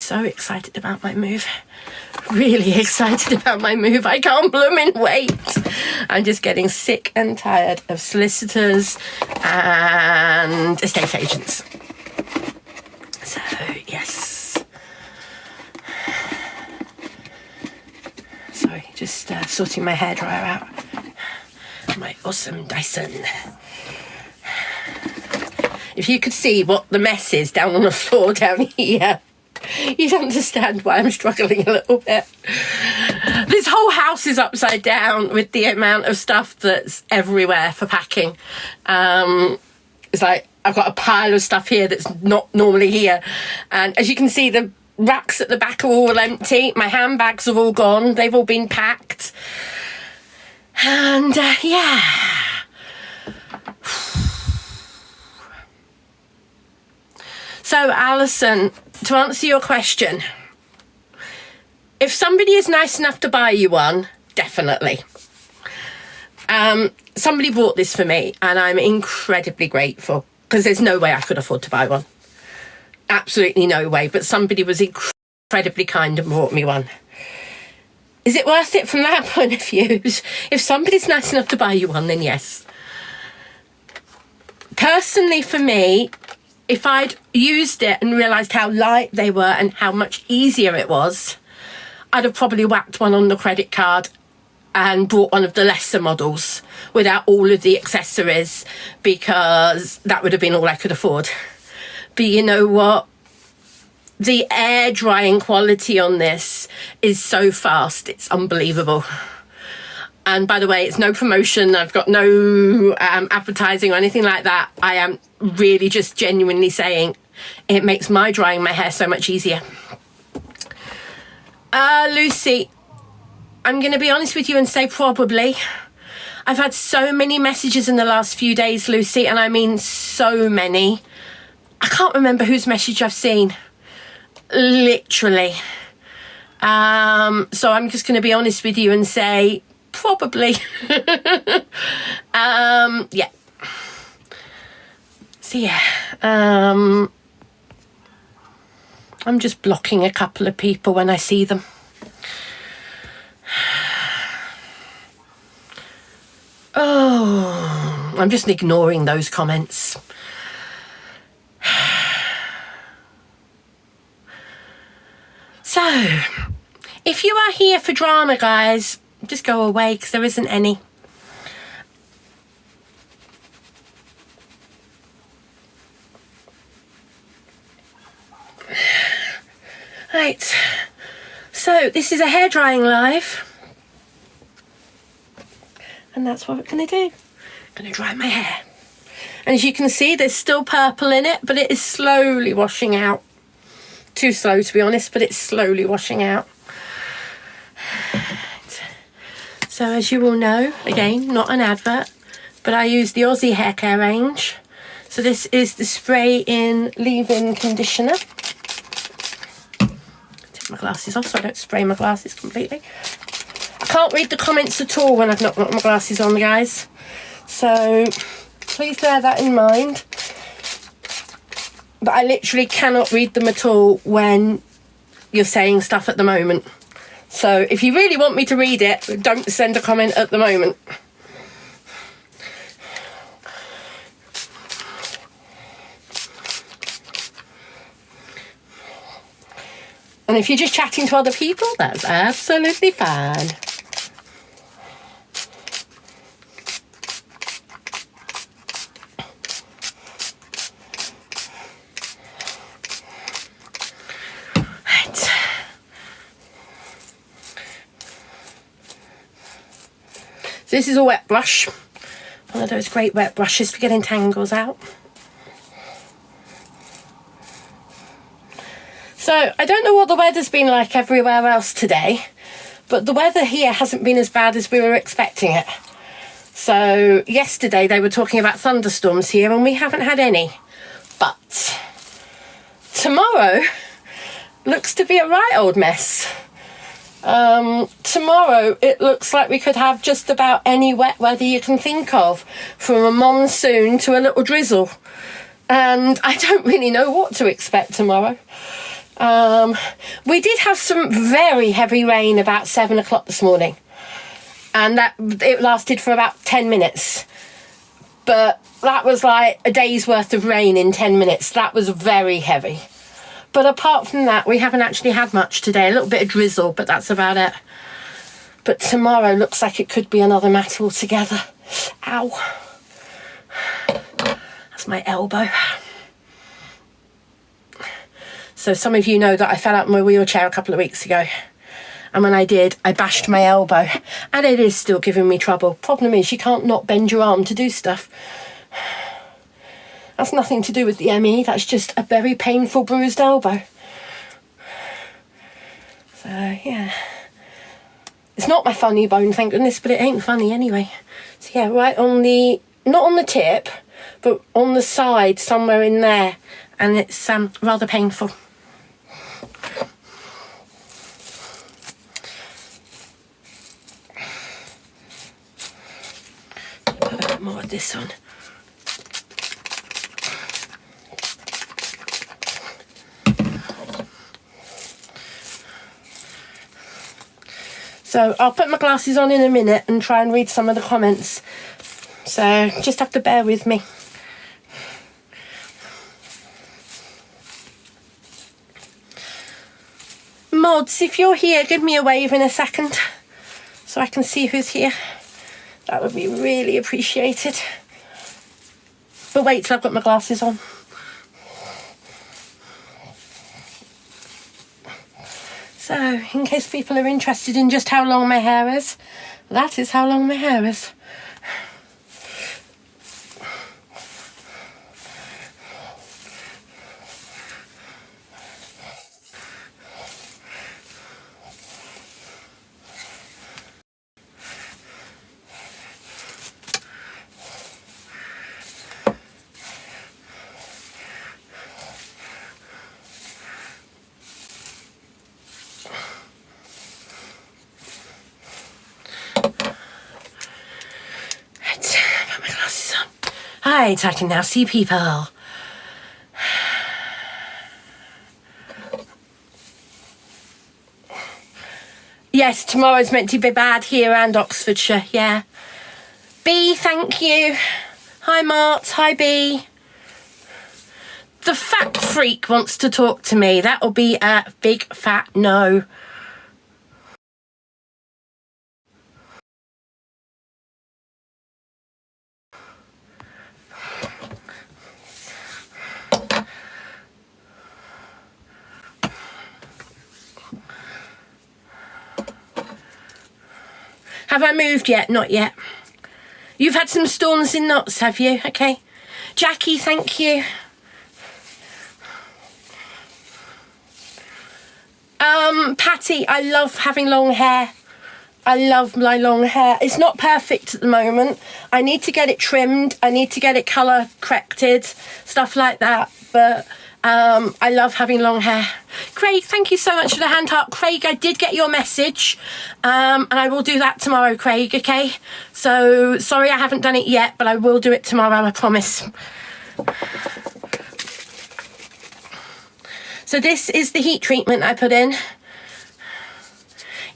So excited about my move. Really excited about my move. I can't blooming wait. I'm just getting sick and tired of solicitors and estate agents. So, yes. Sorry, just sorting my hairdryer out. My awesome Dyson. If you could see what the mess is down on the floor down here, you'd understand why I'm struggling a little bit. This whole house is upside down with the amount of stuff that's everywhere for packing. It's like I've got a pile of stuff here that's not normally here. And as you can see, the racks at the back are all empty. My handbags are all gone. They've all been packed. And yeah. So, Alison, to answer your question, if somebody is nice enough to buy you one, definitely. Somebody bought this for me and I'm incredibly grateful because there's no way I could afford to buy one. Absolutely no way. But somebody was incredibly kind and bought me one. Is it worth it from that point of view? If somebody's nice enough to buy you one, then yes. Personally, for me, if I'd used it and realised how light they were and how much easier it was, I'd have probably whacked one on the credit card and bought one of the lesser models without all of the accessories, because that would have been all I could afford. But you know what? The air drying quality on this is so fast, it's unbelievable. And by the way, it's no promotion. I've got no advertising or anything like that. I am really just genuinely saying it makes my drying my hair so much easier. Lucy, I'm going to be honest with you and say probably. I've had so many messages in the last few days, Lucy, and I mean so many. I can't remember whose message I've seen. Literally. So I'm just going to be honest with you and say probably. Yeah. So yeah. I'm just blocking a couple of people when I see them. Oh, I'm just ignoring those comments. So, if you are here for drama, guys, just go away because there isn't any. Right, so this is a hair drying live. And that's what we're going to do. I'm going to dry my hair. And as you can see, there's still purple in it, but it is slowly washing out. Too slow, to be honest, but it's slowly washing out. So as you all know, again, not an advert, but I use the Aussie hair care range. So this is the spray-in leave-in conditioner. Take my glasses off so I don't spray my glasses completely. I can't read the comments at all when I've not got my glasses on, guys. So please bear that in mind. But I literally cannot read them at all when you're saying stuff at the moment. So if you really want me to read it, don't send a comment at the moment. And if you're just chatting to other people, that's absolutely fine. This is a wet brush, one of those great wet brushes for getting tangles out. So I don't know what the weather's been like everywhere else today, but the weather here hasn't been as bad as we were expecting it. So yesterday they were talking about thunderstorms here and we haven't had any. But tomorrow looks to be a right old mess. Tomorrow it looks like we could have just about any wet weather you can think of, from a monsoon to a little drizzle, and I don't really know what to expect tomorrow. We did have some very heavy rain about 7 o'clock this morning, and that it lasted for about 10 minutes. But that was like a day's worth of rain in 10 minutes. That was very heavy. But apart from that, we haven't actually had much today. A little bit of drizzle, but that's about it. But tomorrow looks like it could be another matter altogether. Ow. That's my elbow. So some of you know that I fell out of my wheelchair a couple of weeks ago. And when I did, I bashed my elbow. And it is still giving me trouble. Problem is, you can't not bend your arm to do stuff. That's nothing to do with the ME. That's just a very painful bruised elbow. So, yeah. It's not my funny bone, thank goodness, but it ain't funny anyway. So, yeah, right on the... not on the tip, but on the side, somewhere in there. And it's rather painful. Put a bit more of this on. So I'll put my glasses on in a minute and try and read some of the comments. So just have to bear with me. Mods, if you're here, give me a wave in a second so I can see who's here. That would be really appreciated. But wait till I've got my glasses on. So, in case people are interested in just how long my hair is, that is how long my hair is. Right, I can now see people. Yes, tomorrow's meant to be bad here and Oxfordshire, yeah. B, thank you. Hi, Mart. Hi, B. The fat freak wants to talk to me. That'll be a big fat no. Have I moved yet? Not yet. You've had some storms in knots, have you? Okay. Jackie, thank you. Patty, I love having long hair. I love my long hair. It's not perfect at the moment. I need to get it trimmed. I need to get it colour corrected, stuff like that. But I love having long hair. Craig, thank you so much for the hand heart. Craig, I did get your message. And I will do that tomorrow, Craig, okay? So, sorry I haven't done it yet, but I will do it tomorrow, I promise. So this is the heat treatment I put in.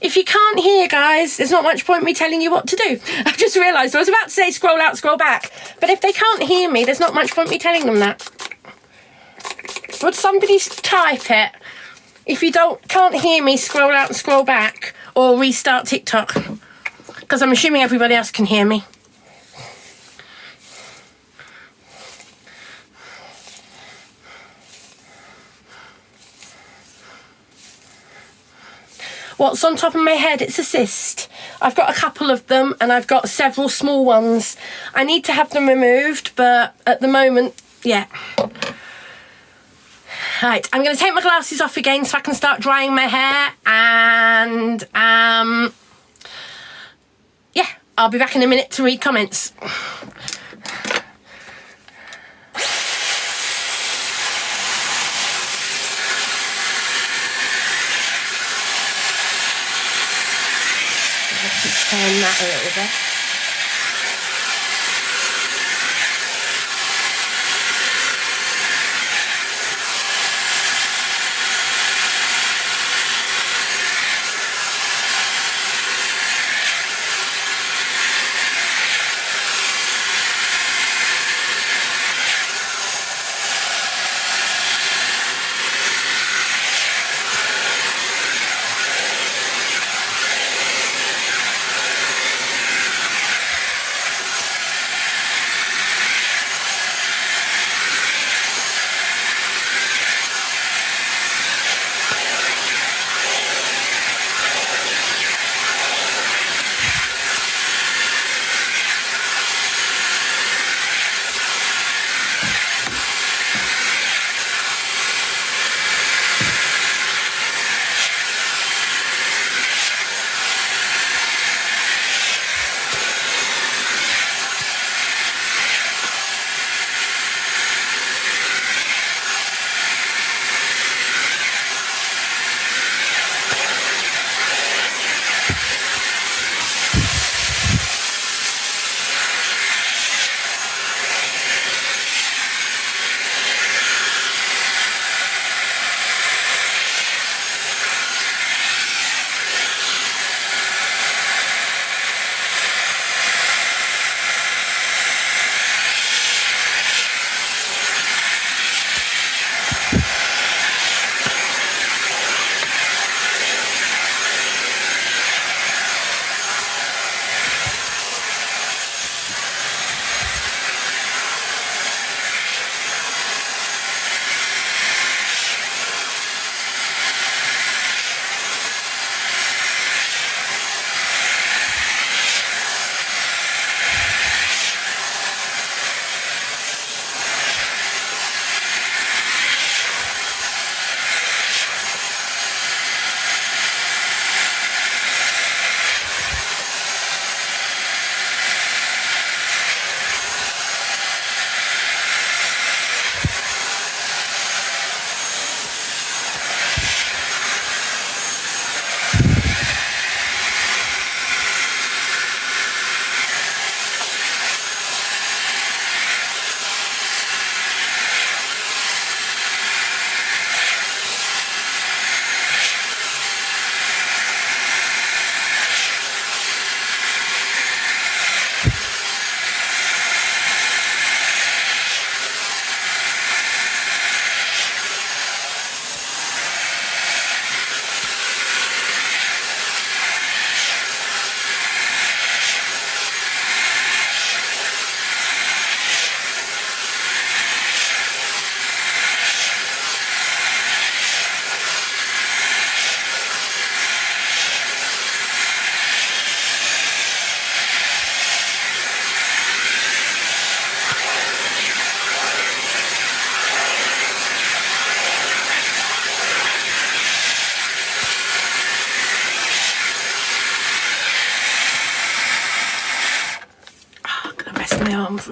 If you can't hear, guys, there's not much point me telling you what to do. I've just realised I was about to say scroll out, scroll back. But if they can't hear me, there's not much point me telling them that. Would somebody type it? If you can't hear me, scroll out and scroll back. Or restart TikTok. Because I'm assuming everybody else can hear me. What's on top of my head? It's a cyst. I've got a couple of them and I've got several small ones. I need to have them removed, but at the moment, yeah. Right, I'm going to take my glasses off again so I can start drying my hair and, yeah, I'll be back in a minute to read comments. Let's turn that a little bit.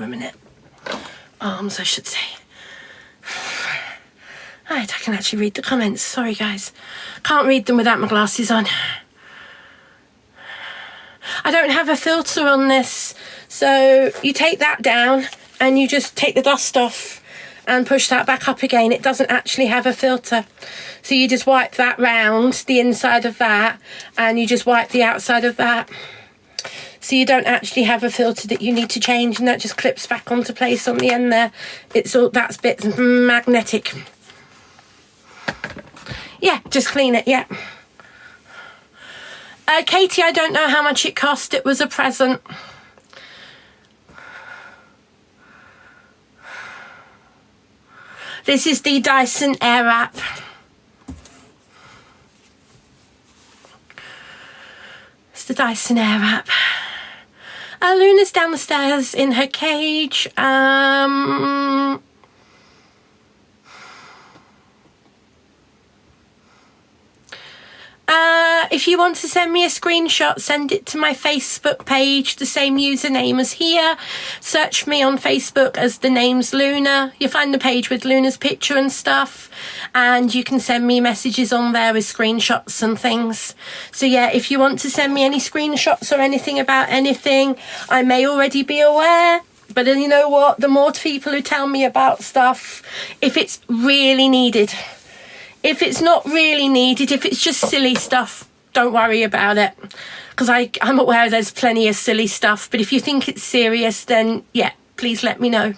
a minute. Arms, I should say. Right, I can actually read the comments. Sorry, guys. Can't read them without my glasses on. I don't have a filter on this. So you take that down and you just take the dust off and push that back up again. It doesn't actually have a filter. So you just wipe that round, the inside of that, and you just wipe the outside of that. So you don't actually have a filter that you need to change, and that just clips back onto place on the end there. It's all, that's bit magnetic. Yeah, just clean it, yeah. Katie, I don't know how much it cost. It was a present. This is the Dyson Airwrap. It's the Dyson Airwrap. Luna's down the stairs in her cage. If you want to send me a screenshot, send it to my Facebook page, the same username as here. Search me on Facebook as the name's Luna. You'll find the page with Luna's picture and stuff, and you can send me messages on there with screenshots and things. So yeah, if you want to send me any screenshots or anything about anything, I may already be aware. But then you know what? The more people who tell me about stuff, if it's really needed. If it's not really needed, if it's just silly stuff, don't worry about it. Because I'm aware there's plenty of silly stuff. But if you think it's serious, then yeah, please let me know.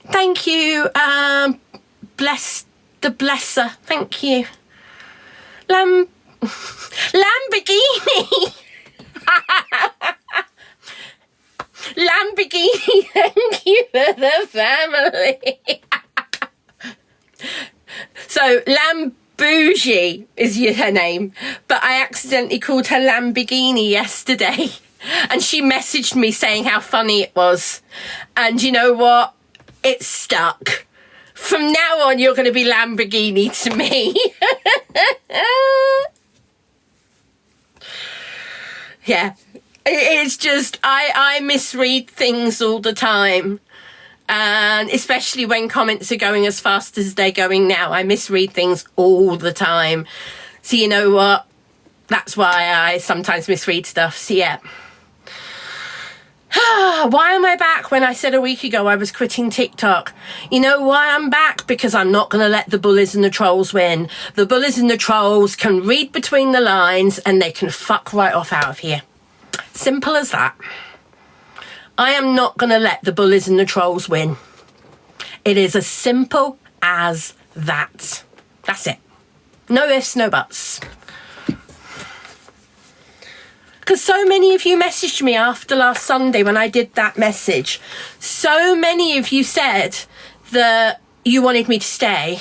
Thank you, bless the blesser. Thank you. Lamborghini. Lamborghini, thank you for the family. So, Lambougie is her name, but I accidentally called her Lamborghini yesterday, and she messaged me saying how funny it was. And you know what? It's stuck. From now on, you're going to be Lamborghini to me. Yeah. It's just, I misread things all the time. And especially when comments are going as fast as they're going now. I misread things all the time. So you know what? That's why I sometimes misread stuff. So yeah. Why am I back when I said a week ago I was quitting TikTok? You know why I'm back? Because I'm not going to let the bullies and the trolls win. The bullies and the trolls can read between the lines and they can fuck right off out of here. Simple as that. I am not going to let the bullies and the trolls win. It is as simple as that. That's it. No ifs, no buts. Because so many of you messaged me after last Sunday when I did that message. So many of you said that you wanted me to stay,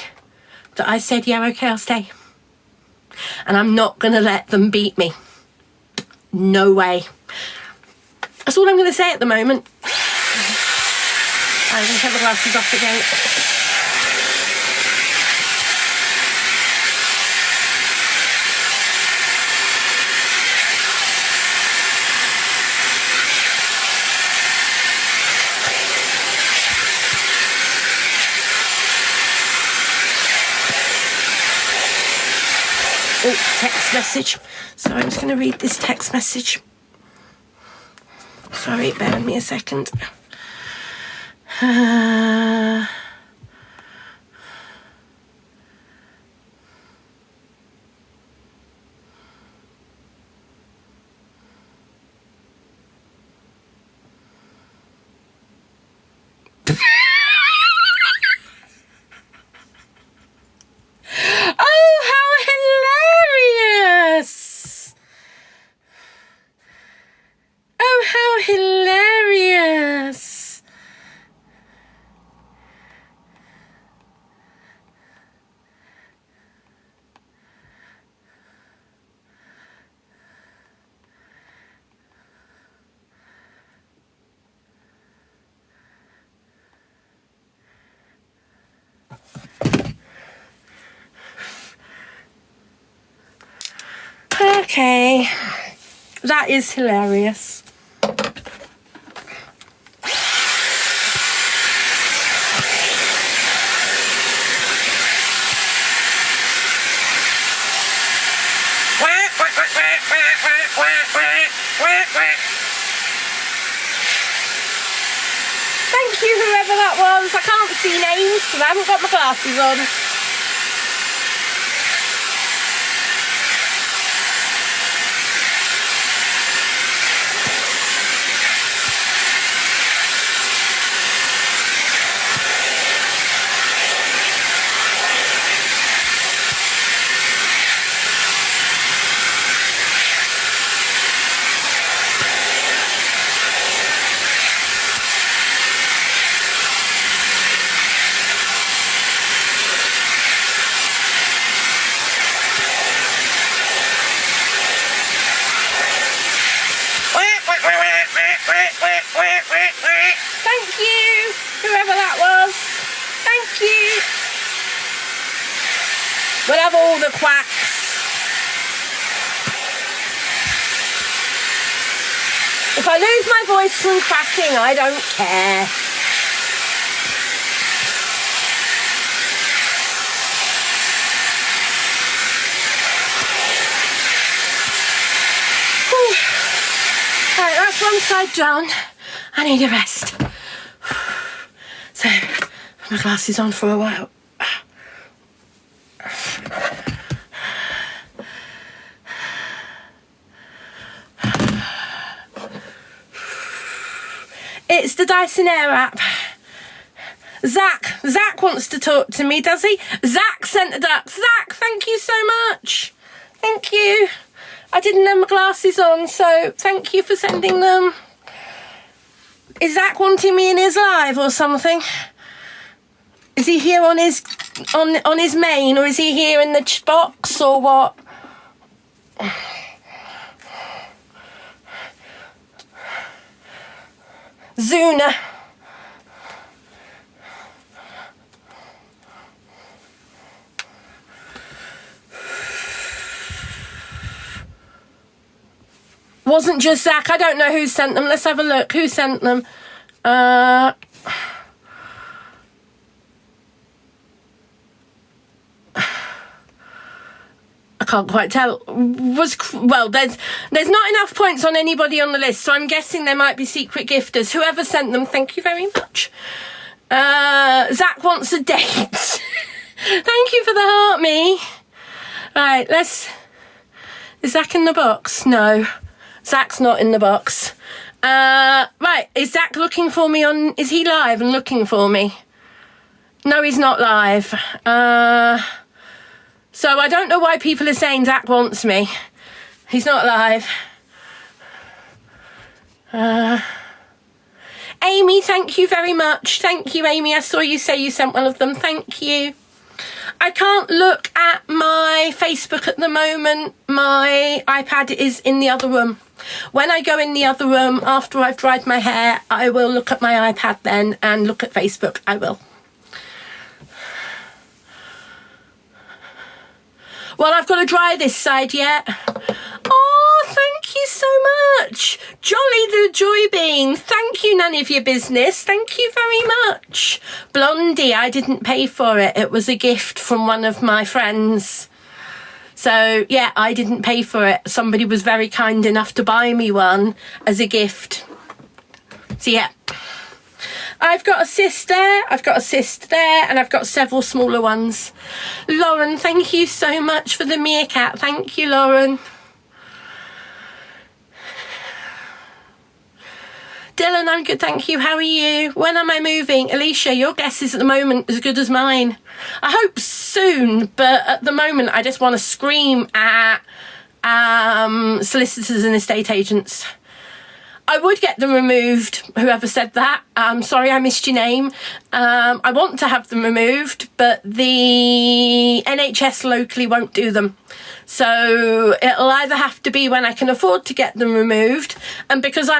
that I said, yeah, okay, I'll stay. And I'm not going to let them beat me. No way. That's all I'm going to say at the moment. I'm going to have the glasses off again. Oh, text message. So I'm just going to read this text message. Sorry, bear with me a second. Oh, how hilarious! Oh, how hilarious! Okay. That is hilarious. Thank you, whoever that was. I can't see names because I haven't got my glasses on. Thank you, whoever that was. Thank you. We'll have all the quacks. If I lose my voice from quacking, I don't care. Right, that's one side done. I need a rest. So, my glasses on for a while. It's the Dyson Air app. Zach wants to talk to me, does he? Zach sent the ducks. Zach, thank you so much. Thank you. I didn't have my glasses on, so thank you for sending them. Is Zach wanting me in his live or something? Is he here on his main, or is he here in the box, or what? Zuna. Wasn't just Zach. I don't know who sent them. Let's have a look. Who sent them? I can't quite tell. Well, there's not enough points on anybody on the list, so I'm guessing there might be secret gifters. Whoever sent them, thank you very much. Zach wants a date. Thank you for the heart, me. Right, is Zach in the box? No. Zach's not in the box. Right, is Zach looking for me is he live and looking for me? No, he's not live. So I don't know why people are saying Zach wants me. He's not live. Amy, thank you very much. Thank you, Amy. I saw you say you sent one of them. Thank you. I can't look at my Facebook at the moment. My iPad is in the other room. When I go in the other room, after I've dried my hair, I will look at my iPad then and look at Facebook. I will. Well, I've got to dry this side yet. Oh, thank you so much. Jolly the Joy Bean. Thank you, none of your business. Thank you very much. Blondie, I didn't pay for it. It was a gift from one of my friends. So, yeah, I didn't pay for it. Somebody was very kind enough to buy me one as a gift. So, yeah. I've got a cyst there, I've got a cyst there, and I've got several smaller ones. Lauren, thank you so much for the meerkat. Thank you, Lauren. Dylan, I'm good, thank you. How are you? When am I moving? Alicia, your guess is at the moment as good as mine. I hope soon, but at the moment I just want to scream at solicitors and estate agents. I would get them removed, whoever said that. Sorry, I missed your name. I want to have them removed, but the NHS locally won't do them. So it'll either have to be when I can afford to get them removed, and because I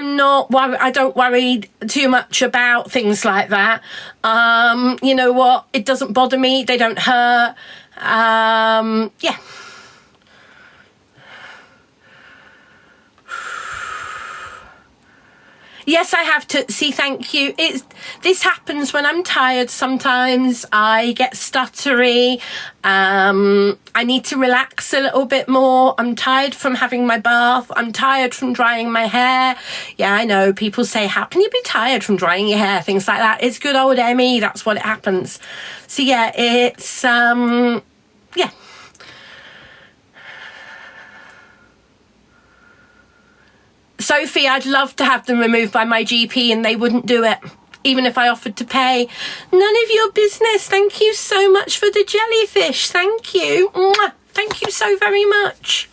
don't worry too much about things like that. You know what? It doesn't bother me. They don't hurt. Yeah. Yes, I have to. See, thank you. This happens when I'm tired. Sometimes I get stuttery. I need to relax a little bit more. I'm tired from having my bath. I'm tired from drying my hair. Yeah, I know. People say, how can you be tired from drying your hair? Things like that. It's good old Emmy. That's what it happens. So yeah, it's, yeah. Sophie, I'd love to have them removed by my GP and they wouldn't do it, even if I offered to pay. None of your business. Thank you so much for the jellyfish. Thank you. Mwah. Thank you so very much.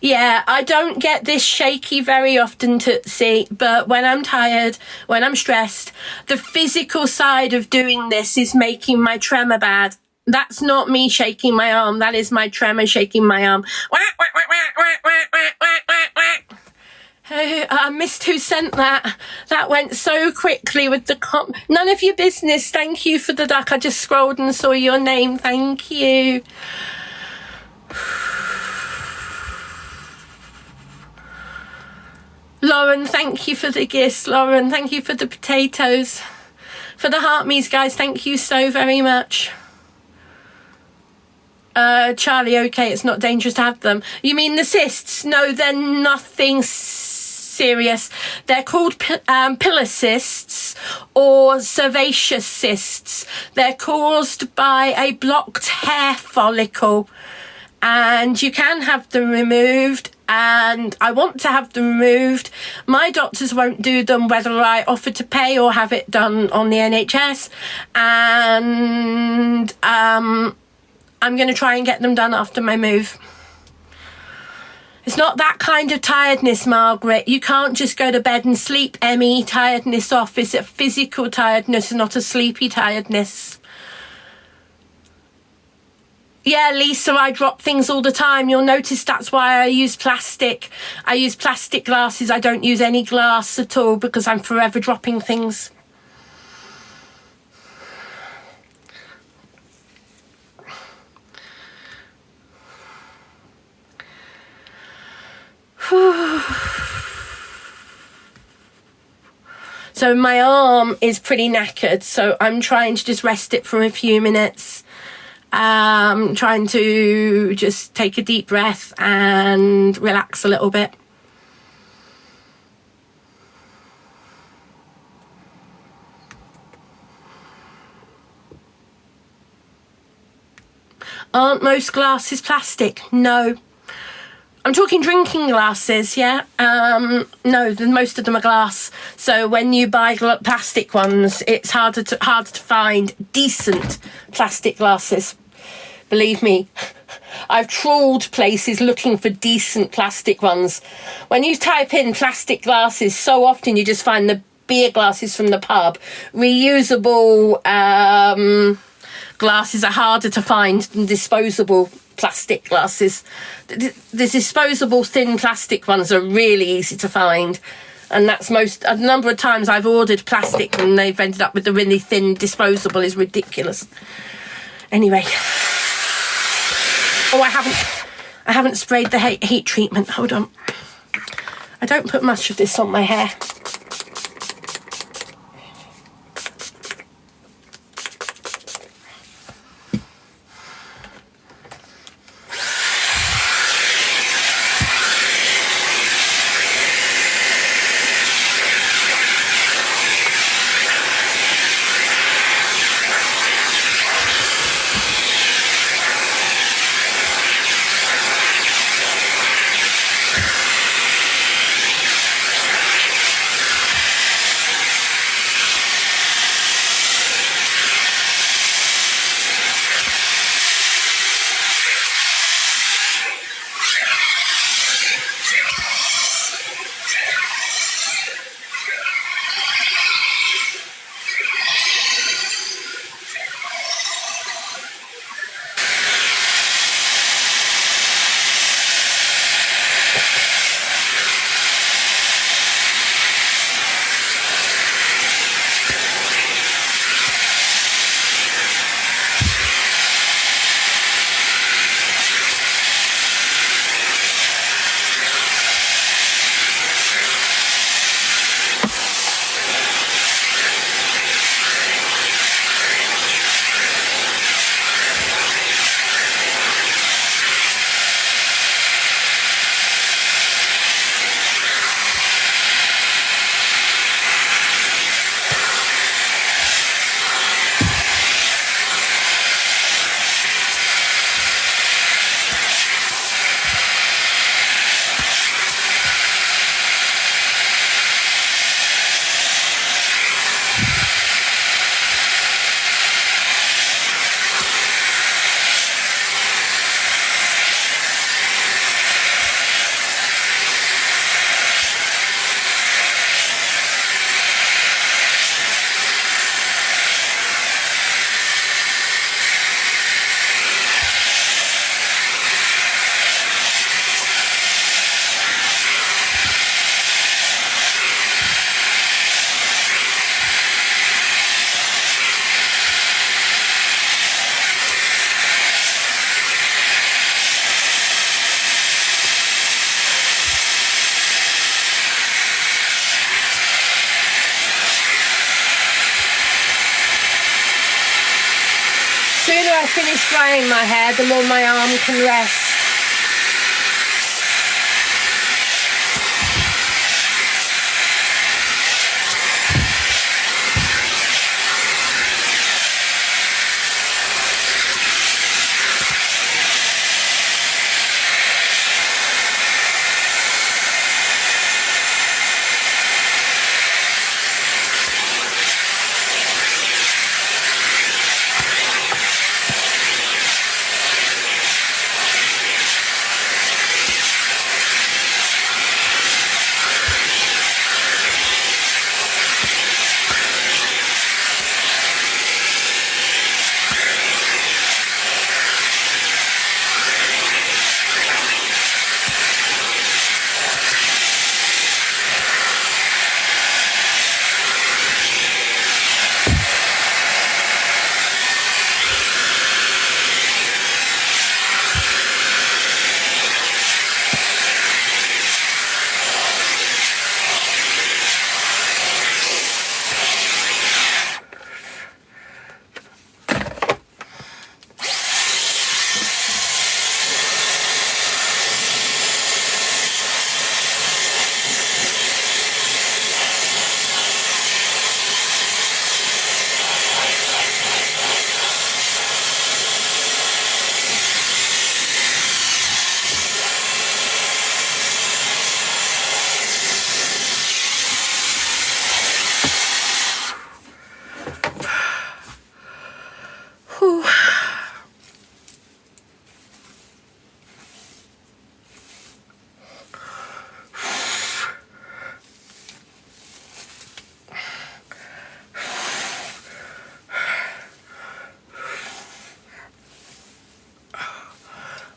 Yeah, I don't get this shaky very often, Tootsie, but when I'm tired, when I'm stressed, the physical side of doing this is making my tremor bad. That's not me shaking my arm. That is my tremor shaking my arm. Hey, I missed who sent that. That went so quickly with the none of your business. Thank you for the duck. I just scrolled and saw your name. Thank you. Lauren, thank you for the gifts. Lauren, thank you for the potatoes. For the heart me's, guys, thank you so very much. Charlie, okay, it's not dangerous to have them. You mean the cysts? No, they're nothing serious. They're called pillar cysts or sebaceous cysts. They're caused by a blocked hair follicle, and you can have them removed, and I want to have them removed. My doctors won't do them whether I offer to pay or have it done on the NHS, and I'm going to try and get them done after my move. It's not that kind of tiredness, Margaret. You can't just go to bed and sleep, Emmy. Tiredness off. It's a physical tiredness, not a sleepy tiredness. Yeah, Lisa, I drop things all the time. You'll notice that's why I use plastic. I use plastic glasses. I don't use any glass at all because I'm forever dropping things. So my arm is pretty knackered, so I'm trying to just rest it for a few minutes. Trying to just take a deep breath and relax a little bit. Aren't most glasses plastic? No. I'm talking drinking glasses, yeah? No, most of them are glass. So when you buy plastic ones, it's harder to find decent plastic glasses. Believe me, I've trawled places looking for decent plastic ones. When you type in plastic glasses, so often you just find the beer glasses from the pub. Reusable glasses are harder to find than disposable plastic glasses. The disposable thin plastic ones are really easy to find, and that's a number of times I've ordered plastic and they've ended up with the really thin disposable is ridiculous. Anyway, oh, I haven't sprayed the heat treatment. Hold on, I don't put much of this on my hair. I finish drying my hair, the more my arm can rest.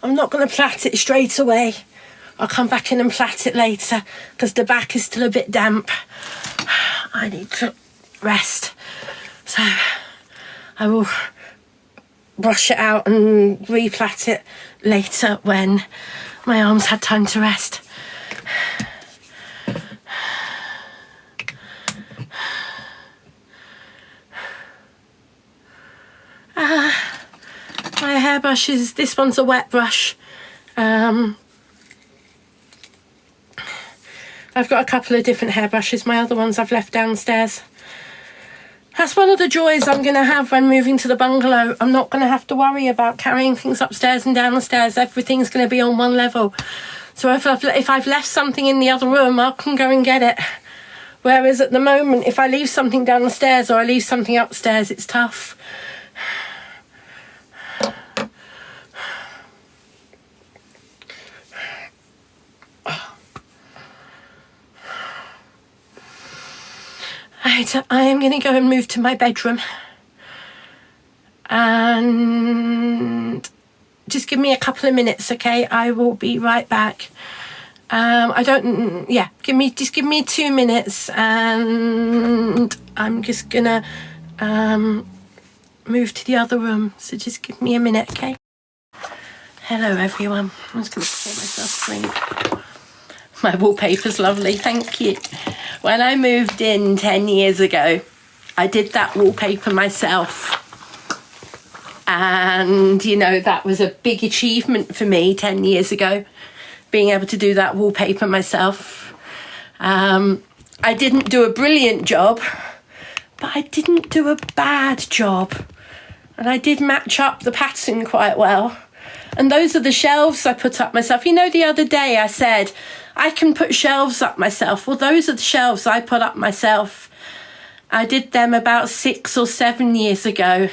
I'm not going to plait it straight away. I'll come back in and plait it later because the back is still a bit damp. I need to rest. So I will brush it out and replait it later when my arms had time to rest. My hairbrush is, this one's a wet brush. I've got a couple of different hairbrushes. My other ones I've left downstairs. That's one of the joys I'm going to have when moving to the bungalow. I'm not going to have to worry about carrying things upstairs and downstairs. Everything's going to be on one level. So if I've left something in the other room, I can go and get it. Whereas at the moment, if I leave something downstairs or I leave something upstairs, it's tough. I am going to go and move to my bedroom, and just give me a couple of minutes, okay? I will be right back. Give me 2 minutes, and I'm just gonna move to the other room. So just give me a minute, okay? Hello, everyone. I'm just gonna pour myself a drink. My wallpaper's lovely, thank you. When I moved in 10 years ago, I did that wallpaper myself. And, you know, that was a big achievement for me 10 years ago, being able to do that wallpaper myself. I didn't do a brilliant job, but I didn't do a bad job. And I did match up the pattern quite well. And those are the shelves I put up myself. You know, the other day I said, I can put shelves up myself. Well, those are the shelves I put up myself. I did them about 6 or 7 years ago.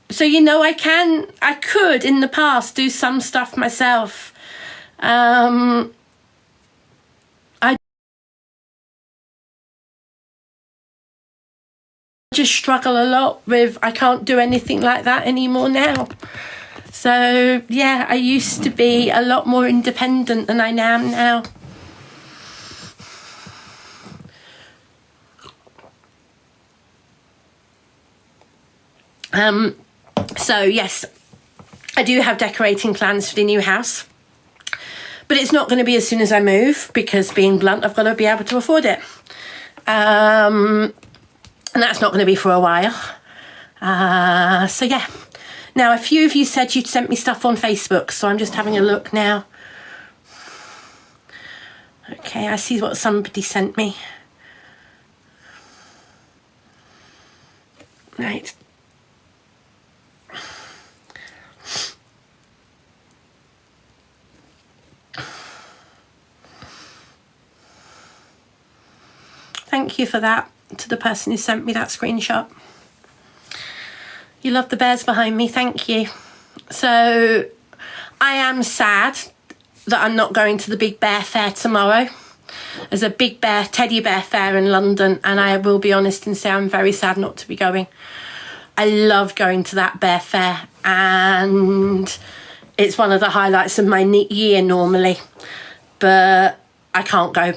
So, you know, I could in the past do some stuff myself. I just struggle a lot with, I can't do anything like that anymore now. So, yeah, I used to be a lot more independent than I am now. So, yes, I do have decorating plans for the new house. But it's not going to be as soon as I move, because being blunt, I've got to be able to afford it. And that's not going to be for a while. So yeah. Now, a few of you said you'd sent me stuff on Facebook, so I'm just having a look now. Okay, I see what somebody sent me. Right. Thank you for that, to the person who sent me that screenshot. You love the bears behind me, thank you. So, I am sad that I'm not going to the Big Bear Fair tomorrow. There's a Big Bear teddy bear fair in London, and I will be honest and say I'm very sad not to be going. I love going to that bear fair, and it's one of the highlights of my year normally, but I can't go.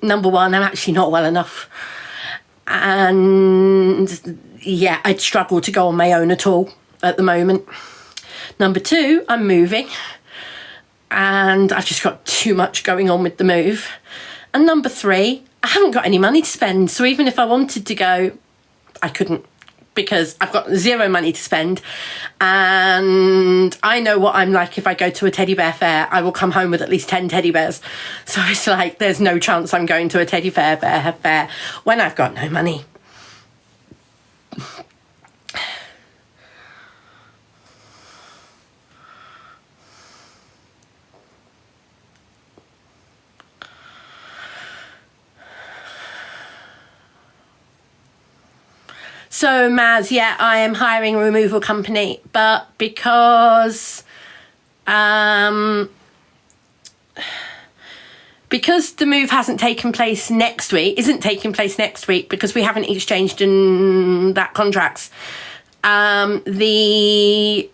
Number one, I'm actually not well enough, and yeah, I'd struggle to go on my own at all at the moment. Number two, I'm moving, and I've just got too much going on with the move. And number three, I haven't got any money to spend, so even if I wanted to go, I couldn't, because I've got zero money to spend, and I know what I'm like. If I go to a teddy bear fair, I will come home with at least 10 teddy bears, so it's like there's no chance I'm going to a teddy bear fair when I've got no money. So Maz, yeah, I am hiring a removal company, but because the move isn't taking place next week, because we haven't exchanged in that contracts, the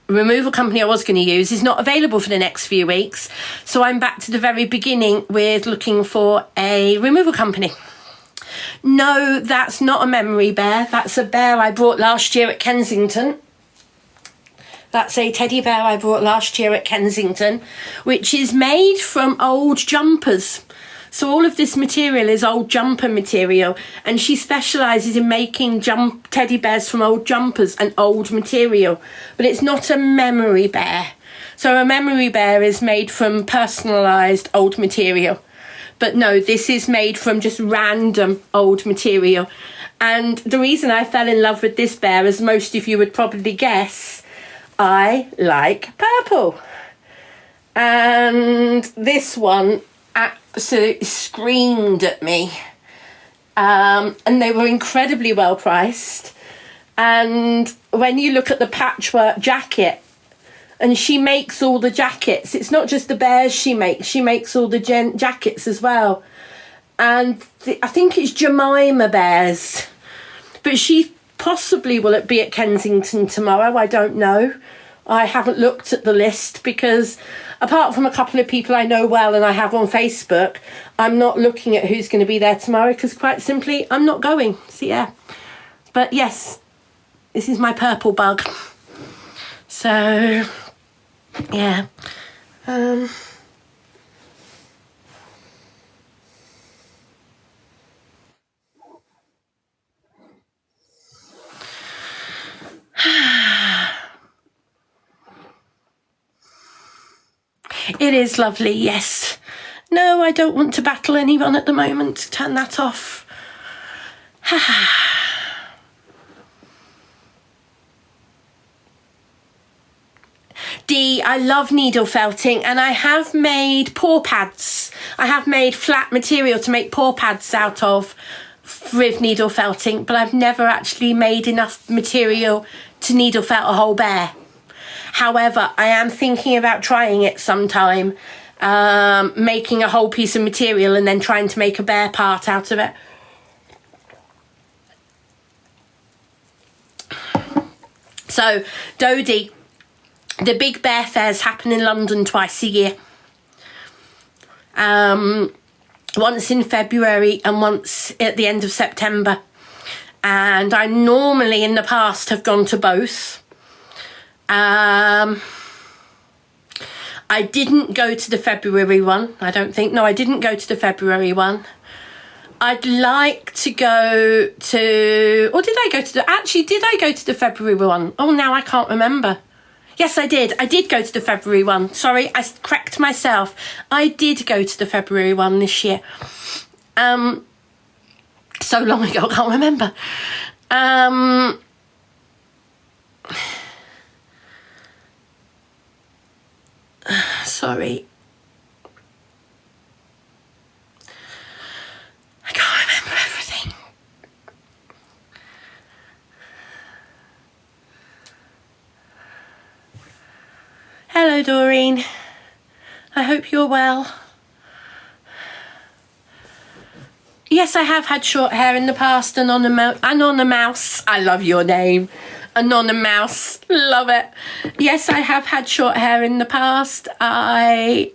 removal company I was going to use is not available for the next few weeks. So I'm back to the very beginning with looking for a removal company. No, that's not a memory bear. That's a bear I brought last year at Kensington. That's a teddy bear I brought last year at Kensington, which is made from old jumpers. So all of this material is old jumper material, and she specialises in making teddy bears from old jumpers and old material. But it's not a memory bear. So a memory bear is made from personalised old material. But no, this is made from just random old material. And the reason I fell in love with this bear, as most of you would probably guess, I like purple. And this one absolutely screamed at me. And they were incredibly well priced. And when you look at the patchwork jacket, and she makes all the jackets. It's not just the bears she makes all the jackets as well. And I think it's Jemima bears. But she possibly will be at Kensington tomorrow, I don't know. I haven't looked at the list because apart from a couple of people I know well and I have on Facebook, I'm not looking at who's going to be there tomorrow because quite simply I'm not going. So yeah. But yes, this is my purple bug. So yeah. It is lovely, yes. No, I don't want to battle anyone at the moment. Turn that off. D, I love needle felting, and I have made paw pads. I have made flat material to make paw pads out of with needle felting, but I've never actually made enough material to needle felt a whole bear. However, I am thinking about trying it sometime, making a whole piece of material and then trying to make a bear part out of it. So, Dodie, the big bear fairs happen in London twice a year. Once in February and once at the end of September. And I normally in the past have gone to both. I didn't go to the February one, I don't think. No, I didn't go to the February one. I'd like to go to, or did I go to did I go to the February one? Oh, now I can't remember. Yes, I did. I did go to the February one. Sorry, I correct myself. I did go to the February one this year. So long ago, I can't remember. Sorry. I can't remember everything. Hello, Doreen. I hope you're well. Yes, I have had short hair in the past. Anonymous. I love your name. Anonymous. Love it. Yes, I have had short hair in the past. I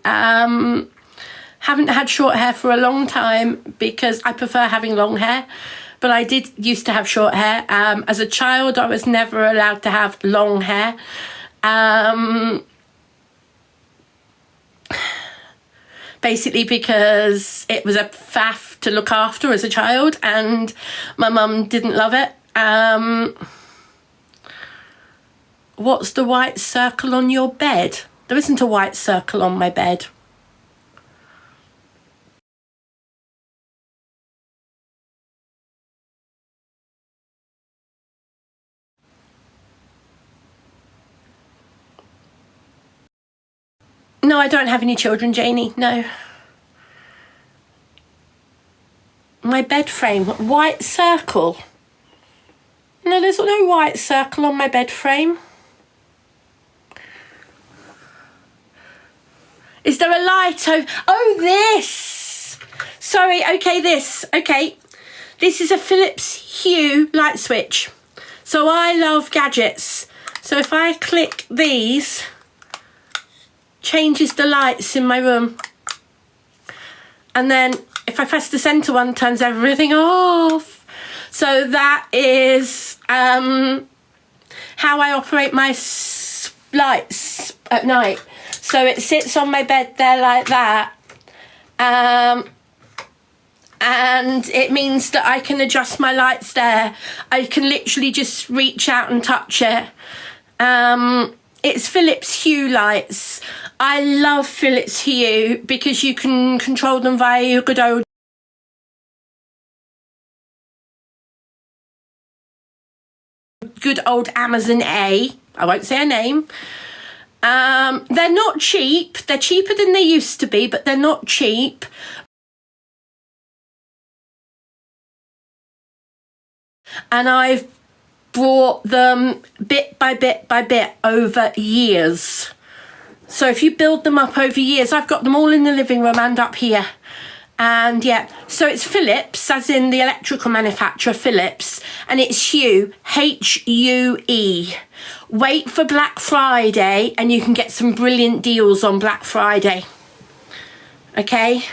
haven't had short hair for a long time because I prefer having long hair. But I did used to have short hair. As a child, I was never allowed to have long hair. Basically because it was a faff to look after as a child and my mum didn't love it. What's the white circle on your bed? There isn't a white circle on my bed. No, I don't have any children, Janie. No. My bed frame. White circle. No, there's no white circle on my bed frame. Is there a light over? Oh, this. Sorry, okay, this. Okay. This is a Philips Hue light switch. So I love gadgets. So if I click these, changes the lights in my room. And then if I press the centre one, turns everything off. So that is how I operate my lights at night. So it sits on my bed there like that. And it means that I can adjust my lights there. I can literally just reach out and touch it. It's Philips Hue lights. I love Philips Hue because you can control them via your good old Amazon A. I won't say a name. They're not cheap. They're cheaper than they used to be, but they're not cheap. And I've bought them bit by bit by bit over years. So if you build them up over years, I've got them all in the living room and up here. And yeah, so it's Philips, as in the electrical manufacturer Philips, and it's Hue, H-U-E. Wait for Black Friday and you can get some brilliant deals on Black Friday. Okay?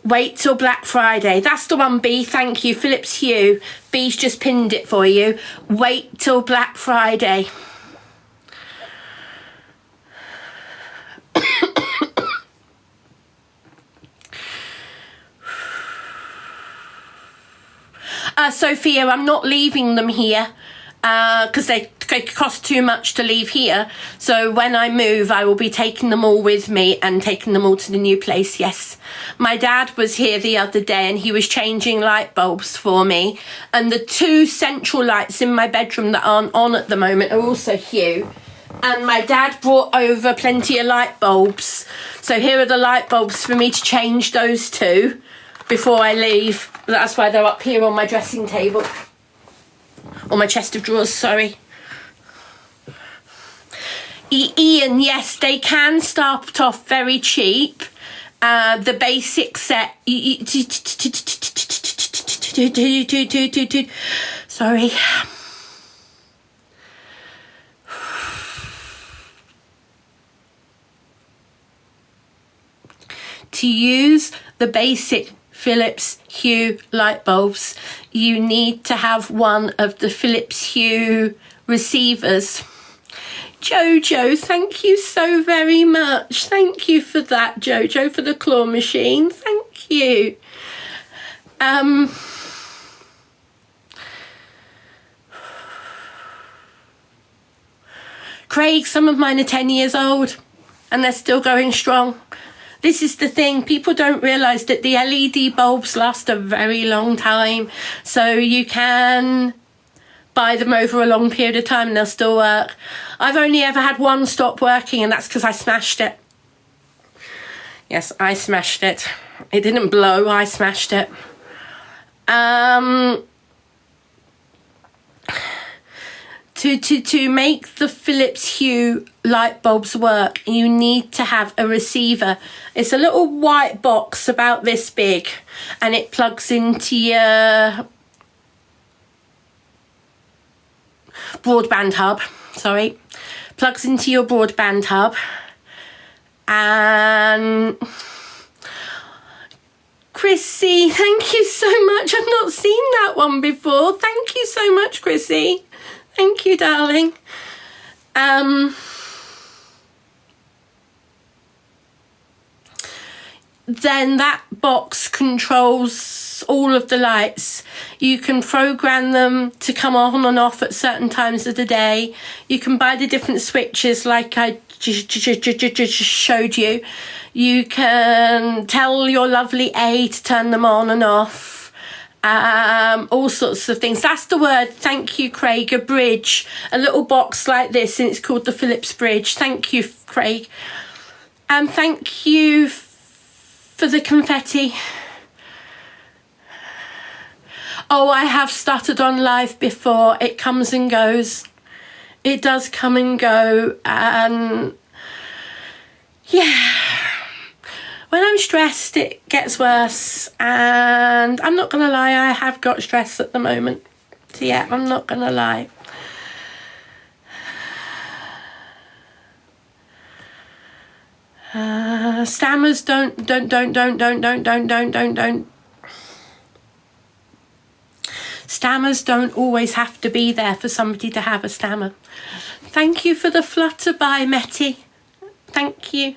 Wait till Black Friday. That's the one, B. Thank you. Philips Hue. B's just pinned it for you. Wait till Black Friday. Sophia, I'm not leaving them here because they cost too much to leave here. So when I move, I will be taking them all with me and taking them all to the new place, yes. My dad was here the other day and he was changing light bulbs for me. And the two central lights in my bedroom that aren't on at the moment are also Hue. And my dad brought over plenty of light bulbs. So here are the light bulbs for me to change those two before I leave. That's why they're up here on my dressing table. Or my chest of drawers, sorry. Ian, yes, they can start off very cheap. The basic set. Sorry. To use the basic Philips Hue light bulbs, you need to have one of the Philips Hue receivers. Jojo, thank you so very much. Thank you for that, Jojo, for the claw machine. Thank you. Craig, some of mine are 10 years old and they're still going strong. This is the thing, people don't realise that the LED bulbs last a very long time. So you can buy them over a long period of time and they'll still work. I've only ever had one stop working, and that's because I smashed it. Yes, I smashed it. It didn't blow, I smashed it. To make the Philips Hue light bulbs work, you need to have a receiver. It's a little white box about this big, and it plugs into your broadband hub. Sorry, plugs into your broadband hub, and Chrissy, thank you so much. I've not seen that one before. Thank you so much, Chrissy. Thank you, darling. Then that box controls all of the lights. You can program them to come on and off at certain times of the day. You can buy the different switches like I just showed you. You can tell your lovely A to turn them on and off. All sorts of things. That's the word. Thank you, Craig. A bridge, a little box like this, and it's called the Philips Bridge. Thank you, Craig. And thank you for the confetti. Oh, I have stuttered on live before. It comes and goes. It does come and go, and yeah. When I'm stressed, it gets worse, and I'm not gonna lie, I have got stress at the moment. So yeah, I'm not gonna lie. Stammers don't. Stammers don't always have to be there for somebody to have a stammer. Thank you for the flutterby, Metty. Thank you.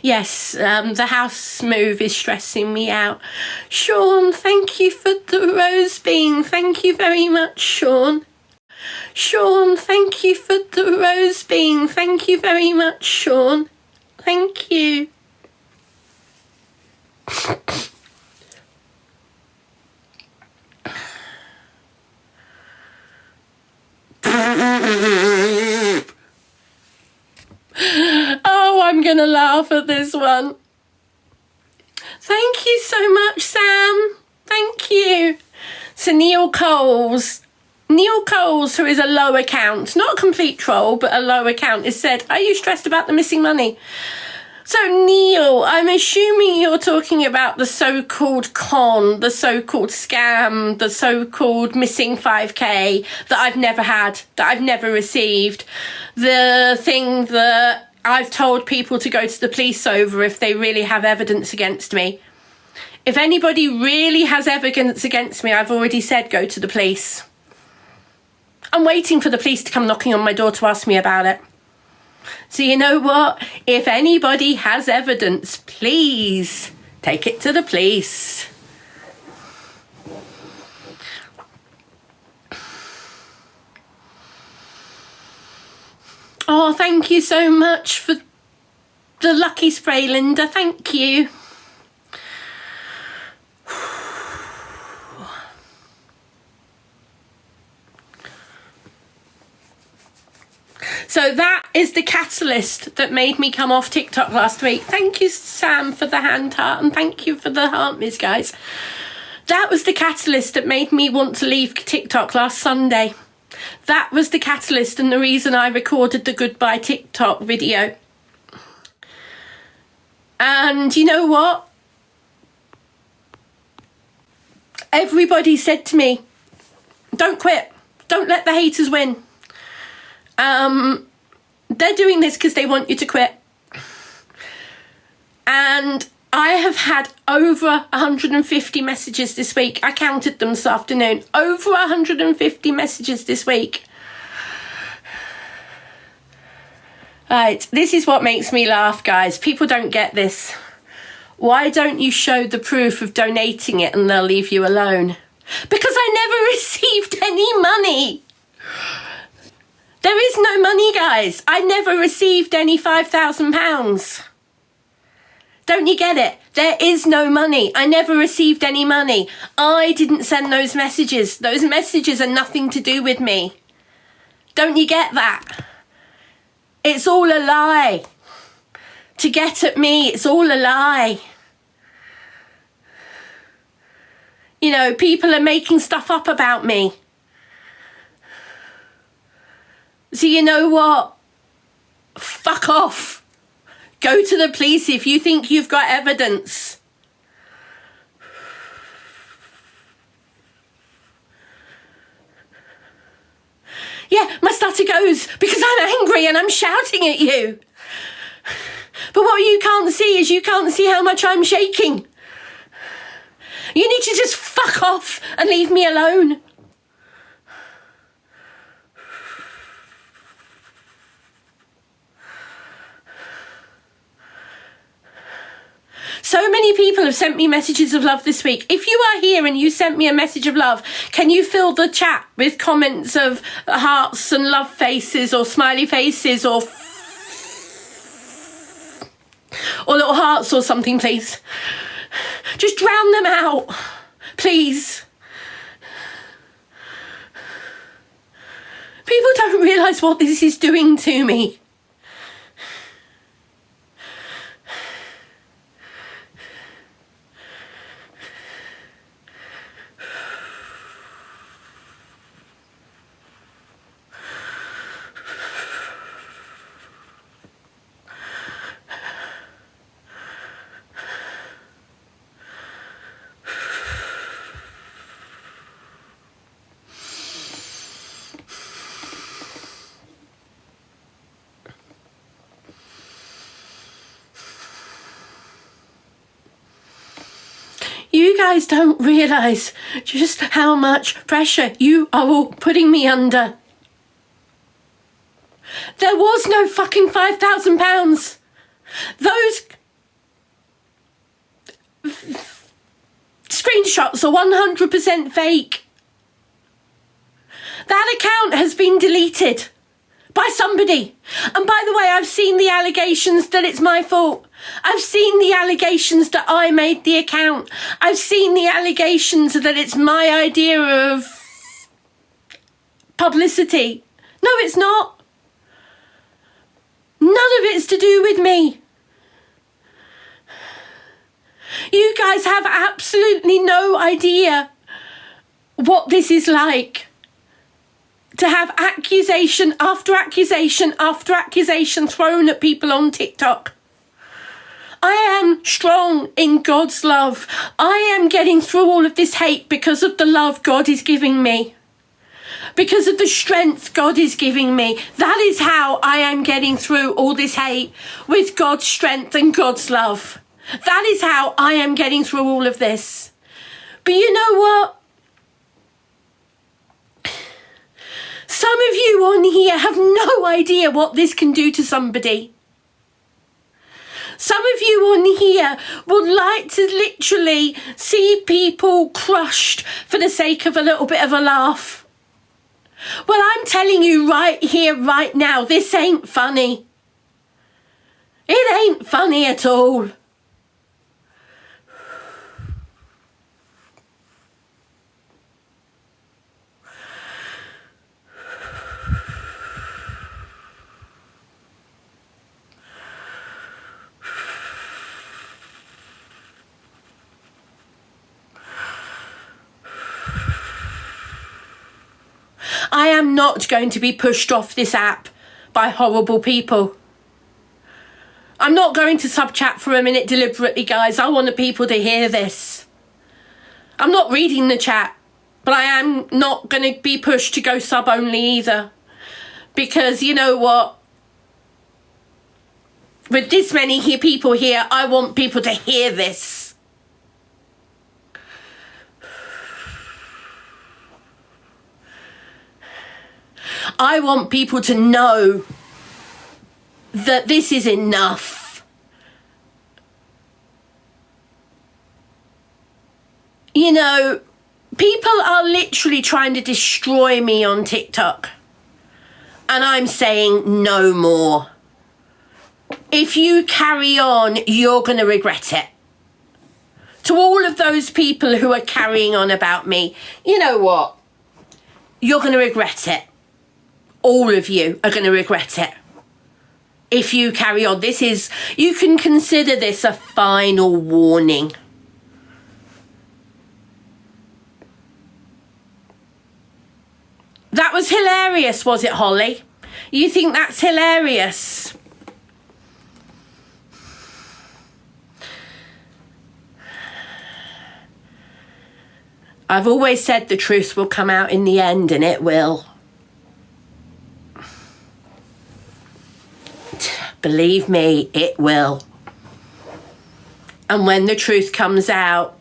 Yes, the house move is stressing me out. Sean, thank you for the rose bean. Thank you very much, Sean. Sean, thank you for the rose bean. Thank you very much, Sean. Thank you. Oh, I'm gonna laugh at this one. Thank you so much, Sam. Thank you. So Neil Coles, who is a low account, not a complete troll, but a low account, has said, are you stressed about the missing money? So Neil, I'm assuming you're talking about the so-called con, the so-called scam, the so-called missing 5k that I've never had, that I've never received. The thing that I've told people to go to the police over if they really have evidence against me. If anybody really has evidence against me, I've already said go to the police. I'm waiting for the police to come knocking on my door to ask me about it. So you know what? If anybody has evidence, please take it to the police. Oh, thank you so much for the lucky spray, Linda. Thank you. So that is the catalyst that made me come off TikTok last week. Thank you, Sam, for the hand heart, and thank you for the heart miss, guys. That was the catalyst that made me want to leave TikTok last Sunday. That was the catalyst and the reason I recorded the goodbye TikTok video. And you know what? Everybody said to me, don't quit. Don't let the haters win. They're doing this because they want you to quit. And I have had over 150 messages this week. I counted them this afternoon. Over 150 messages this week. Right, this is what makes me laugh, guys. People don't get this. Why don't you show the proof of donating it and they'll leave you alone? Because I never received any money. There is no money, guys. I never received any £5,000. Don't you get it? There is no money. I never received any money. I didn't send those messages. Those messages are nothing to do with me. Don't you get that? It's all a lie. To get at me, it's all a lie. You know, people are making stuff up about me. So you know what? Fuck off. Go to the police if you think you've got evidence. Yeah, my stutter goes because I'm angry and I'm shouting at you. But what you can't see is you can't see how much I'm shaking. You need to just fuck off and leave me alone. So many people have sent me messages of love this week. If you are here and you sent me a message of love, can you fill the chat with comments of hearts and love faces or smiley faces or little hearts or something, please? Just drown them out, please. People don't realise what this is doing to me. You guys don't realise just how much pressure you are all putting me under. There was no fucking £5,000. Those screenshots are 100% fake. That account has been deleted by somebody. And by the way, I've seen the allegations that it's my fault. I've seen the allegations that I made the account. I've seen the allegations that it's my idea of publicity. No, it's not. None of it's to do with me. You guys have absolutely no idea what this is like. To have accusation after accusation after accusation thrown at people on TikTok. I am strong in God's love. I am getting through all of this hate because of the love God is giving me. Because of the strength God is giving me. That is how I am getting through all this hate, with God's strength and God's love. That is how I am getting through all of this. But you know what? Some of you on here have no idea what this can do to somebody. Some of you on here would like to literally see people crushed for the sake of a little bit of a laugh. Well, I'm telling you right here, right now, this ain't funny. It ain't funny at all. I am not going to be pushed off this app by horrible people. I'm not going to sub-chat for a minute deliberately, guys. I want the people to hear this. I'm not reading the chat, but I am not going to be pushed to go sub-only either. Because you know what? with this many people here, I want people to hear this. I want people to know that this is enough. You know, people are literally trying to destroy me on TikTok. And I'm saying no more. If you carry on, you're going to regret it. To all of those people who are carrying on about me, you know what? You're going to regret it. All of you are going to regret it. If you carry on, you can consider this a final warning. That was hilarious, was it, Holly? You think that's hilarious? I've always said the truth will come out in the end, and it will. Believe me, it will. And when the truth comes out,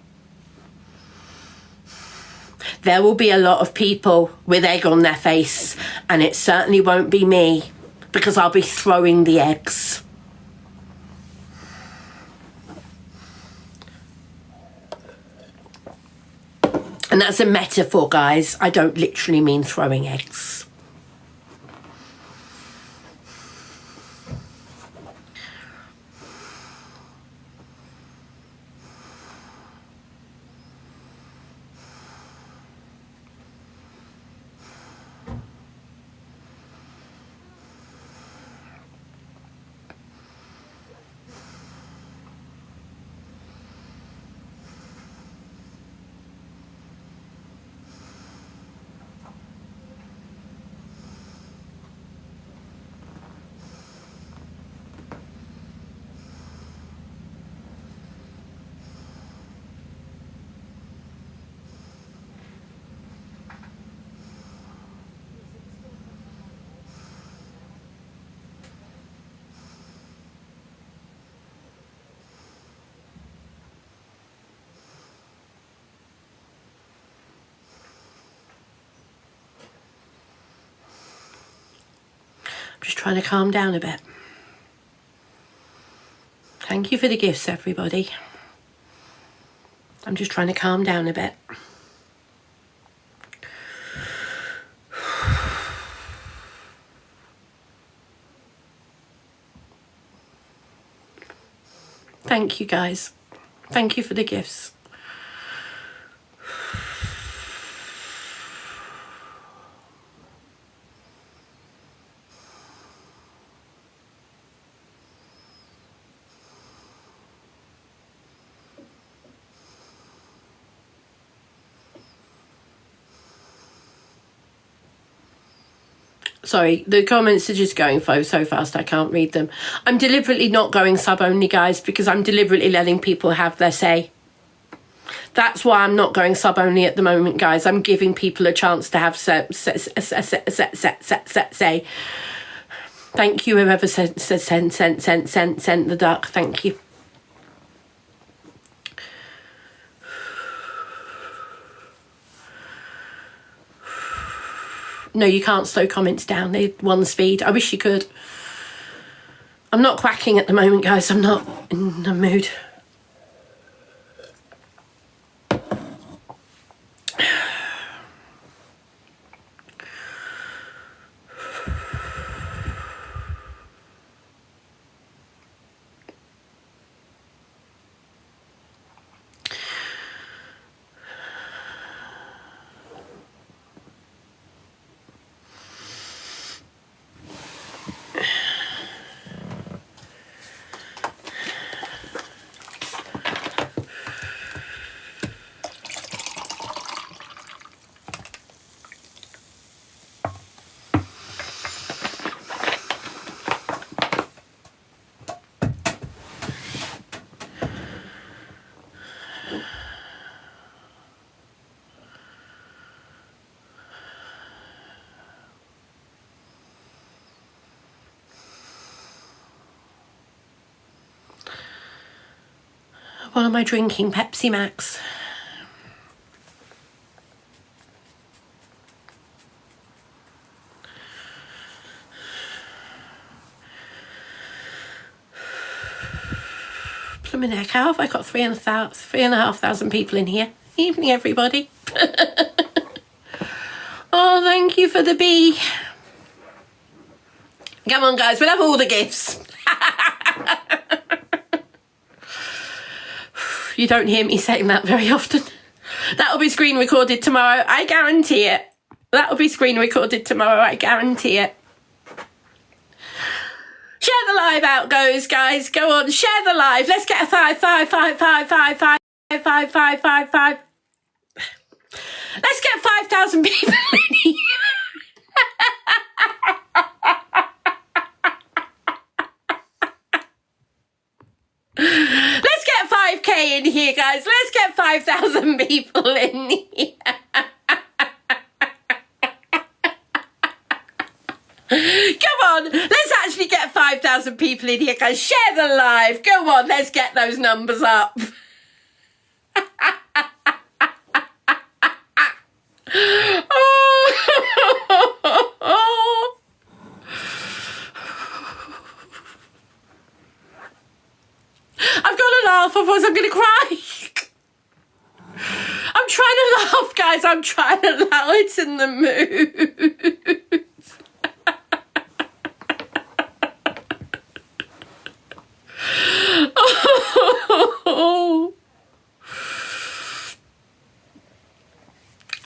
there will be a lot of people with egg on their face, and it certainly won't be me, because I'll be throwing the eggs. And that's a metaphor, guys. I don't literally mean throwing eggs. Just trying to calm down a bit. Thank you for the gifts, everybody. I'm just trying to calm down a bit. Thank you, guys. Thank you for the gifts. Sorry, the comments are just going so fast I can't read them. I'm deliberately not going sub only, guys, because I'm deliberately letting people have their say. That's why I'm not going sub only at the moment, guys. I'm giving people a chance to have say. Thank you, whoever sent the duck. Thank you. No, you can't slow comments down. They're one speed. I wish you could. I'm not quacking at the moment, guys. I'm not in the mood. What am I drinking? Pepsi Max. Blooming heck, how have I got 3,500 people in here? Evening, everybody. Oh, thank you for the bee. Come on, guys, we'll have all the gifts. You don't hear me saying that very often. That'll be screen recorded tomorrow. I guarantee it. That'll be screen recorded tomorrow. I guarantee it. Share the live out goes, guys. Go on, share the live. Let's get a 5. Let's get 5,000 people in here. Let's get 5k in here, guys. Let's get 5,000 people in here. Come on, let's actually get 5,000 people in here, guys. Share the live. Go on, let's get those numbers up. I've got to laugh, otherwise I'm going to cry. I'm trying to laugh, guys. I'm trying to laugh. It's in the mood.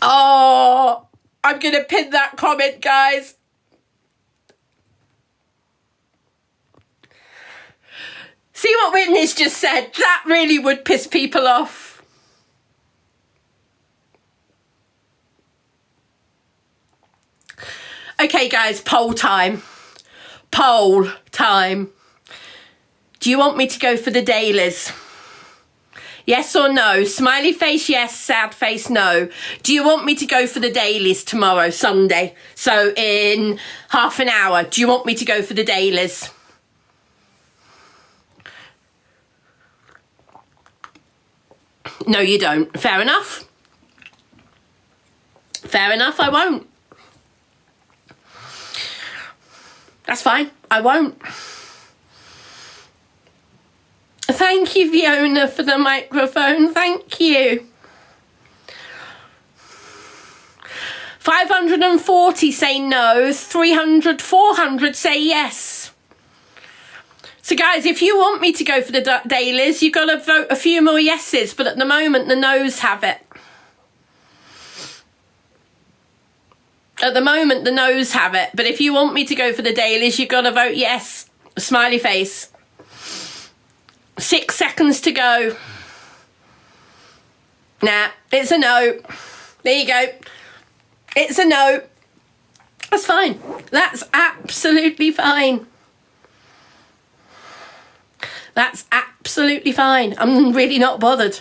Oh, I'm going to pin that comment, guys. See what Whitney's just said? That really would piss people off. Okay, guys, poll time. Poll time. Do you want me to go for the dailies? Yes or no? Smiley face, yes. Sad face, no. Do you want me to go for the dailies tomorrow, Sunday? So in half an hour, do you want me to go for the dailies? No, you don't. Fair enough. Fair enough, I won't. That's fine. I won't. Thank you, Fiona, for the microphone. Thank you. 540 say no. 300, 400 say yes. So, guys, if you want me to go for the dailies, you've got to vote a few more yeses. But at the moment, the no's have it. At the moment, the no's have it. But if you want me to go for the dailies, you've got to vote yes. Smiley face. 6 seconds to go. Nah, it's a no. There you go. It's a no. That's fine. That's absolutely fine. That's absolutely fine. I'm really not bothered.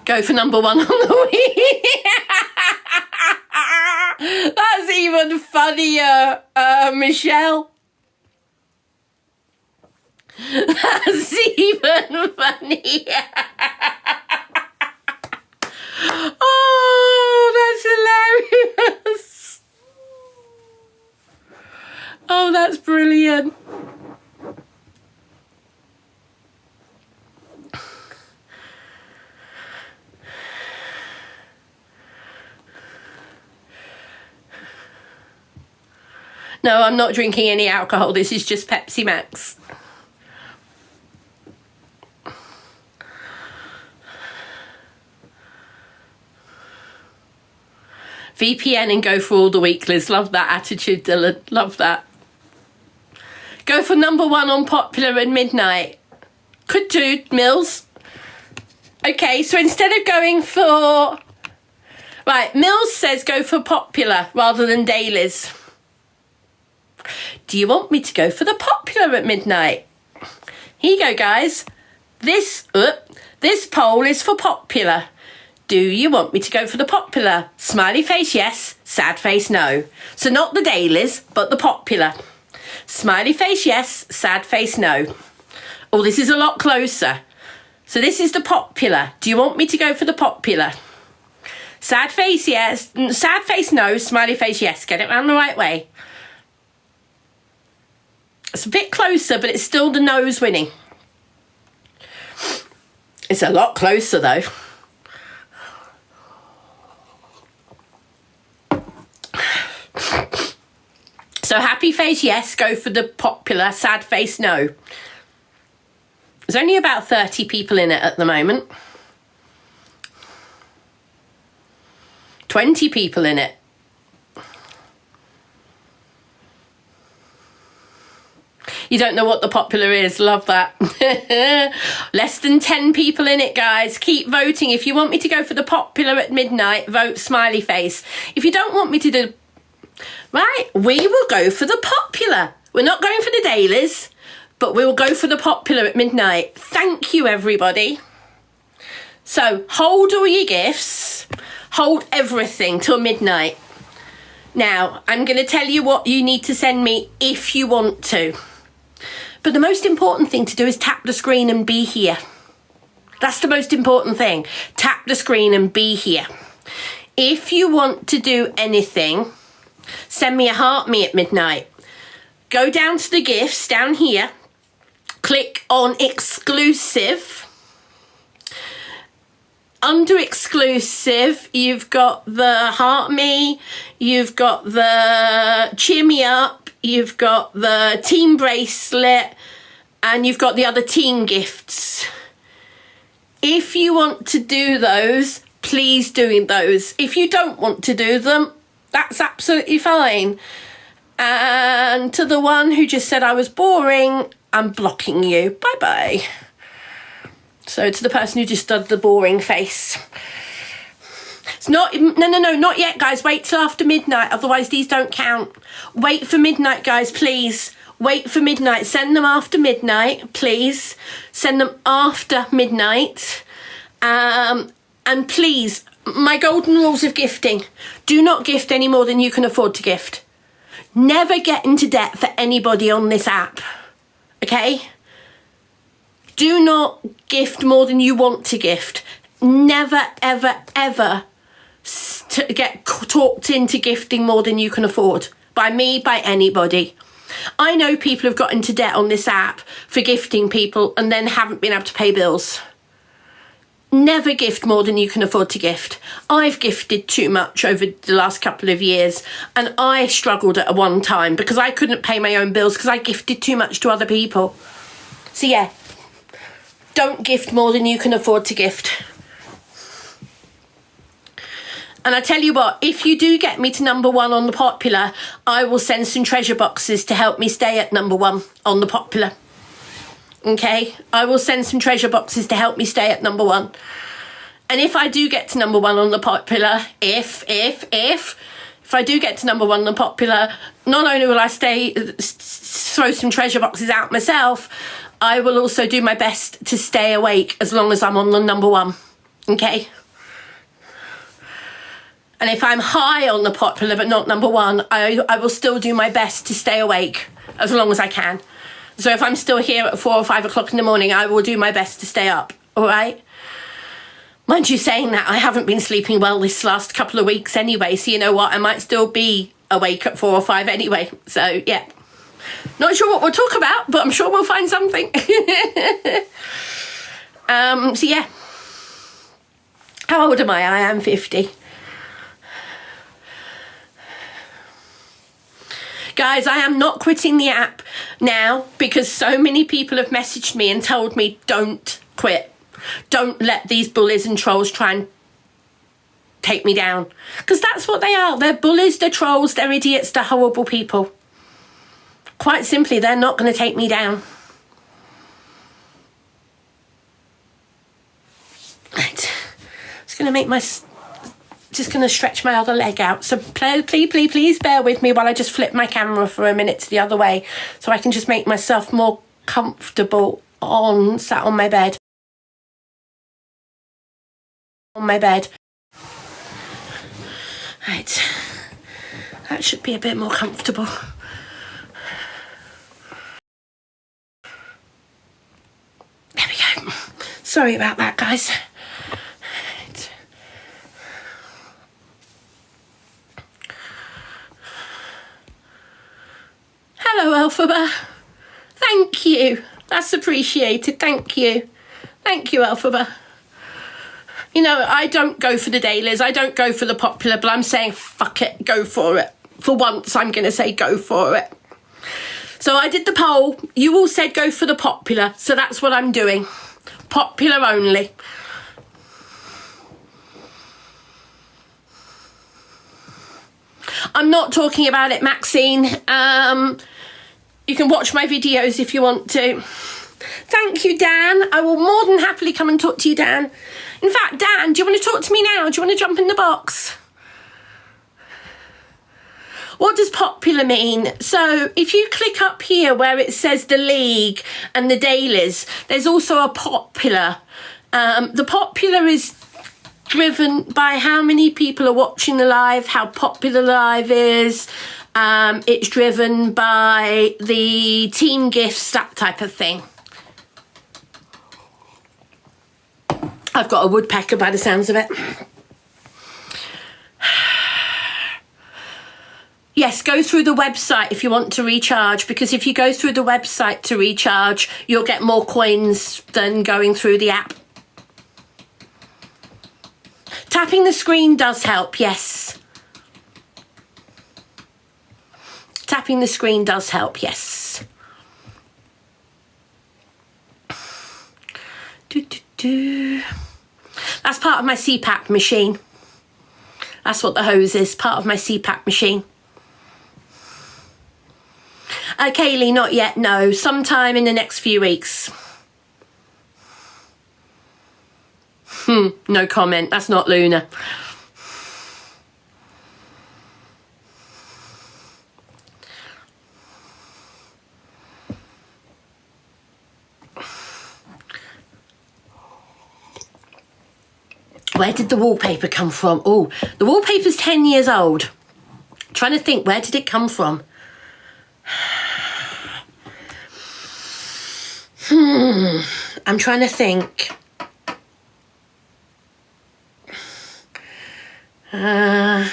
Go for number 1 on the week. That's even funnier, Michelle. That's even funnier. Oh, that's hilarious. Oh, that's brilliant. No, I'm not drinking any alcohol. This is just Pepsi Max. VPN and go for all the weeklies. Love that attitude, Dylan. Love that. Go for number 1 on Popular and Midnight. Could do, Mills. Okay, so instead of going for... Right, Mills says go for Popular rather than dailies. Do you want me to go for the Popular at midnight? Here you go, guys. This poll is for Popular. Do you want me to go for the Popular? Smiley face, yes. Sad face, no. So not the dailies, but the Popular. Smiley face, yes. Sad face, no. Oh, this is a lot closer. So this is the popular. Do you want me to go for the popular? Sad face, yes. Sad face, no. Smiley face, yes. Get it round the right way. It's a bit closer, but it's still the nose winning. It's a lot closer, though. So happy face, yes. Go for the popular. Sad face, no. There's only about 30 people in it at the moment. 20 people in it. You don't know what the popular is. Love that. Less than 10 people in it, guys. Keep voting. If you want me to go for the popular at midnight, vote smiley face. If you don't want me to do... Right, we will go for the popular. We're not going for the dailies, but we will go for the popular at midnight. Thank you, everybody. So, hold all your gifts. Hold everything till midnight. Now, I'm going to tell you what you need to send me if you want to. But the most important thing to do is tap the screen and be here. That's the most important thing. Tap the screen and be here. If you want to do anything, send me a heart me at midnight. Go down to the gifts down here. Click on exclusive. Under exclusive, you've got the heart me, you've got the cheer me up, you've got the team bracelet, and you've got the other team gifts. If you want to do those, please do those. If you don't want to do them, that's absolutely fine. And to the one who just said I was boring, I'm blocking you. Bye-bye. So to the person who just did the boring face. It's not, no, not yet, guys. Wait till after midnight, otherwise these don't count. Wait for midnight, guys, please. Wait for midnight. Send them after midnight, please. Send them after midnight. And please, my golden rules of gifting. Do not gift any more than you can afford to gift. Never get into debt for anybody on this app, okay? Do not gift more than you want to gift. Never, ever, ever to get talked into gifting more than you can afford. By me, by anybody. I know people have got into debt on this app for gifting people and then haven't been able to pay bills. Never gift more than you can afford to gift. I've gifted too much over the last couple of years, and I struggled at one time because I couldn't pay my own bills because I gifted too much to other people. So yeah, don't gift more than you can afford to gift. And I tell you what, if you do get me to number 1 on the popular, I will send some treasure boxes to help me stay at number 1 on the popular. Okay? I will send some treasure boxes to help me stay at number 1. And if I do get to number 1 on the popular, if I do get to number 1 on the popular, not only will I throw some treasure boxes out myself, I will also do my best to stay awake as long as I'm on the number 1. Okay? And if I'm high on the popular but not number 1, I will still do my best to stay awake as long as I can. So if I'm still here at 4 or 5 o'clock in the morning, I will do my best to stay up, all right? Mind you, saying that, I haven't been sleeping well this last couple of weeks anyway, so you know what? I might still be awake at 4 or 5 anyway. So, yeah. Not sure what we'll talk about, but I'm sure we'll find something. So, yeah. How old am I? I am 50. Guys, I am not quitting the app now because so many people have messaged me and told me don't quit. Don't let these bullies and trolls try and take me down. Because that's what they are. They're bullies, they're trolls, they're idiots, they're horrible people. Quite simply, they're not going to take me down. Right. Just going to make my... Just going to stretch my other leg out. So please bear with me while I just flip my camera for a minute to the other way so I can just make myself more comfortable sat on my bed. On my bed. Right. That should be a bit more comfortable. Sorry about that, guys. Hello, Elphaba. Thank you. That's appreciated. Thank you. Thank you, Elphaba. You know, I don't go for the dailies. I don't go for the popular, but I'm saying, fuck it, go for it. For once, I'm going to say go for it. So I did the poll. You all said go for the popular, so that's what I'm doing. Popular only. I'm not talking about it, Maxine. You can watch my videos if you want to. Thank you, Dan. I will more than happily come and talk to you, Dan. In fact, Dan, do you want to talk to me now? Do you want to jump in the box? What does popular mean? So if you click up here where it says the league and the dailies, there's also a popular. The popular is driven by how many people are watching the live, how popular the live is. It's driven by the team gifts, that type of thing. I've got a woodpecker by the sounds of it. Yes, go through the website if you want to recharge, because if you go through the website to recharge, you'll get more coins than going through the app. Tapping the screen does help, yes. Tapping the screen does help, yes. That's part of my CPAP machine. That's what the hose is, part of my CPAP machine. Kaylee, not yet, no. Sometime in the next few weeks. No comment. That's not Luna. Where did the wallpaper come from? Oh, the wallpaper's 10 years old. I'm trying to think, where did it come from? I'm trying to think. I'm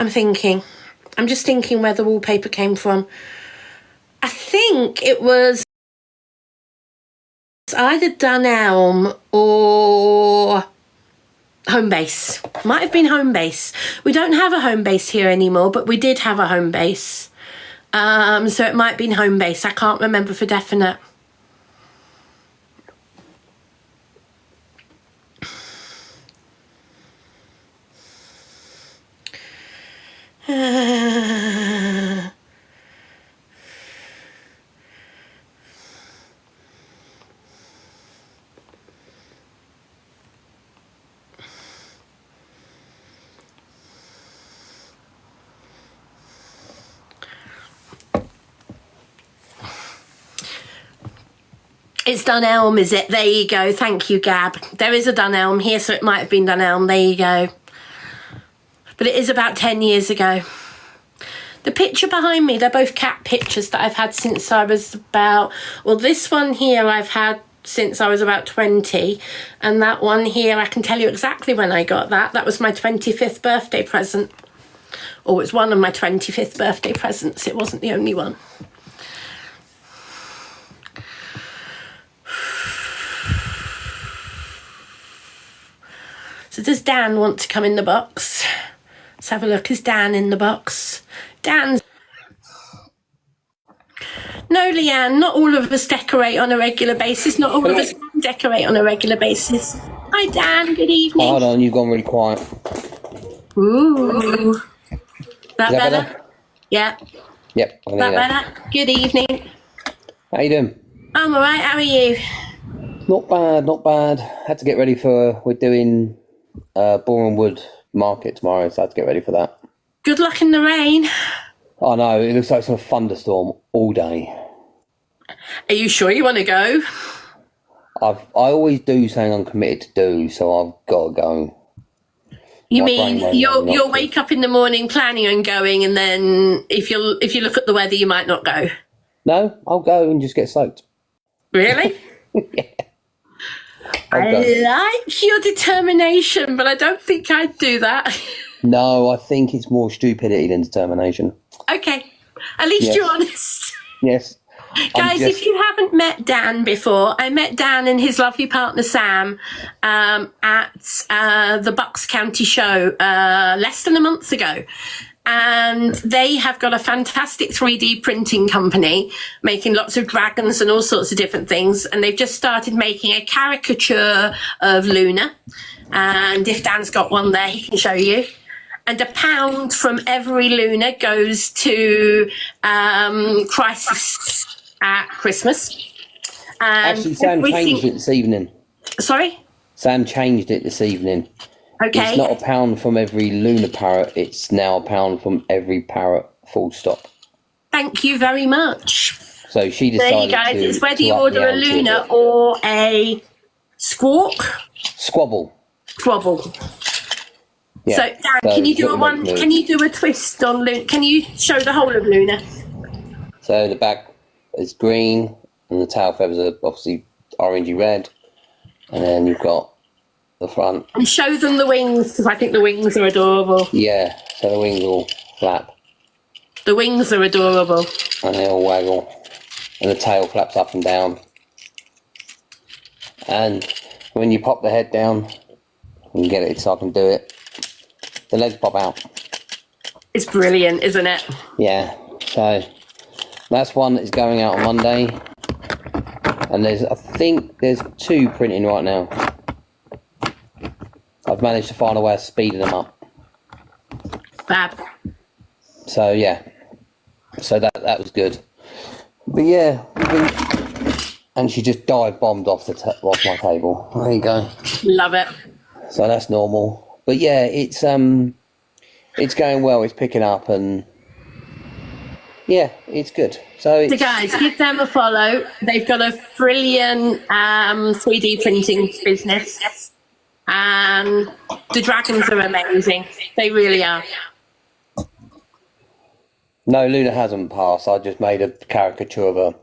thinking. I'm just thinking where the wallpaper came from. I think it was either Dunelm or Homebase. Might have been Homebase. We don't have a Homebase here anymore, but we did have a Homebase. So it might have been Homebase. I can't remember for definite. It's Dunelm, is it? There you go. Thank you, Gab. There is a Dunelm here, so it might have been Dunelm. There you go. But it is about 10 years ago. The picture behind me, they're both cat pictures that I've had since I was about... Well, this one here I've had since I was about 20. And that one here, I can tell you exactly when I got that. That was my 25th birthday present. Or it's one of my 25th birthday presents. It wasn't the only one. So does Dan want to come in the box? Let's have a look. Is Dan in the box? Dan's... No, Leanne, not all of us decorate on a regular basis. Not all of us can decorate on a regular basis. Hi, Dan. Good evening. Hold on, you've gone really quiet. Ooh. That better? Yeah. Yep. I can That hear that. better? Good evening. How you doing? I'm all right. How are you? Not bad, not bad. Had to get ready for... We're doing Boreham Wood Market tomorrow, so I had to get ready for that. Good luck in the rain. Oh no, it looks like it's a thunderstorm all day. Are you sure you want to go? I always do something I'm committed to do, so I've got to go. You My mean brain won't you'll not to. wake up in the morning planning on going, and then if you look at the weather, you might not go. No, I'll go and just get soaked. Really? I like your determination, but I don't think I'd do that. No, I think it's more stupidity than determination. Okay. At least you're honest. Yes. Guys, if you haven't met Dan before, I met Dan and his lovely partner Sam at the Bucks County show less than a month ago. And they have got a fantastic 3D printing company making lots of dragons and all sorts of different things. And they've just started making a caricature of Luna. And if Dan's got one there, he can show you. And £1 from every Luna goes to Crisis at Christmas. Actually, Sam changed it this evening. Sorry? Sam changed it this evening. Okay. It's not £1 from every Luna parrot. It's now £1 from every parrot, full stop. Thank you very much. So she decided there you guys. It's whether you order a Luna or a Squawk. Squabble. Yeah. So Dan, can you do Can you do a twist on Luna? Can you show the whole of Luna? So the back is green, and the tail feathers are obviously orangey red, and then you've got the front. And show them the wings, because I think the wings are adorable. Yeah, so the wings all flap. The wings are adorable. And they all waggle. And the tail flaps up and down. And when you pop the head down, you can get it so I can do it. The legs pop out. It's brilliant, isn't it? Yeah, so that's one that is going out on Monday. And I think there's 2 printing right now. I've managed to find a way of speeding them up. Fab. So yeah, so that was good. But yeah, and she just dive bombed off my table. There you go. Love it. So that's normal. But yeah, it's going well. It's picking up, and yeah, it's good. So guys, give them a follow. They've got a brilliant 3D printing business. And the dragons are amazing. They really are. No, Luna hasn't passed. I just made a caricature of her.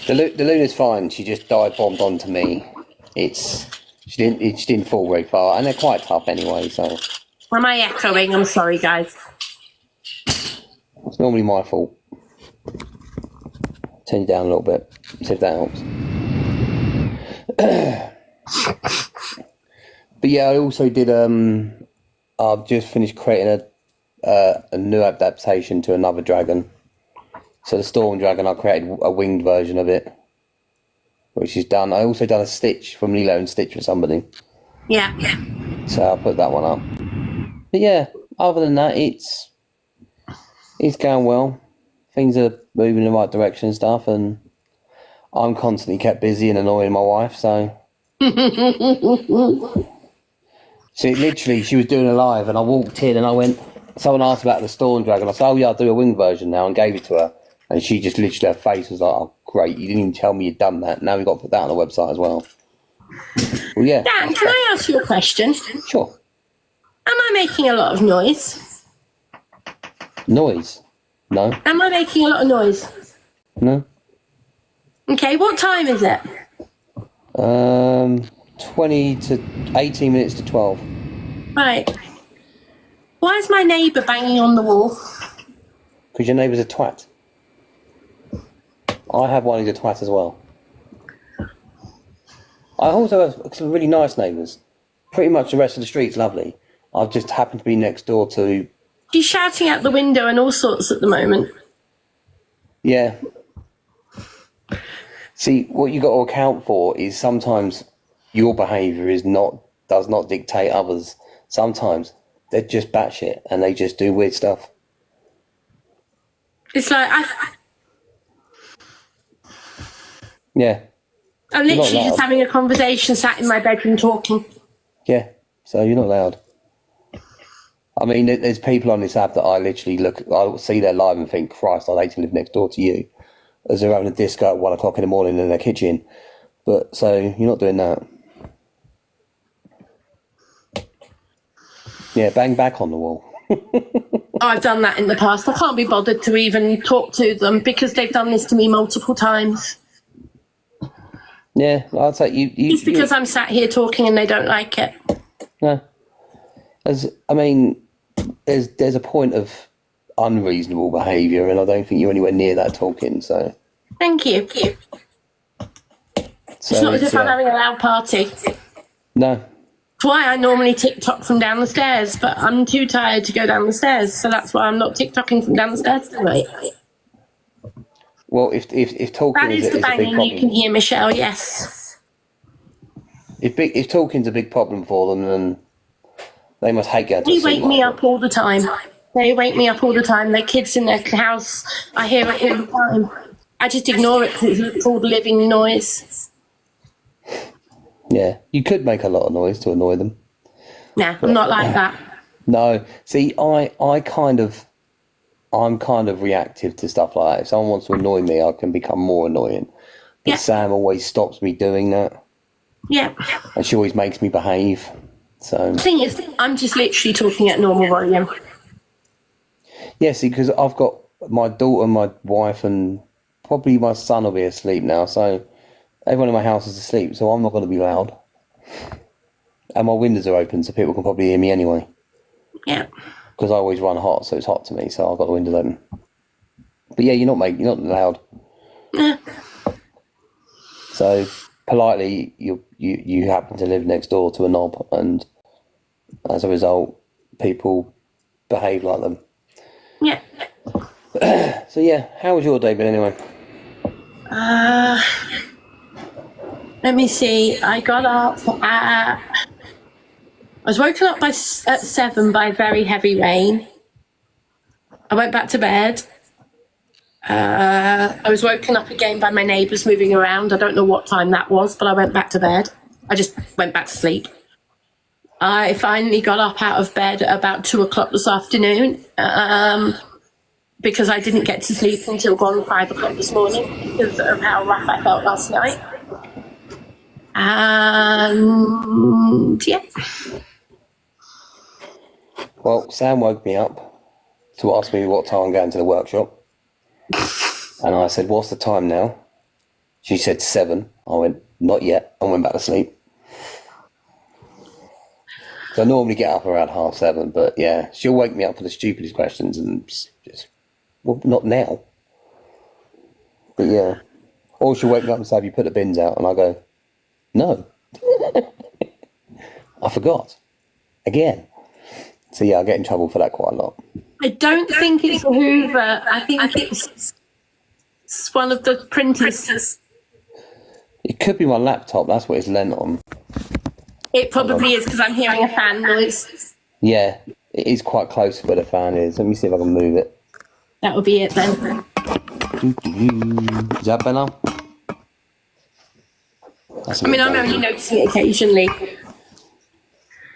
The Luna's fine. She just dive bombed onto me. She didn't fall very far, and they're quite tough anyway. So. Am I echoing? I'm sorry, guys. It's normally my fault. Turn you down a little bit. See if that helps. But yeah, I also did. I've just finished creating a new adaptation to another dragon. So the Storm Dragon, I created a winged version of it, which is done. I also done a Stitch from Lilo and Stitch for somebody. Yeah. So I put that one up. But yeah, other than that, it's going well. Things are moving in the right direction and stuff, and I'm constantly kept busy and annoying my wife, so. So literally, she was doing a live, and I walked in and I went, someone asked about the Storm Dragon. I said, oh yeah, I'll do a winged version now, and gave it to her. And she just literally, her face was like, oh great, you didn't even tell me you'd done that. Now we've got to put that on the website as well. Well, yeah. Dan, can I ask you a question? Sure. Am I making a lot of noise? Noise? No. Am I making a lot of noise? No. Okay, what time is it? 20 to 18 minutes to 12. Right. Why is my neighbour banging on the wall? Because your neighbour's a twat. I have one who's a twat as well. I also have some really nice neighbours. Pretty much the rest of the street's lovely. I've just happened to be next door to... She's shouting out the window and all sorts at the moment. Yeah. See, what you got to account for is sometimes your behaviour does not dictate others. Sometimes they're just batshit and they just do weird stuff. It's like Yeah. I'm literally just having a conversation, sat in my bedroom talking. Yeah, so you're not loud. I mean, there's people on this app that I see their live and think, Christ, I'd hate to live next door to you. As they're having a disco at 1 o'clock in the morning in their kitchen. But, so, you're not doing that. Yeah, bang back on the wall. I've done that in the past. I can't be bothered to even talk to them because they've done this to me multiple times. Yeah, I'd say you. It's because I'm sat here talking and they don't like it. No, there's a point of unreasonable behaviour, and I don't think you're anywhere near that talking. So, thank you. It's not as if I'm having a loud party. No. That's why I normally TikTok from down the stairs, but I'm too tired to go down the stairs, so that's why I'm not TikToking from down the stairs tonight. Well, if talking that is the banging problem, you can hear, Michelle. Yes. If talking's a big problem for them, then they must hate going to They wake me up all the time. They wake me up all the time. Their kids in their house. I hear it all the time. I just ignore it because it's called living noise. Yeah, you could make a lot of noise to annoy them. Nah, I'm not like that. No, see, I'm kind of reactive to stuff like that. If someone wants to annoy me, I can become more annoying. But Yeah. Sam always stops me doing that. Yeah. And she always makes me behave. So the thing is, I'm just literally talking at normal volume. Yeah, see, because I've got my daughter, my wife, and probably my son will be asleep now. So everyone in my house is asleep, so I'm not going to be loud. And my windows are open, so people can probably hear me anyway. Yeah. Because I always run hot, so it's hot to me, so I've got the windows open. But yeah, you're not loud. Yeah. So politely, you happen to live next door to a knob, and as a result, people behave like them. Yeah. So yeah, how was your day been anyway? Let me see. I got up I was woken up at 7 by very heavy rain. I went back to bed. I was woken up again by my neighbours moving around. I don't know what time that was, but I went back to bed. I just went back to sleep. I finally got up out of bed at about 2 o'clock this afternoon because I didn't get to sleep until gone 5 o'clock this morning because of how rough I felt last night. And yeah. Well, Sam woke me up to ask me what time I'm going to the workshop. And I said, what's the time now? She said 7. I went, not yet. I went back to sleep. So I normally get up around 7:30, but yeah, she'll wake me up for the stupidest questions and just, well, not now. But yeah. Or she'll wake me up and say, have you put the bins out? And I go, no. I forgot. Again. So yeah, I get in trouble for that quite a lot. I don't think it's a Hoover. I think it's one of the printers. It could be my laptop. That's what it's lent on. It probably is because I'm hearing a fan noise. Yeah, it is quite close to where the fan is. Let me see if I can move it. That would be it then. Is that better? I mean, I'm only noticing it occasionally.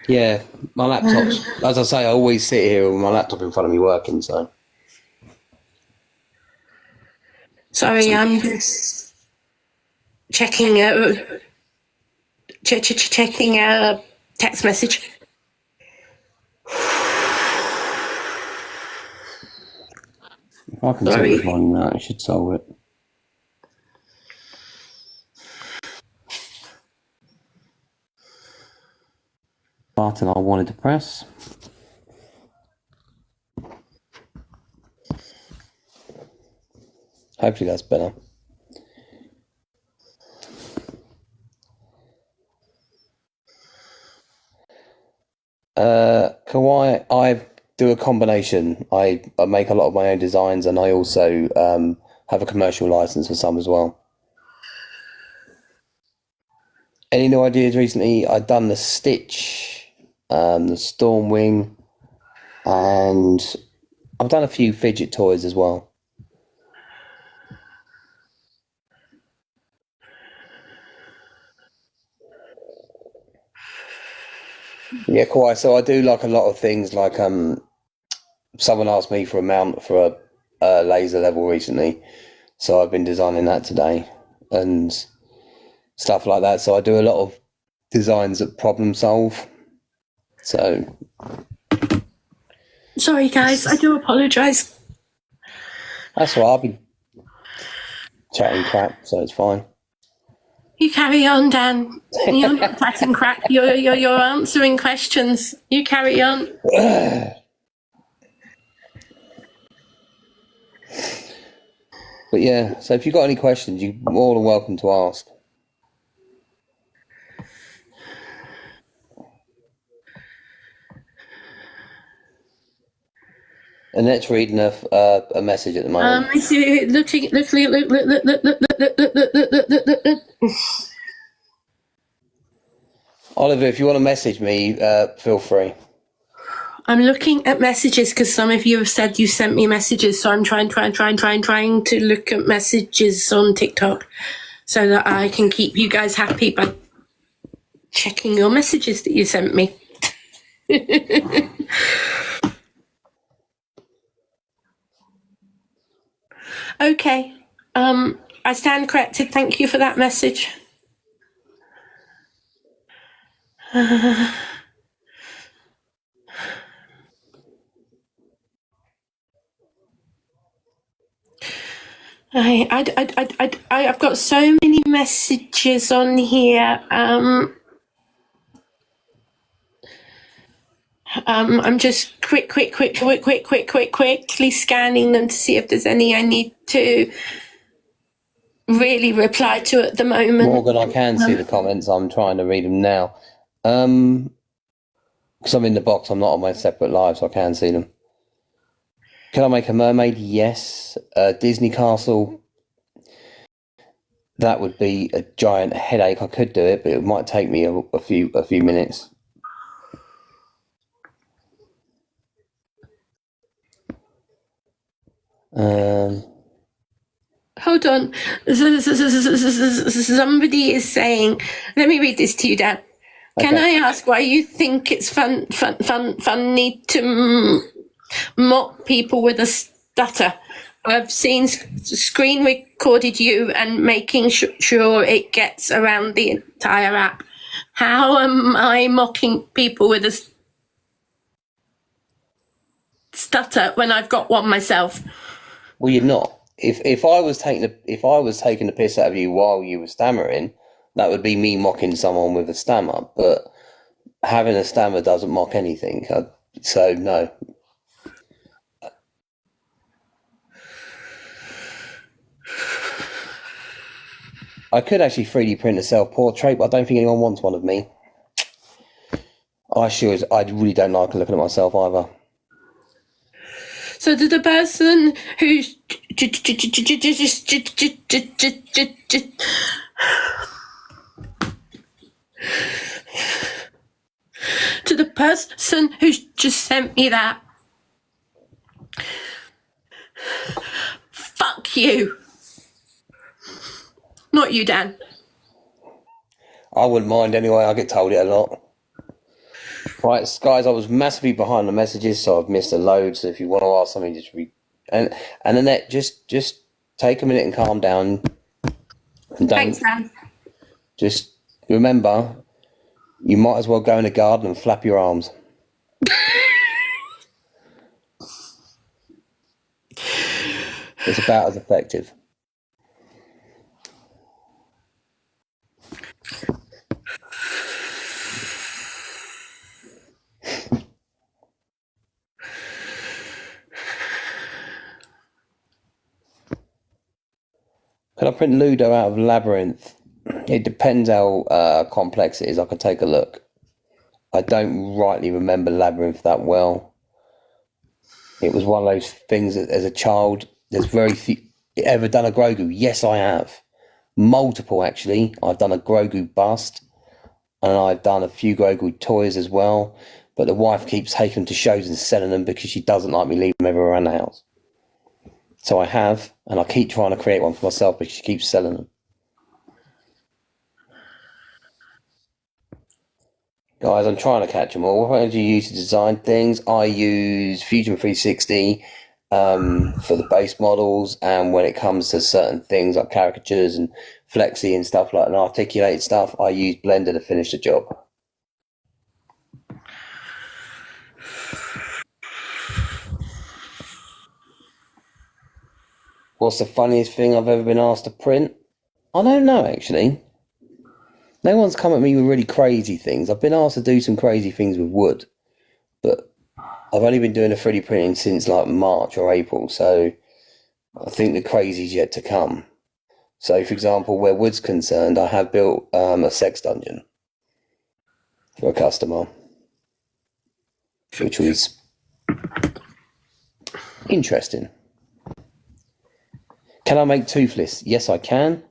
Yeah, my laptop's, as I say, I always sit here with my laptop in front of me working, so. Sorry, I'm just checking checking a text message. If I can tell this one now, it should solve it. Button I wanted to press. Hopefully that's better. Kawaii, I do a combination. I make a lot of my own designs, and I also have a commercial license for some as well. Any new ideas recently? I've done the Stitch, the Stormwing, and I've done a few fidget toys as well. Yeah, quite. So I do like a lot of things. Like someone asked me for a mount for a laser level recently, so I've been designing that today and stuff like that. So I do a lot of designs that problem solve. So Sorry, guys. I do apologise. That's all right. I'll be chatting crap, so it's fine. You carry on, Dan. You're not chatting crap. You're answering questions. You carry on. But yeah, so if you've got any questions, you're more than welcome to ask. Annette's reading a message at the moment. I see. Look. Oliver, if you want to message me, feel free. I'm looking at messages because some of you have said you sent me messages, so I'm trying to look at messages on TikTok so that I can keep you guys happy by checking your messages that you sent me. Okay. I stand corrected. Thank you for that message. I've got so many messages on here. I'm just quickly scanning them to see if there's any I need to really reply to at the moment. Morgan, I can see the comments. I'm trying to read them now. Because I'm in the box, I'm not on my separate live, so I can see them. Can I make a mermaid? Yes. Disney Castle. That would be a giant headache. I could do it, but it might take me a few minutes. Hold on. Somebody is saying, let me read this to you, Dan. Can I ask why you think it's funny to mock people with a stutter? I've seen screen recorded you and making sure it gets around the entire app. How am I mocking people with a stutter when I've got one myself? Well, you're not. If I was taking the piss out of you while you were stammering, that would be me mocking someone with a stammer. But having a stammer doesn't mock anything. So no. I could actually 3D print a self-portrait, but I don't think anyone wants one of me. I really don't like looking at myself either. So to the person who's to the person who's just sent me that, fuck you. Not you, Dan. I wouldn't mind anyway. I get told it a lot. Right, guys, I was massively behind the messages, so I've missed a load. So if you want to ask something, just read. And Annette, just take a minute and calm down. And Thanks, Dan. Just remember, you might as well go in the garden and flap your arms. It's about as effective. Can I print Ludo out of Labyrinth? It depends how complex it is. I can take a look. I don't rightly remember Labyrinth that well. It was one of those things that as a child, there's very few. Ever done a Grogu? Yes, I have. Multiple, actually. I've done a Grogu bust, and I've done a few Grogu toys as well. But the wife keeps taking them to shows and selling them because she doesn't like me leaving them everywhere around the house. So I have, and I keep trying to create one for myself, but she keeps selling them. Guys, I'm trying to catch them all. What do you use to design things? I use Fusion 360 for the base models, and when it comes to certain things like caricatures and flexi and stuff like that, and articulated stuff, I use Blender to finish the job. What's the funniest thing I've ever been asked to print? I don't know, actually. No one's come at me with really crazy things. I've been asked to do some crazy things with wood, but I've only been doing the 3D printing since like March or April, so I think the crazy's yet to come. So, for example, where wood's concerned, I have built a sex dungeon for a customer, which was interesting. Can I make toothless? Yes, I can.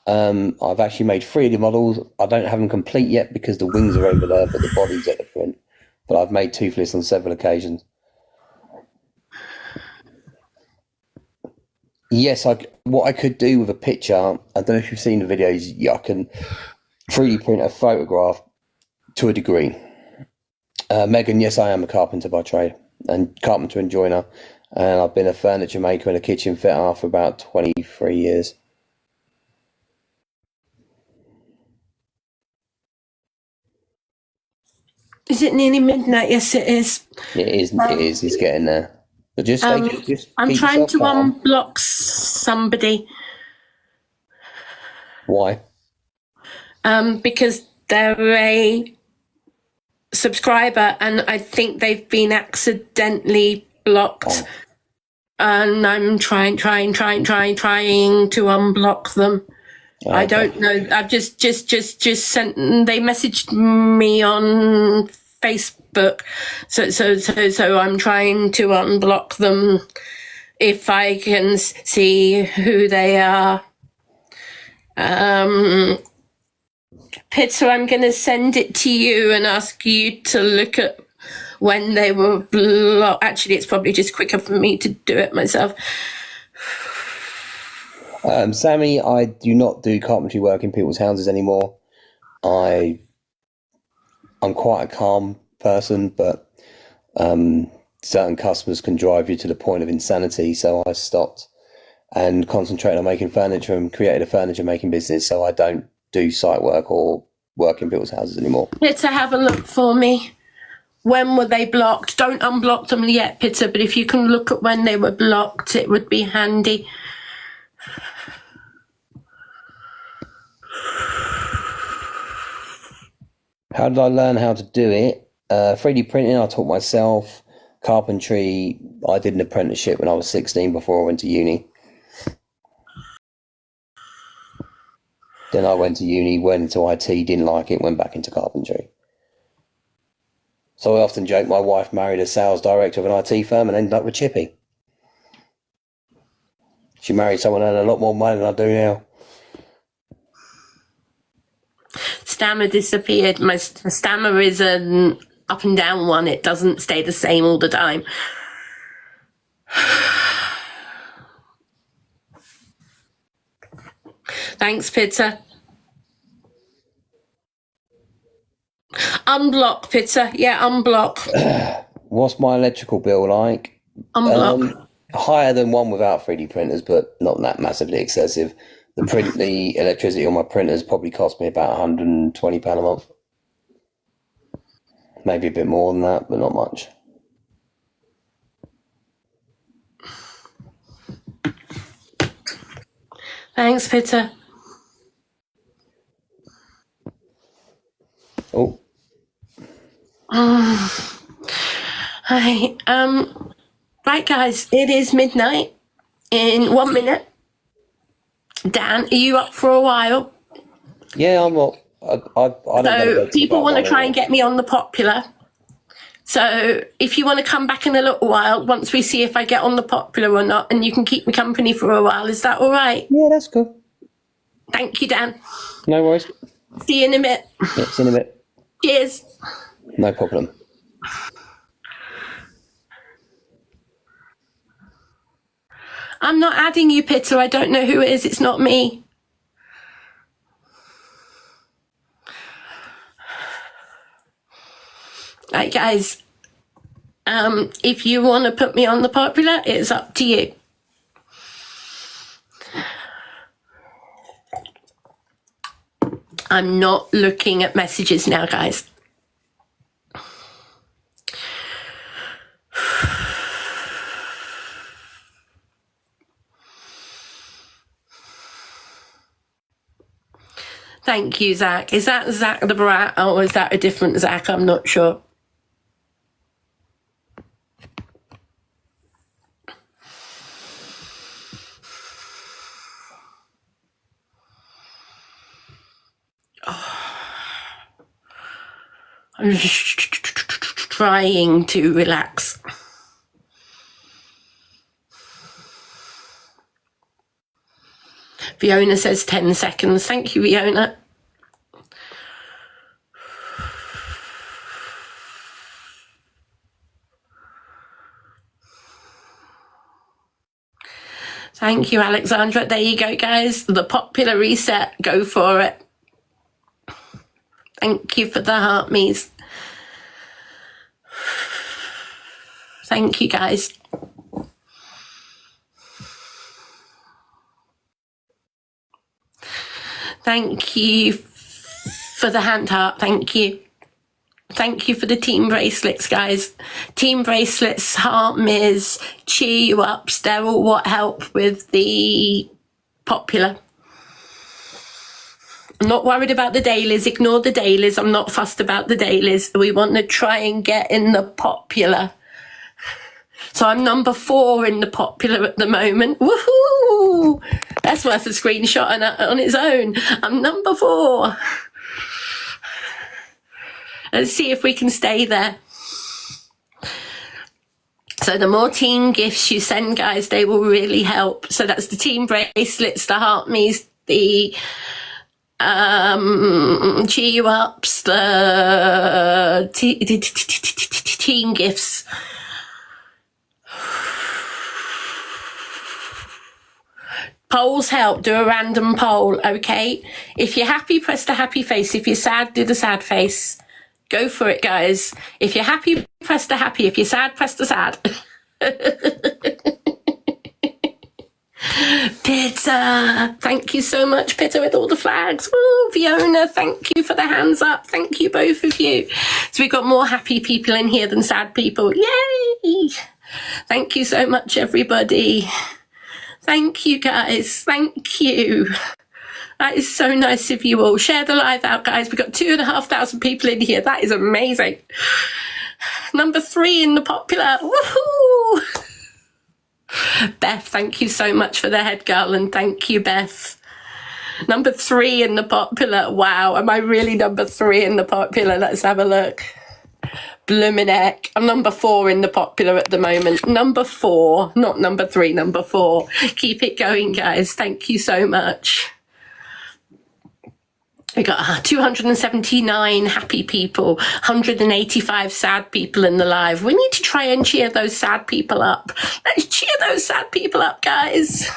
I've actually made 3D models. I don't have them complete yet because the wings are over there, but the body's at the print. But I've made toothless on several occasions. Yes, what I could do with a picture, I don't know if you've seen the videos, I can 3D print a photograph to a degree. Megan, yes, I am a carpenter by trade, and carpenter and joiner, and I've been a furniture maker and a kitchen fitter for about 23 years. Is it nearly midnight? Yes, it is. It is. It's getting there. But just I'm keep trying yourself to calm. unblock somebody. Why? Because they're a subscriber and I think they've been accidentally blocked. Oh. And I'm trying to unblock them. Okay. I don't know. I've just sent. They messaged me on Facebook, so I'm trying to unblock them. If I can see who they are. Peter, I'm going to send it to you and ask you to look at when they were blocked. Actually, it's probably just quicker for me to do it myself. Sammy, I do not do carpentry work in people's houses anymore. I'm quite a calm person, but certain customers can drive you to the point of insanity, so I stopped and concentrated on making furniture and created a furniture making business, so I don't do site work or work in people's houses anymore. Peter, have a look for me. When were they blocked? Don't unblock them yet, Peter, but if you can look at when they were blocked, it would be handy. How did I learn how to do it? 3D printing, I taught myself. Carpentry, I did an apprenticeship when I was 16 before I went to uni. Then I went to uni, went into IT, didn't like it, went back into carpentry. So I often joke my wife married a sales director of an IT firm and ended up with Chippy. She married someone who had a lot more money than I do now. Stammer disappeared. My stammer is an up and down one. It doesn't stay the same all the time. Thanks, Peter. Unblock, Peter. Yeah, unblock. What's my electrical bill like? Unblock. Higher than one without 3D printers, but not that massively excessive. The electricity on my printers probably cost me about £120 a month. Maybe a bit more than that, but not much. Thanks, Peter. Oh. Hi. Right, guys. It is midnight. In 1 minute. Dan, are you up for a while? Yeah, I'm not. I don't know. So people want to try and get me on the popular. So if you want to come back in a little while, once we see if I get on the popular or not, and you can keep me company for a while, is that all right? Yeah, that's good. Thank you, Dan. No worries. See you in a bit. Yeah, see you in a bit. Cheers. No problem. I'm not adding you, Peter. I don't know who it is. It's not me. Right, guys. If you want to put me on the popular, it's up to you. I'm not looking at messages now, guys. Thank you, Zach. Is that Zach the Brat, or is that a different Zach? I'm not sure. I'm trying to relax. Fiona says 10 seconds. Thank you, Fiona. Thank you, Alexandra. There you go, guys. The popular reset. Go for it. Thank you for the heart me's. Thank you, guys. Thank you for the hand heart. Thank you. Thank you for the team bracelets, guys. Team bracelets, heart mirrors, cheer you ups. They're all what help with the popular. I'm not worried about the dailies. Ignore the dailies. I'm not fussed about the dailies. We want to try and get in the popular. So I'm number 4 in the popular at the moment. Woohoo! That's worth a screenshot on its own. I'm number 4. Let's see if we can stay there. So the more team gifts you send, guys, they will really help. So that's the team bracelets, the heart me's, the cheer you ups, the team gifts. Polls help. Do a random poll, okay? If you're happy, press the happy face. If you're sad, do the sad face. Go for it, guys. If you're happy, press the happy. If you're sad, press the sad. Pitta, thank you so much, Pitta, with all the flags. Woo, Fiona, thank you for the hands up. Thank you, both of you. So we've got more happy people in here than sad people. Yay! Thank you so much, everybody. Thank you, guys. Thank you. That is so nice of you all. Share the live out, guys. We've got 2,500 people in here. That is amazing. Number 3 in the popular. Woohoo! Beth, thank you so much for the head garland. Thank you, Beth. Number 3 in the popular. Wow, am I really number 3 in the popular? Let's have a look. Bloomin' heck. I'm number 4 in the popular at the moment. Number 4, not number 3, number 4. Keep it going, guys. Thank you so much. We got 279 happy people, 185 sad people in the live. We need to try and cheer those sad people up. Let's cheer those sad people up, guys.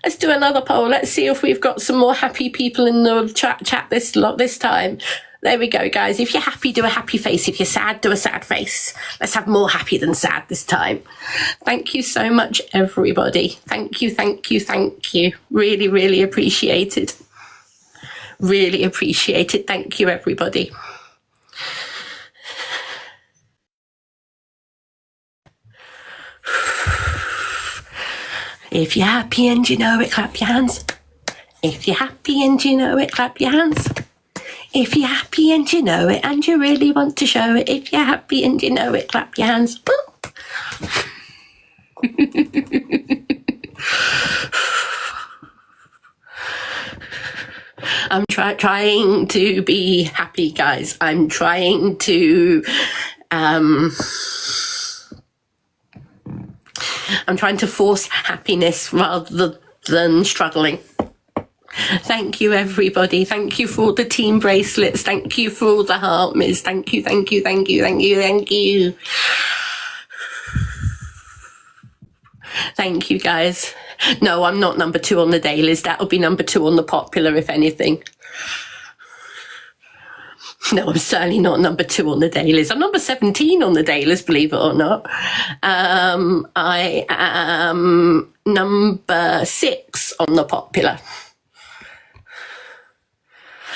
Let's do another poll. Let's see if we've got some more happy people in the chat this time. There we go, guys. If you're happy, do a happy face. If you're sad, do a sad face. Let's have more happy than sad this time. Thank you so much, everybody. Thank you, thank you, thank you. Really, really appreciate it. Really appreciate it. Thank you, everybody. If you're happy and you know it, clap your hands. If you're happy and you know it, clap your hands. If you're happy and you know it and you really want to show it, if you're happy and you know it, clap your hands. I'm trying to be happy, guys. I'm trying to force happiness rather than struggling. Thank you, everybody. Thank you for all the team bracelets. Thank you for all the heart miss. Thank you, thank you, thank you, thank you, thank you. Thank you, guys. No, I'm not number 2 on the dailies. That'll be number 2 on the popular, if anything. No, I'm certainly not number 2 on the dailies. I'm number 17 on the dailies, believe it or not. I am number 6 on the popular.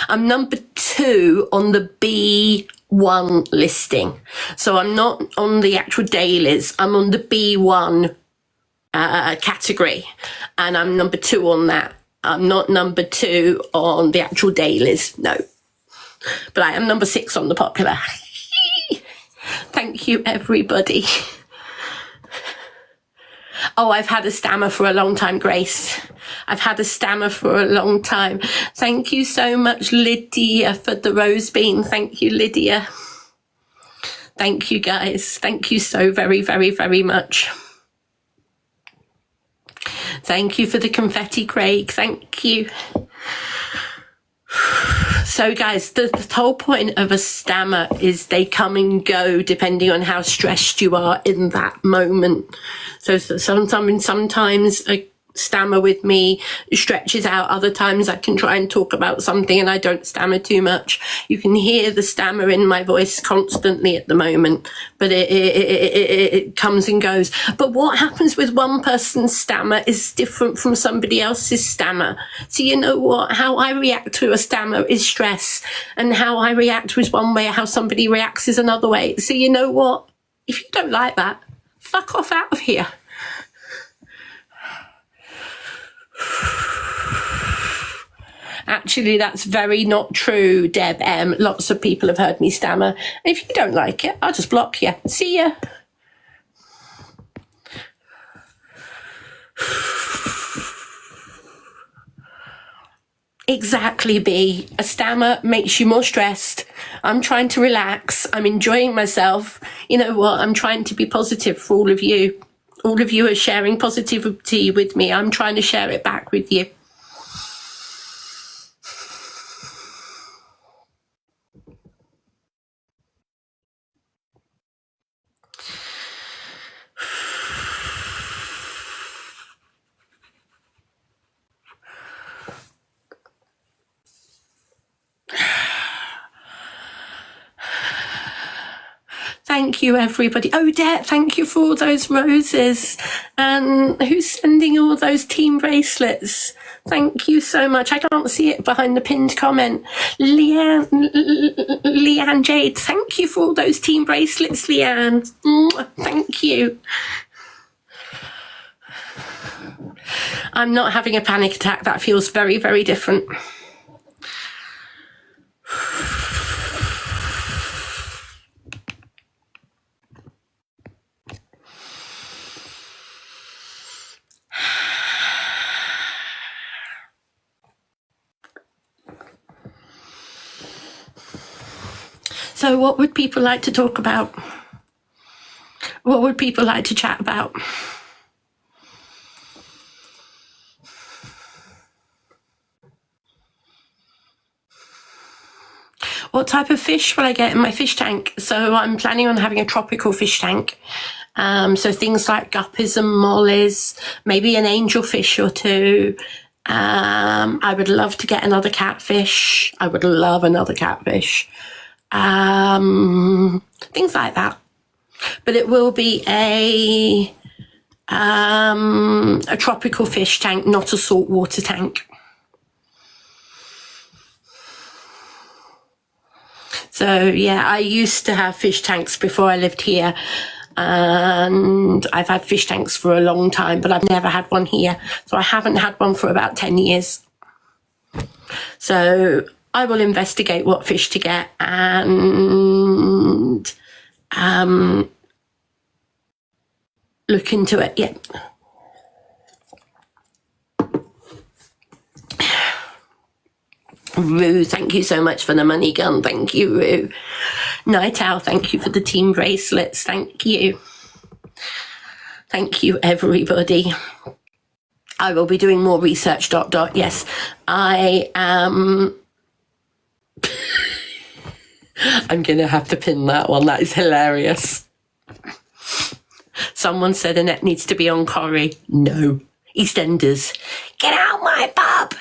I'm number 2 on the B1 listing. So I'm not on the actual dailies. I'm on the B1 category, and I'm number 2 on that. I'm not number 2 on the actual dailies, no. But I am number 6 on the popular. Thank you, everybody. Oh, I've had a stammer for a long time, Grace. I've had a stammer for a long time. Thank you so much, Lydia, for the rose bean. Thank you, Lydia. Thank you, guys. Thank you so very, very, very much. Thank you for the confetti, Craig. Thank you. So, guys, the whole point of a stammer is they come and go depending on how stressed you are in that moment. So sometimes a stammer with me stretches out. Other times I can try and talk about something and I don't stammer too much. You can hear the stammer in my voice constantly at the moment, but it comes and goes. But what happens with one person's stammer is different from somebody else's stammer. So you know what? How I react to a stammer is stress, and how I react is one way, how somebody reacts is another way. So you know what? If you don't like that, fuck off out of here. Actually, that's very not true, Deb M. Lots of people have heard me stammer. If you don't like it, I'll just block you. See ya. Exactly, B. A stammer makes you more stressed. I'm trying to relax. I'm enjoying myself. You know what? I'm trying to be positive for all of you. All of you are sharing positivity with me. I'm trying to share it back with you. Thank you, everybody. Odette, thank you for all those roses. And who's sending all those team bracelets? Thank you so much. I can't see it behind the pinned comment. Leanne Jade, thank you for all those team bracelets, Leanne. Thank you. I'm not having a panic attack. That feels very, very different. So what would people like to talk about? What would people like to chat about? What type of fish will I get in my fish tank? So I'm planning on having a tropical fish tank. So things like guppies and mollies, maybe an angelfish or 2. I would love to get another catfish. I would love another catfish. Things like that. But it will be a tropical fish tank, not a saltwater tank. So yeah, I used to have fish tanks before I lived here, and I've had fish tanks for a long time, but I've never had one here. So I haven't had one for about 10 years. So I will investigate what fish to get and look into it. Yeah. Rue, thank you so much for the money gun. Thank you, Rue. Night Owl, thank you for the team bracelets. Thank you. Thank you, everybody. I will be doing more research, ... Yes, I am. I'm going to have to pin that one. That is hilarious. Someone said Annette needs to be on Corrie. No. EastEnders. Get out my pub.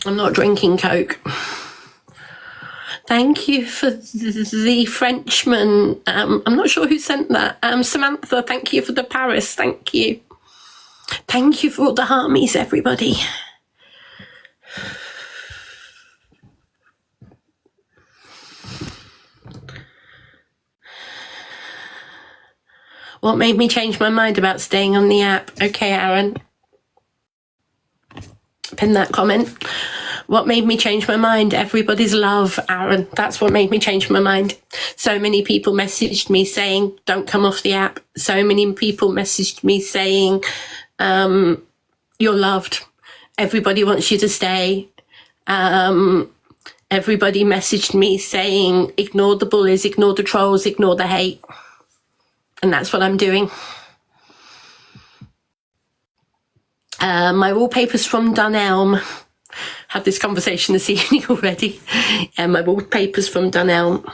I'm not drinking Coke. Thank you for the Frenchman. I'm not sure who sent that. Samantha, thank you for the Paris. Thank you. Thank you for all the harmies, everybody. What made me change my mind about staying on the app? Okay, Aaron. Pin that comment. What made me change my mind? Everybody's love, Aaron. That's what made me change my mind. So many people messaged me saying, don't come off the app. So many people messaged me saying, you're loved. Everybody wants you to stay. Everybody messaged me saying, ignore the bullies, ignore the trolls, ignore the hate. And that's what I'm doing. My wallpaper's from Dunelm. Had this conversation this evening already. And my wallpaper's from Dunelm.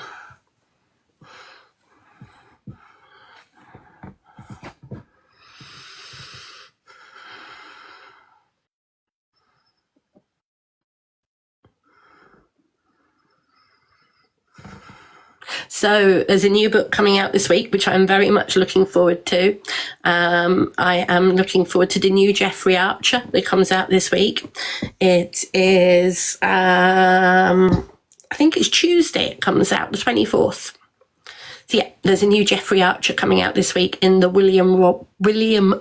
So there's a new book coming out this week, which I'm very much looking forward to. I am looking forward to the new Jeffrey Archer that comes out this week. It is, I think it's Tuesday it comes out, the 24th. So yeah, there's a new Jeffrey Archer coming out this week in the William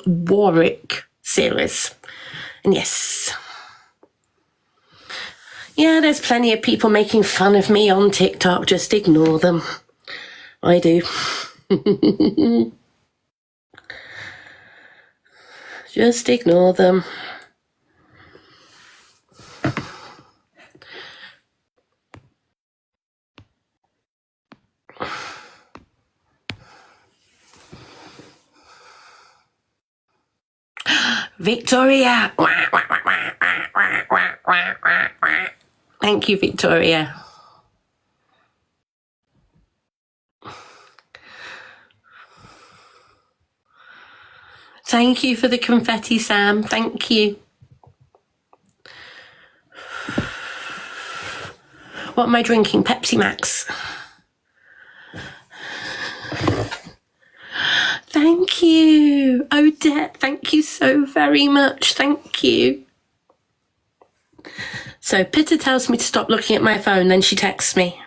Warwick series. And yes. Yeah, there's plenty of people making fun of me on TikTok. Just ignore them. I do. Just ignore them. Victoria. Thank you, Victoria. Thank you for the confetti, Sam. Thank you. What am I drinking? Pepsi Max. Thank you, Odette. Thank you so very much. Thank you. So Pitta tells me to stop looking at my phone, then she texts me.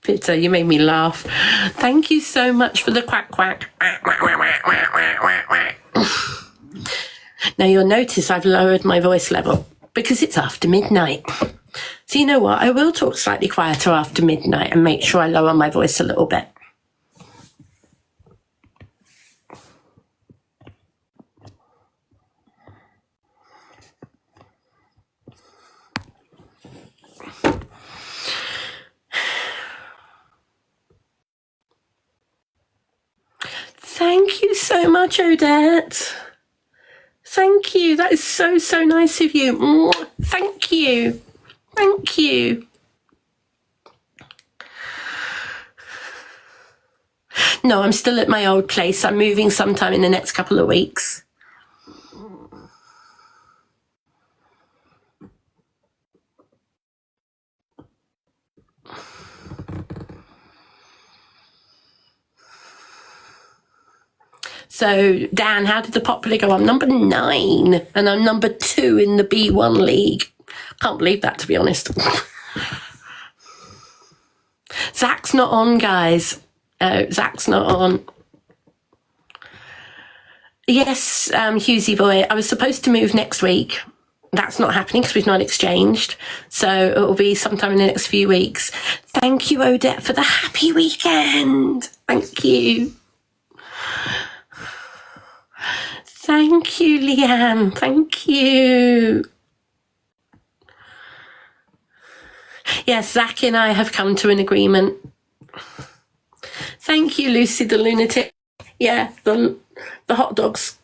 Pitta, you made me laugh. Thank you so much for the quack quack. Now you'll notice I've lowered my voice level because it's after midnight. So you know what? I will talk slightly quieter after midnight and make sure I lower my voice a little bit. Thank you so much, Odette. Thank you. That is so, so nice of you. Thank you. Thank you. No, I'm still at my old place. I'm moving sometime in the next couple of weeks. So, Dan, how did the Popular go? I'm number 9 and I'm number 2 in the B1 league. Can't believe that, to be honest. Zach's not on, guys. Zach's not on. Yes, Husey boy, I was supposed to move next week. That's not happening because we've not exchanged. So it will be sometime in the next few weeks. Thank you, Odette, for the happy weekend. Thank you. Thank you, Leanne. Thank you. Yes, Zach and I have come to an agreement. Thank you, Lucy the lunatic. Yeah, the hot dogs.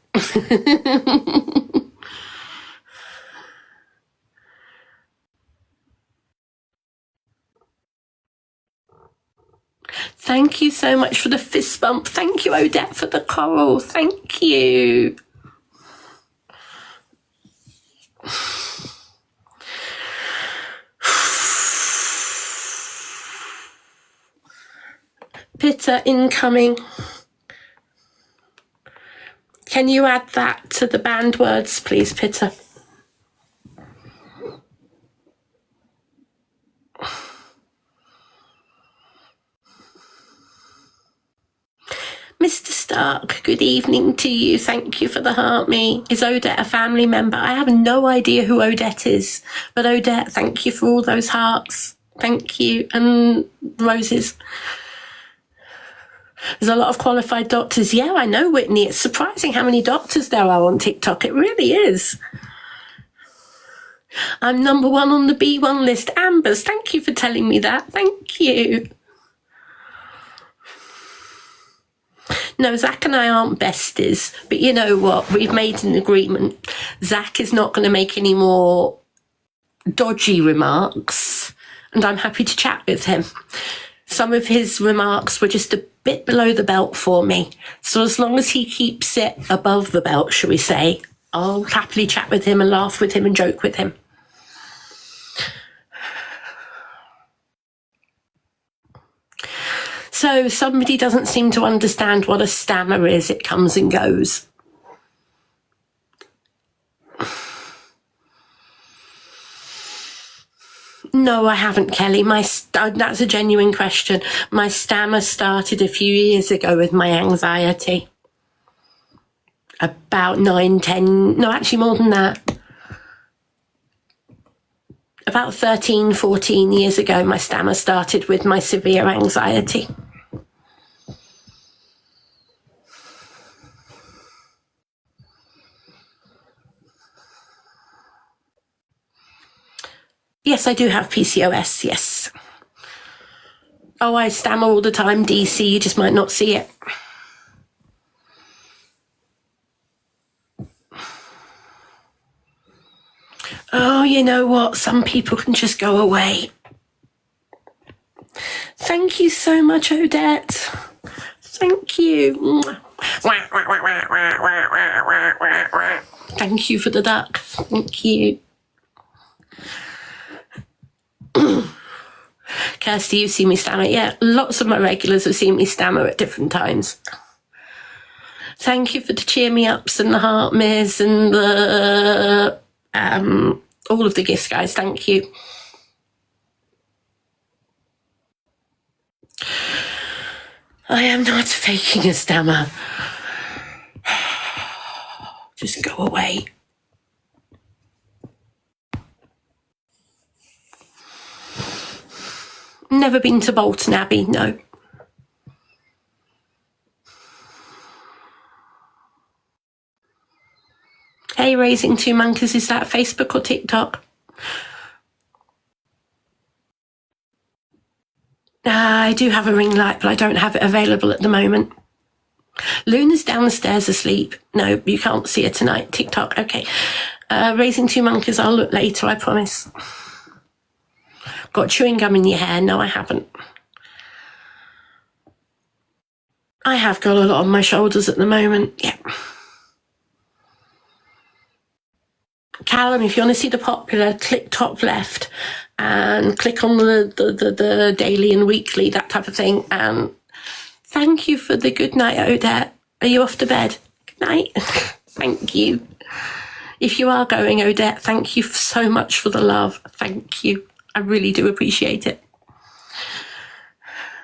Thank you so much for the fist bump. Thank you, Odette, for the coral. Thank you. Pitta incoming. Can you add that to the banned words, please, Pitta? Mr. Stark, good evening to you. Thank you for the heart me. Is Odette a family member? I have no idea who Odette is, but Odette, thank you for all those hearts. Thank you. And roses. There's a lot of qualified doctors. Yeah, I know, Whitney. It's surprising how many doctors there are on TikTok. It really is. I'm number 1 on the B1 list. Ambers, thank you for telling me that. Thank you. No, Zach and I aren't besties, but you know what? We've made an agreement. Zach is not going to make any more dodgy remarks, and I'm happy to chat with him. Some of his remarks were just a bit below the belt for me. So as long as he keeps it above the belt, shall we say, I'll happily chat with him and laugh with him and joke with him. So somebody doesn't seem to understand what a stammer is. It comes and goes. No, I haven't, Kelly. That's a genuine question. My stammer started a few years ago with my anxiety. About 9, 10, no, actually more than that. About 13, 14 years ago, my stammer started with my severe anxiety. Yes, I do have PCOS, yes. Oh, I stammer all the time, DC, you just might not see it. Oh, you know what? Some people can just go away. Thank you so much, Odette. Thank you. Thank you for the duck. Thank you. Kirsty, you've seen me stammer. Yeah, lots of my regulars have seen me stammer at different times. Thank you for the cheer me ups and the heart miss and the all of the gifts, guys. Thank you. I am not faking a stammer. Just go away. Never been to Bolton Abbey, no. Hey, Raising Two Monkeys, is that Facebook or TikTok? I do have a ring light, but I don't have it available at the moment. Luna's downstairs asleep. No, you can't see her tonight. TikTok, okay. Raising Two Monkeys, I'll look later, I promise. Got chewing gum in your hair? No, I haven't. I have got a lot on my shoulders at the moment, yeah. Callum, if you want to see the popular, click top left and click on the daily and weekly, that type of thing. And thank you for the good night, Odette. Are you off to bed? Good night. Thank you. If you are going, Odette, thank you so much for the love. Thank you. I really do appreciate it.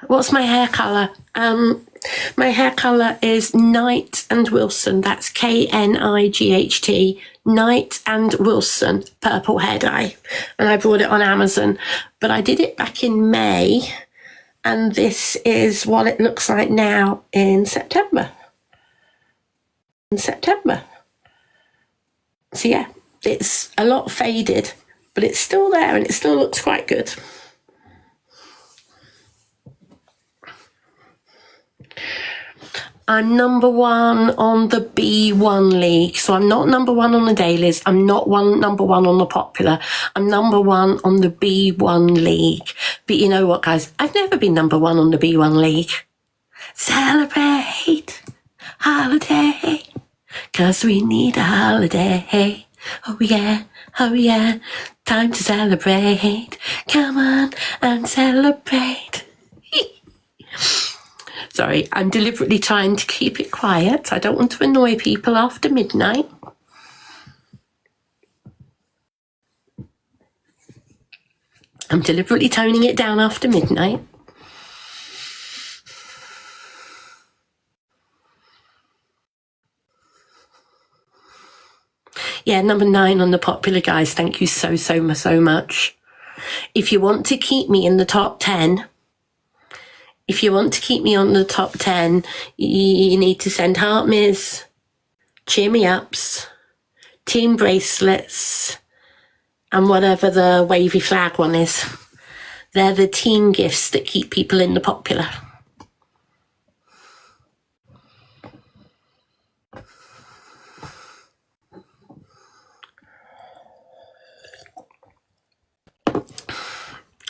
What's my hair colour? My hair colour is Knight and Wilson. That's Knight, Knight and Wilson, purple hair dye. And I bought it on Amazon. But I did it back in May. And this is what it looks like now in September. So yeah, it's a lot faded, but it's still there and it still looks quite good. I'm number one on the B1 league. So I'm not number one on the dailies. I'm not number one on the popular. I'm number one on the B1 league. But you know what, guys? I've never been number one on the B1 league. Celebrate holiday, 'cause we need a holiday. Oh yeah, oh yeah, time to celebrate. Come on and celebrate. Sorry, I'm deliberately trying to keep it quiet. I don't want to annoy people after midnight. I'm deliberately toning it down after midnight. Yeah, number 9 on the popular, guys. Thank you so much. If you want to keep me in the top 10, if you want to keep me on the top 10, you need to send heart miss, cheer me ups, team bracelets, and whatever the wavy flag one is. They're the team gifts that keep people in the popular.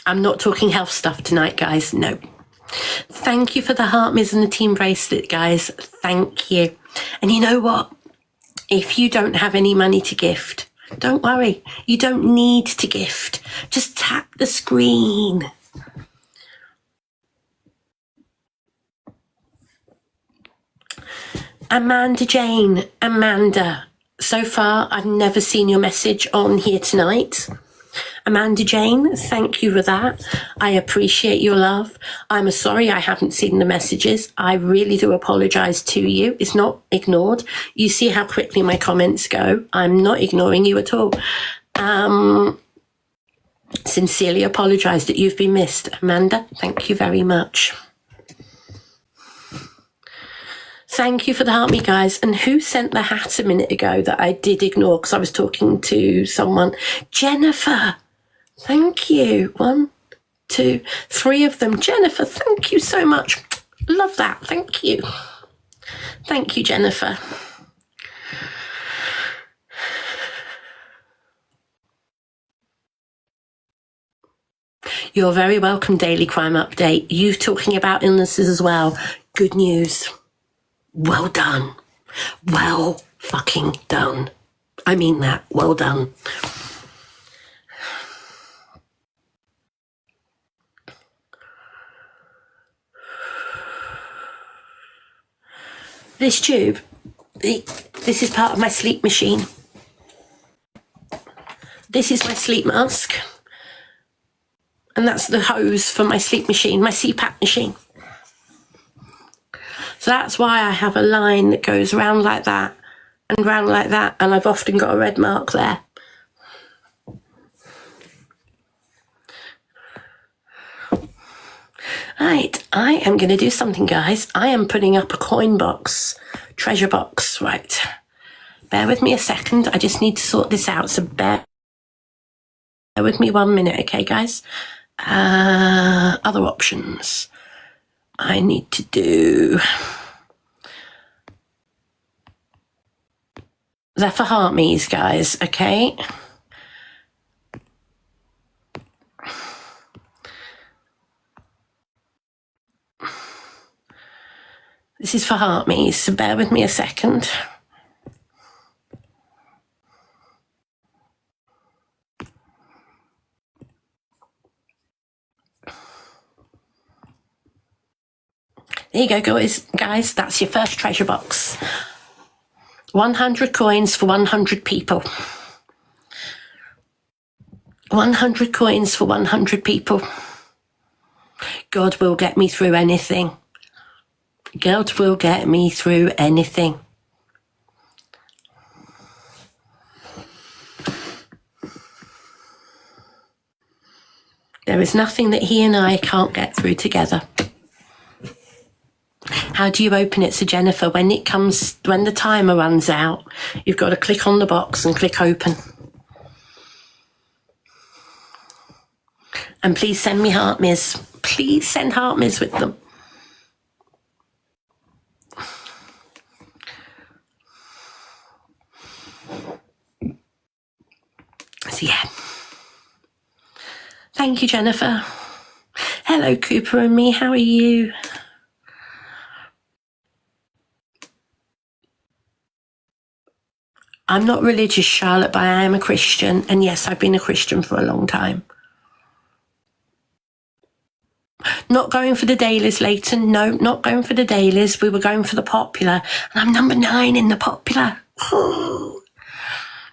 I'm not talking health stuff tonight, guys. No. Thank you for the heart miss and the team bracelet, guys. Thank you. And you know what? If you don't have any money to gift, don't worry. You don't need to gift. Just tap the screen. Amanda Jane, Amanda. So far, I've never seen your message on here tonight. Amanda Jane, thank you for that. I appreciate your love. I'm sorry I haven't seen the messages. I really do apologise to you. It's not ignored. You see how quickly my comments go. I'm not ignoring you at all. Sincerely apologise that you've been missed. Amanda, thank you very much. Thank you for the heart me, guys. And who sent the hat a minute ago that I did ignore because I was talking to someone? Jennifer. Thank you. 1, 2, 3 of them. Jennifer, thank you so much. Love that. Thank you. Thank you, Jennifer. You're very welcome, Daily Crime Update. You talking about illnesses as well. Good news. Well done. Well fucking done. I mean that. Well done. This tube, this is part of my sleep machine. This is my sleep mask. And that's the hose for my sleep machine, my CPAP machine. So that's why I have a line that goes round like that and round like that. And I've often got a red mark there. Right, I am going to do something, guys. I am putting up a coin box, treasure box, right. Bear with me a second. I just need to sort this out, so bear with me 1 minute, okay, guys? Other options. I need to do... They're for heart me's, guys, okay? This is for heart me's, so bear with me a second. There you go, guys. That's your first treasure box. 100 coins for 100 people. 100 coins for 100 people. God will get me through anything. God will get me through anything. There is nothing that he and I can't get through together. How do you open it? So Jennifer, when the timer runs out, you've got to click on the box and click open. And please send me heart miss. Please send heart miss with them. Thank you, Jennifer. Hello, Cooper and me. How are you? I'm not religious, Charlotte, but I am a Christian. And yes, I've been a Christian for a long time. Not going for the dailies, Leighton. No, not going for the dailies. We were going for the popular. And I'm number 9 in the popular.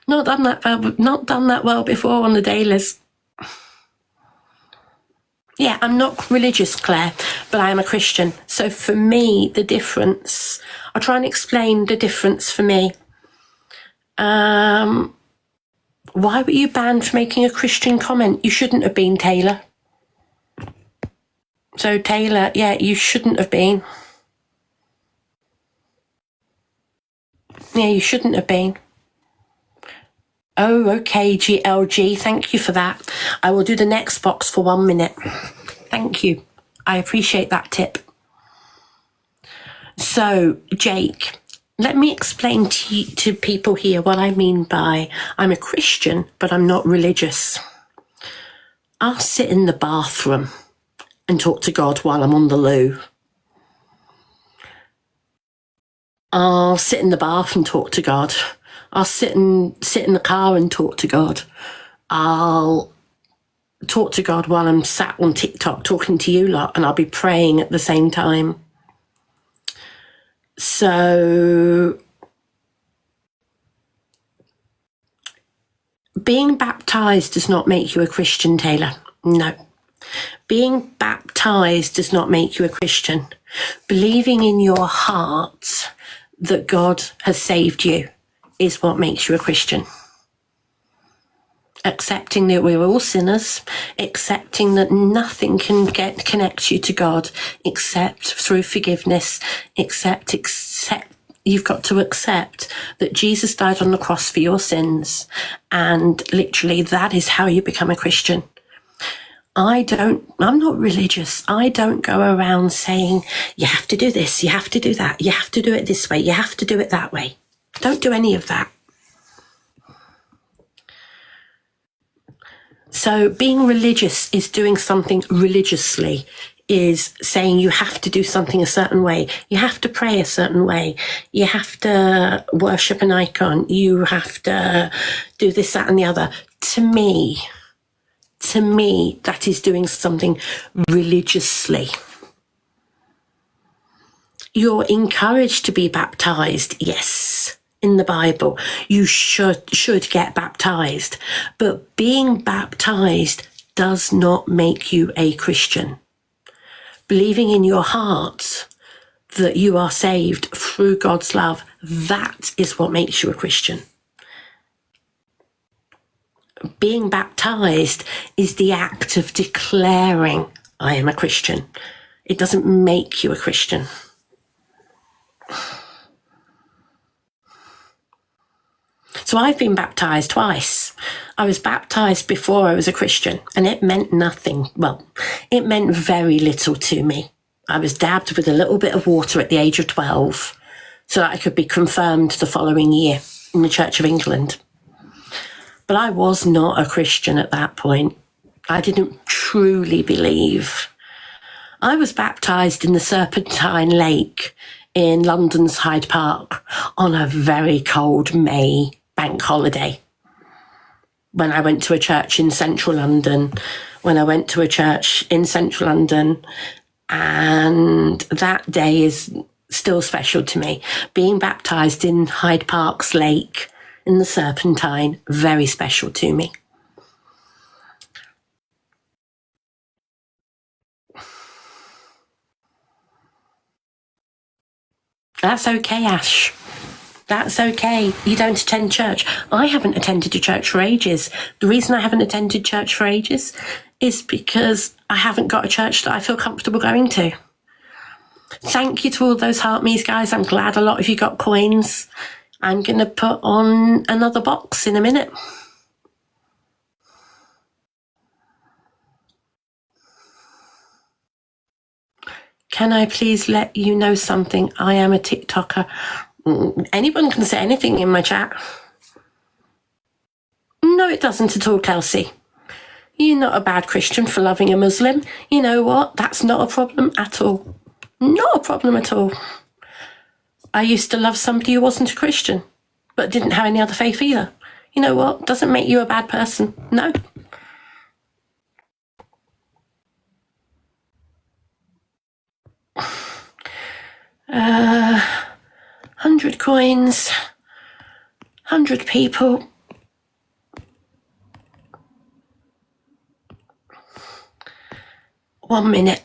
Not done that well before on the dailies. Yeah, I'm not religious, Claire, but I am a Christian. So for me, the difference, I'll try and explain the difference for me. Why were you banned for making a Christian comment? You shouldn't have been, Taylor. So Taylor, yeah, you shouldn't have been. Yeah, you shouldn't have been. Oh, okay, GLG, thank you for that. I will do the next box for 1 minute. Thank you. I appreciate that tip. So, Jake, let me explain to people here what I mean by I'm a Christian, but I'm not religious. I'll sit in the bathroom and talk to God while I'm on the loo. I'll sit in the bath and talk to God. I'll sit in the car and talk to God. I'll talk to God while I'm sat on TikTok talking to you lot, and I'll be praying at the same time. So being baptized does not make you a Christian, Taylor. No. Being baptized does not make you a Christian. Believing in your heart that God has saved you is what makes you a Christian. Accepting that we're all sinners, accepting that nothing can connect you to God except through forgiveness, except you've got to accept that Jesus died on the cross for your sins, and literally that is how you become a Christian. I'm not religious. I don't go around saying, you have to do this, you have to do that, you have to do it this way, you have to do it that way. Don't do any of that. So being religious is doing something religiously, is saying you have to do something a certain way. You have to pray a certain way. You have to worship an icon. You have to do this, that, and the other. To me, that is doing something religiously. You're encouraged to be baptized, yes, in the Bible. You should get baptized. But being baptized does not make you a Christian. Believing in your heart that you are saved through God's love, that is what makes you a Christian. Being baptized is the act of declaring, I am a Christian. It doesn't make you a Christian. So I've been baptized twice. I was baptized before I was a Christian, and it meant nothing. Well, it meant very little to me. I was dabbed with a little bit of water at the age of 12 so that I could be confirmed the following year in the Church of England. But I was not a Christian at that point. I didn't truly believe. I was baptized in the Serpentine Lake in London's Hyde Park on a very cold May bank holiday. When I went to a church in central London, and that day is still special to me. Being baptized in Hyde Park's lake in the Serpentine, very special to me. That's okay, Ash. That's okay. You don't attend church. I haven't attended a church for ages. The reason I haven't attended church for ages is because I haven't got a church that I feel comfortable going to. Thank you to all those heart me's, guys. I'm glad a lot of you got coins. I'm going to put on another box in a minute. Can I please let you know something? I am a TikToker. Anyone can say anything in my chat. No, it doesn't at all, Kelsey. You're not a bad Christian for loving a Muslim. You know what? That's not a problem at all. Not a problem at all. I used to love somebody who wasn't a Christian, but didn't have any other faith either. You know what? Doesn't make you a bad person. No. Uh, 100 coins, 100 people. One minute.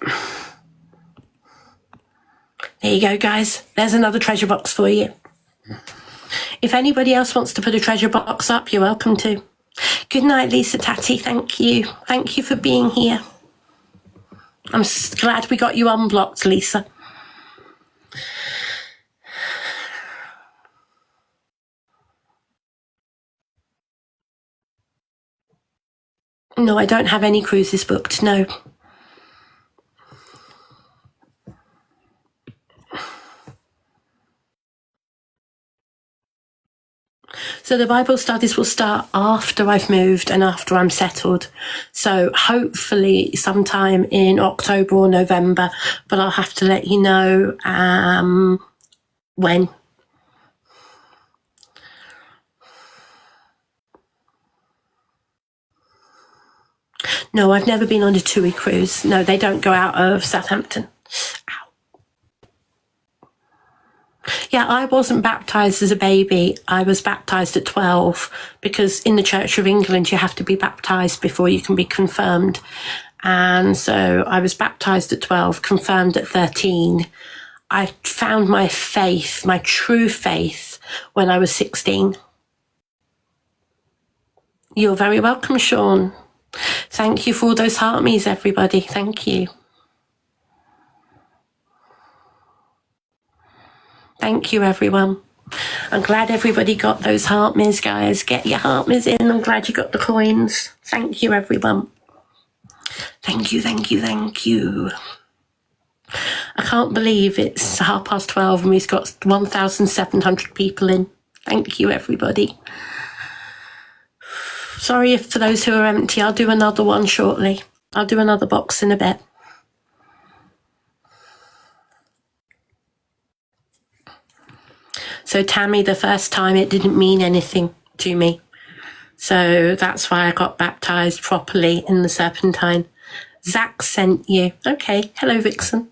There you go, guys. There's another treasure box for you. If anybody else wants to put a treasure box up, you're welcome to. Good night, Lisa Tatti. Thank you. Thank you for being here. I'm glad we got you unblocked, Lisa. No, I don't have any cruises booked, no. So the Bible studies will start after I've moved and after I'm settled. So hopefully sometime in October or November, but I'll have to let you know when. No, I've never been on a TUI cruise. No, they don't go out of Southampton. Yeah, I wasn't baptised as a baby. I was baptised at 12 because in the Church of England, you have to be baptised before you can be confirmed. And so I was baptised at 12, confirmed at 13. I found my faith, my true faith, when I was 16. You're very welcome, Sean. Thank you for all those heart me's, everybody. Thank you. Thank you, everyone. I'm glad everybody got those heart me's, guys. Get your heart me's in. I'm glad you got the coins. Thank you, everyone. Thank you, thank you, thank you. I can't believe it's 12:30 and we've got 1,700 people in. Thank you, everybody. Sorry if for those who are empty, I'll do another one shortly. I'll do another box in a bit. So Tammy, the first time it didn't mean anything to me. So that's why I got baptised properly in the Serpentine. Zach sent you. Okay, hello Vixen.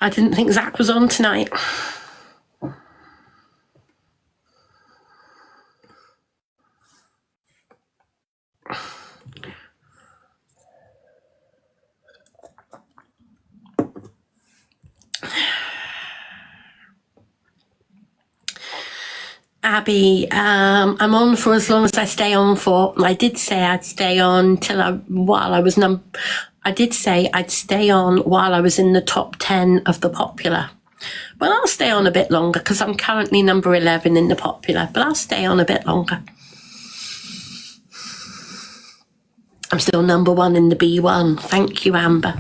I didn't think Zach was on tonight. Abby, I'm on for as long as I stay on for. I did say I'd stay on I did say I'd stay on while I was in the top 10 of the popular. Well, I'll stay on a bit longer because I'm currently number 11 in the popular, but I'll stay on a bit longer. I'm still number 1 in the B1. Thank you, Amber.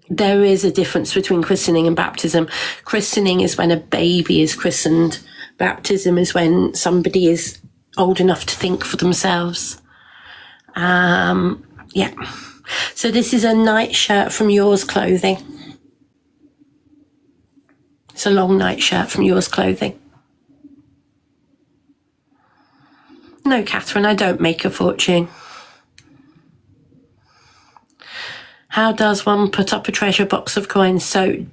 There is a difference between christening and baptism. Christening is when a baby is christened. Baptism is when somebody is old enough to think for themselves. Yeah. So this is a nightshirt from Yours Clothing. It's a long nightshirt from Yours Clothing. No, Catherine, I don't make a fortune. How does one put up a treasure box of coins? So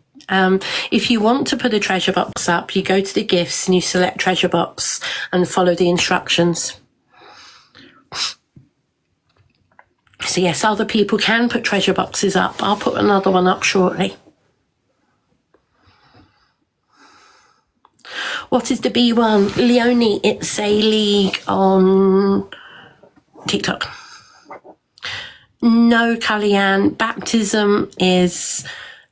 if you want to put a treasure box up, you go to the gifts and you select treasure box and follow the instructions. So yes, other people can put treasure boxes up. I'll put another one up shortly. What is the B1? Leonie, it's a league on TikTok. No, Kellyanne, baptism is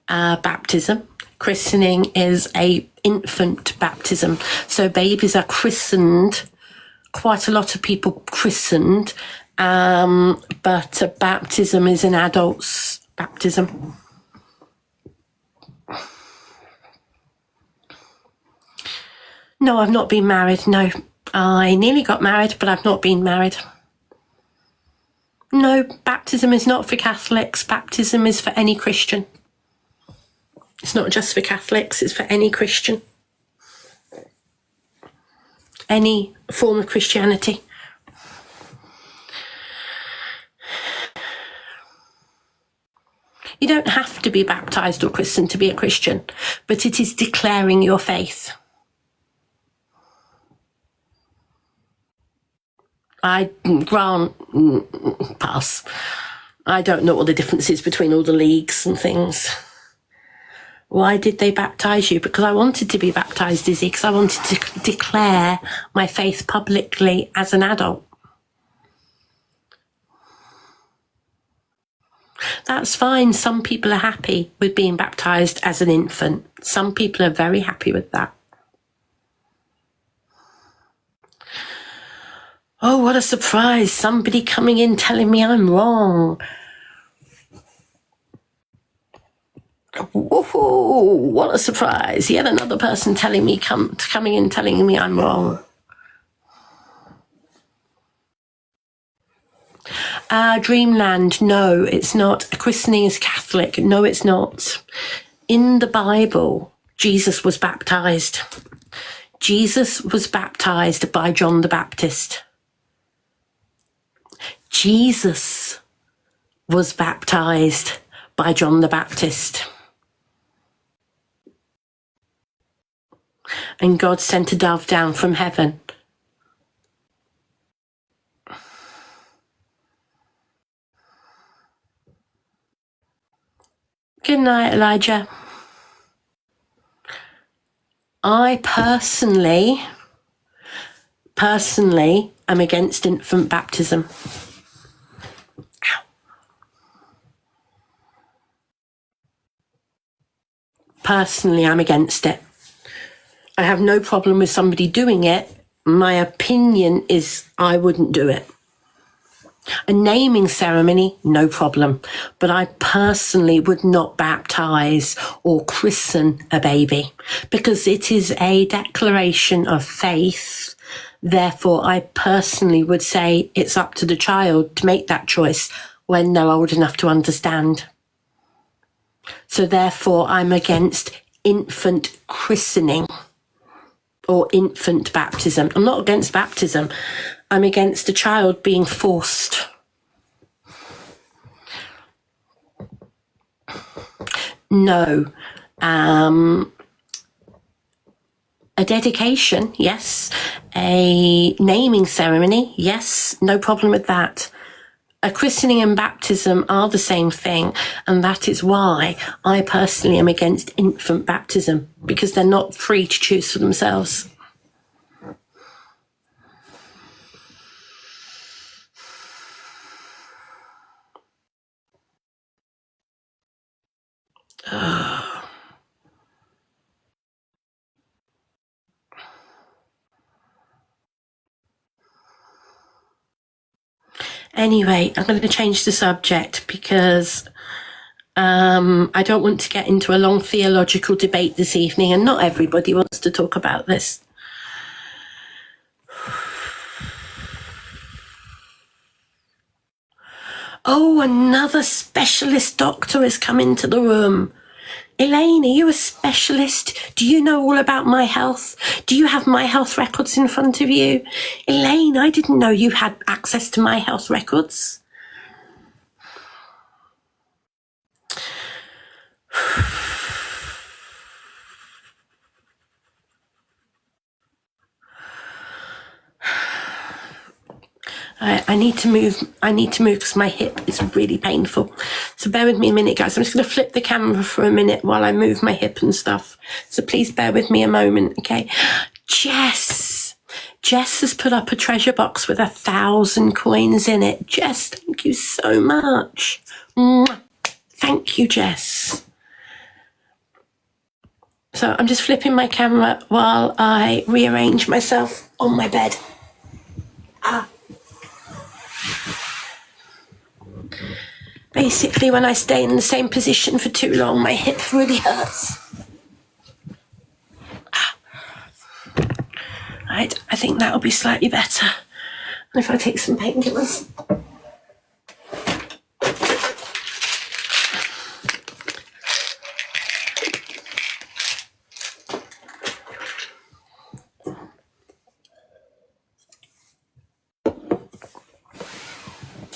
baptism. Christening is a infant baptism. So babies are christened. Quite a lot of people christened, but baptism is an adult's baptism. No, I've not been married. No, I nearly got married, but I've not been married. No, baptism is not for Catholics. Baptism is for any Christian. It's not just for Catholics, it's for any Christian. Any form of Christianity. You don't have to be baptised or christened to be a Christian, but it is declaring your faith. I grant, pass. I don't know what the difference is between all the leagues and things. Why did they baptise you? Because I wanted to be baptised, Izzy, because I wanted to declare my faith publicly as an adult. That's fine. Some people are happy with being baptised as an infant. Some people are very happy with that. Oh, what a surprise. Somebody coming in telling me I'm wrong. Woohoo, what a surprise. Yet another person telling me, coming in telling me I'm wrong. Dreamland, no, it's not. Christening is Catholic. No, it's not. In the Bible, Jesus was baptized. Jesus was baptized by John the Baptist. Jesus was baptized by John the Baptist. And God sent a dove down from heaven. Good night, Elijah. I personally am against infant baptism. Ow. Personally, I'm against it. I have no problem with somebody doing it. My opinion is I wouldn't do it. A naming ceremony, no problem. But I personally would not baptise or christen a baby because it is a declaration of faith. Therefore, I personally would say it's up to the child to make that choice when they're old enough to understand. So therefore, I'm against infant christening or infant baptism. I'm not against baptism. I'm against a child being forced. No. A dedication, yes. A naming ceremony, yes. No problem with that. A christening and baptism are the same thing, and that is why I personally am against infant baptism, because they're not free to choose for themselves. Anyway, I'm going to change the subject because I don't want to get into a long theological debate this evening, and not everybody wants to talk about this. Oh, another specialist doctor has come into the room. Elaine, are you a specialist? Do you know all about my health? Do you have my health records in front of you? Elaine, I didn't know you had access to my health records. I need to move because my hip is really painful. So bear with me a minute, guys. I'm just going to flip the camera for a minute while I move my hip and stuff. So please bear with me a moment, okay? Jess has put up a treasure box with 1,000 coins in it. Jess, thank you so much. Mwah. Thank you, Jess. So I'm just flipping my camera while I rearrange myself on my bed. Basically, when I stay in the same position for too long, my hip really hurts. Right, I think that'll be slightly better. And if I take some painkillers.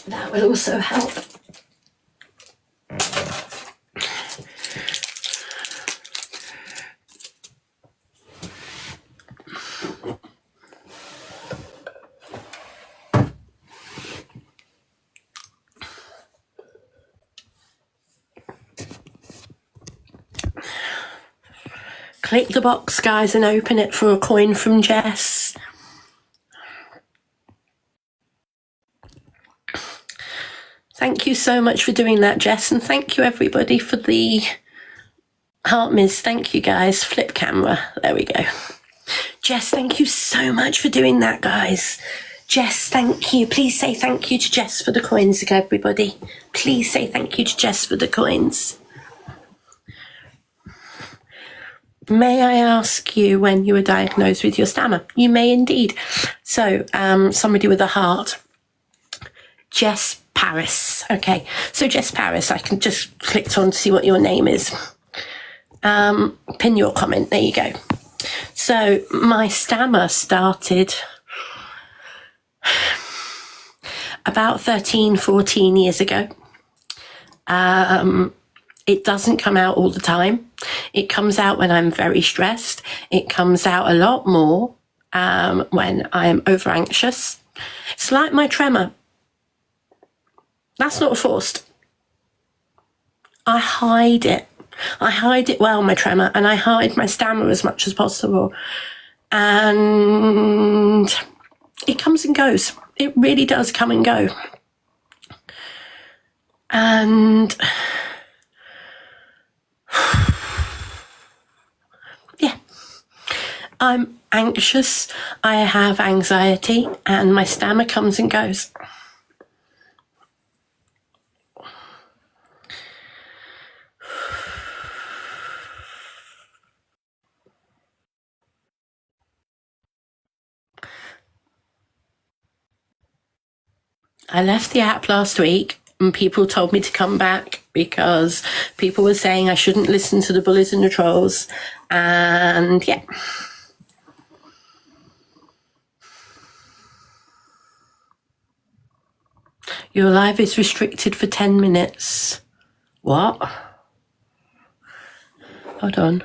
That will also help. Click the box, guys, and open it for a coin from Jess. Thank you so much for doing that, Jess, and thank you everybody for the heart miss. Thank you, guys. Flip camera. There we go. Jess, thank you so much for doing that, guys. Jess, thank you. Please say thank you to Jess for the coins, everybody. Please say thank you to Jess for the coins. May I ask you when you were diagnosed with your stammer? You may indeed. So, somebody with a heart. Jess Paris. Okay, so Jess Paris, I can just click on to see what your name is. Pin your comment. There you go. So, my stammer started about 13, 14 years ago. It doesn't come out all the time. It comes out when I'm very stressed. It comes out a lot more when I am over anxious. It's like my tremor. That's not forced. I hide it. I hide it well, my tremor, and I hide my stammer as much as possible. And it comes and goes. It really does come and go. And yeah, I'm anxious, I have anxiety, and my stammer comes and goes. I left the app last week and people told me to come back because people were saying I shouldn't listen to the bullies and the trolls. And yeah. Your live is restricted for 10 minutes. What? Hold on.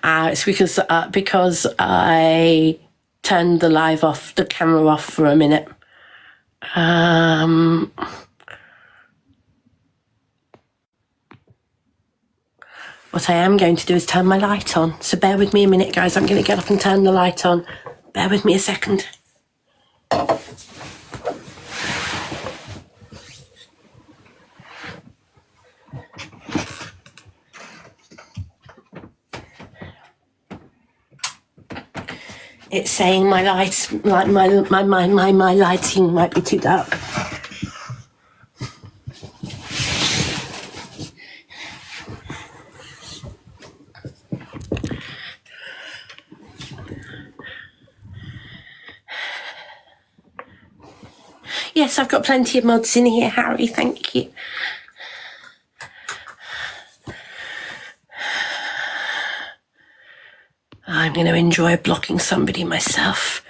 It's because I turned the live off, the camera off for a minute. What I am going to do is turn my light on. So bear with me a minute, guys. I'm going to get up and turn the light on. Bear with me a second. It's saying my lights, like my lighting might be too dark. Yes, I've got plenty of mods in here, Harry. Thank you. I'm going to enjoy blocking somebody myself.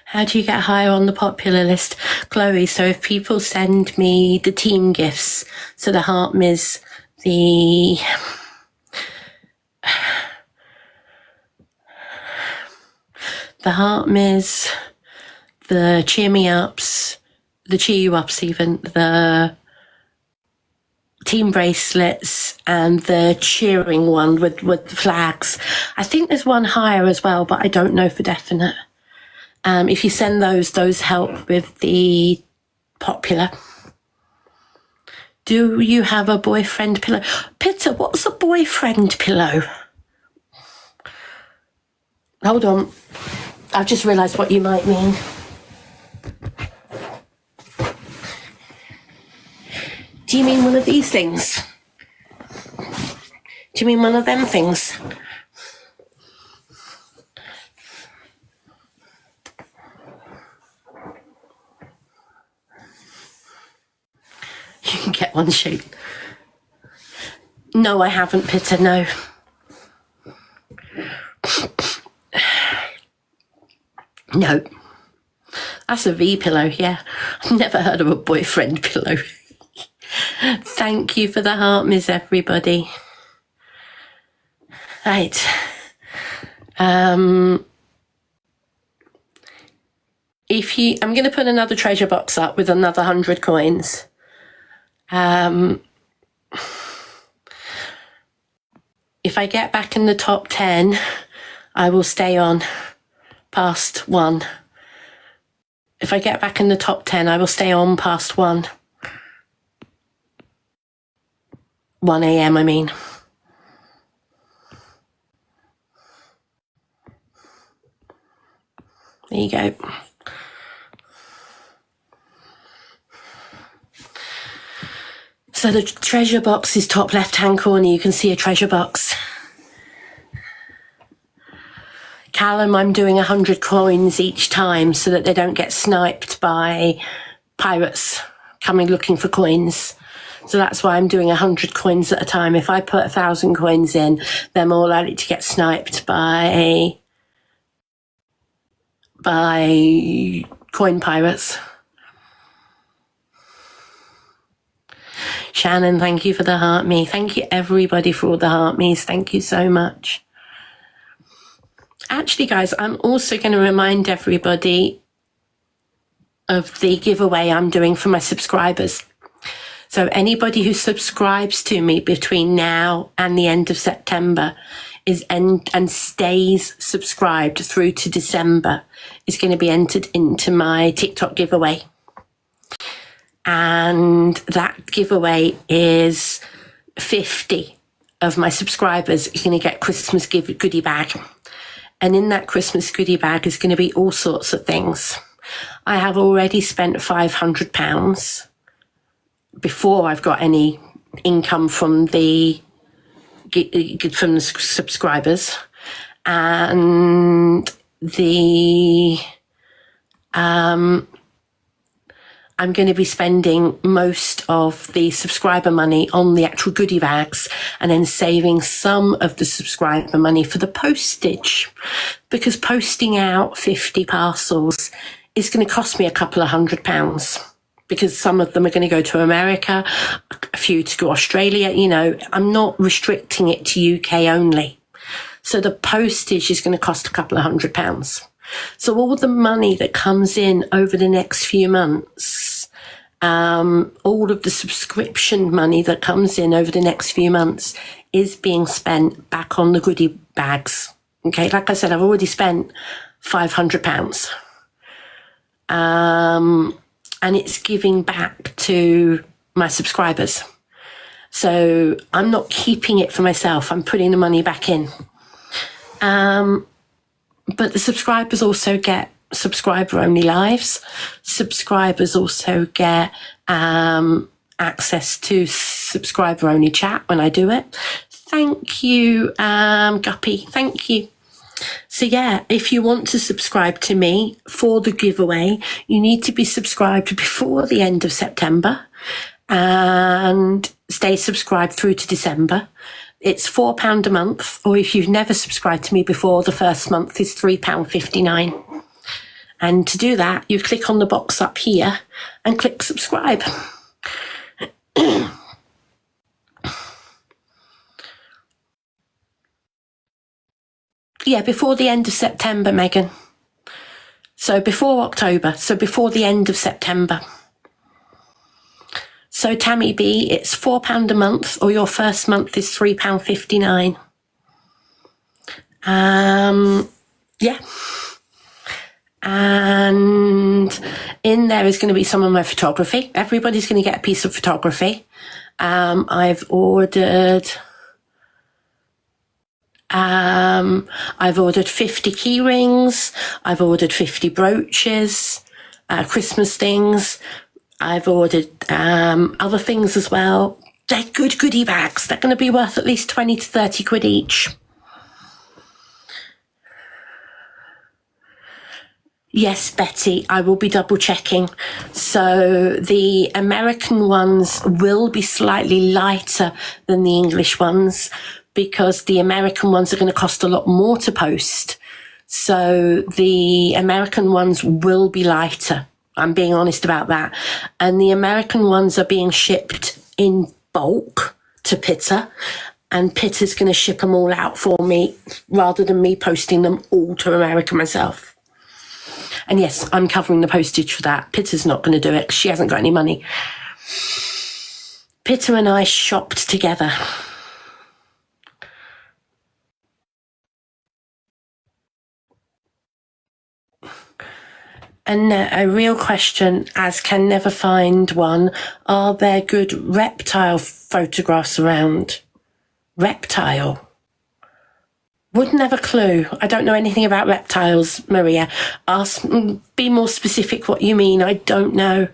How do you get higher on the popular list? Chloe, so if people send me the team gifts, so the heart miss, the heart miss, the cheer me ups, the cheer you ups even, the team bracelets and the cheering one with the flags. I think there's one higher as well, but I don't know for definite. If you send those help with the popular. Do you have a boyfriend pillow? Peter, what's a boyfriend pillow? Hold on. I've just realised what you might mean. Do you mean one of these things? Do you mean one of them things? You can get one, shoot. No, I haven't, Peter, no. No. That's a V pillow, yeah. I've never heard of a boyfriend pillow. Thank you for the heart, miss, everybody. Right. I'm going to put another treasure box up with another 100 coins. If I get back in the top 10, I will stay on past 1. If I get back in the top 10, I will stay on past 1. 1 a.m, I mean. There you go. So the treasure box is top left-hand corner. You can see a treasure box. Callum, I'm doing 100 coins each time so that they don't get sniped by pirates coming looking for coins. So that's why I'm doing 100 coins at a time. If I put 1,000 coins in, they're more likely to get sniped by coin pirates. Shannon, thank you for the heart me. Thank you everybody for all the heart me's. Thank you so much. Actually, guys, I'm also going to remind everybody of the giveaway I'm doing for my subscribers. So anybody who subscribes to me between now and the end of September and stays subscribed through to December is going to be entered into my TikTok giveaway. And that giveaway is 50 of my subscribers are going to get Christmas goodie bag. And in that Christmas goodie bag is going to be all sorts of things. I have already spent £500 before I've got any income from the subscribers, and I'm going to be spending most of the subscriber money on the actual goodie bags and then saving some of the subscriber money for the postage, because posting out 50 parcels is going to cost me a couple of £100, because some of them are going to go to America, a few to go Australia. You know, I'm not restricting it to UK only. So the postage is going to cost a couple of £100. So all the money that comes in over the next few months, all of the subscription money that comes in over the next few months is being spent back on the goodie bags. Okay, like I said, I've already spent £500. And it's giving back to my subscribers. So I'm not keeping it for myself. I'm putting the money back in. But the subscribers also get subscriber-only lives. Subscribers also get access to subscriber-only chat when I do it. Thank you, Guppy. Thank you. So yeah, if you want to subscribe to me for the giveaway, you need to be subscribed before the end of September and stay subscribed through to December. It's £4 a month, or if you've never subscribed to me before, the first month is £3.59. And to do that, you click on the box up here and click subscribe. Yeah, before the end of September, Megan. So before October, so before the end of September. So Tammy B, it's £4 a month, or your first month is £3.59. Yeah. And in there is going to be some of my photography. Everybody's going to get a piece of photography. I've ordered 50 key rings. I've ordered 50 brooches, Christmas things. I've ordered other things as well. They're good goodie bags. They're going to be worth at least 20 to 30 quid each. Yes, Betty, I will be double checking. So the American ones will be slightly lighter than the English ones because the American ones are going to cost a lot more to post. So the American ones will be lighter. I'm being honest about that. And the American ones are being shipped in bulk to Pitta, and Pitta's going to ship them all out for me rather than me posting them all to America myself. And yes, I'm covering the postage for that. Pitta's not going to do it because she hasn't got any money. Pitta and I shopped together. And a real question, as can never find one, are there good reptile photographs around? Reptile? Wouldn't have a clue. I don't know anything about reptiles, Maria. Be more specific what you mean. I don't know.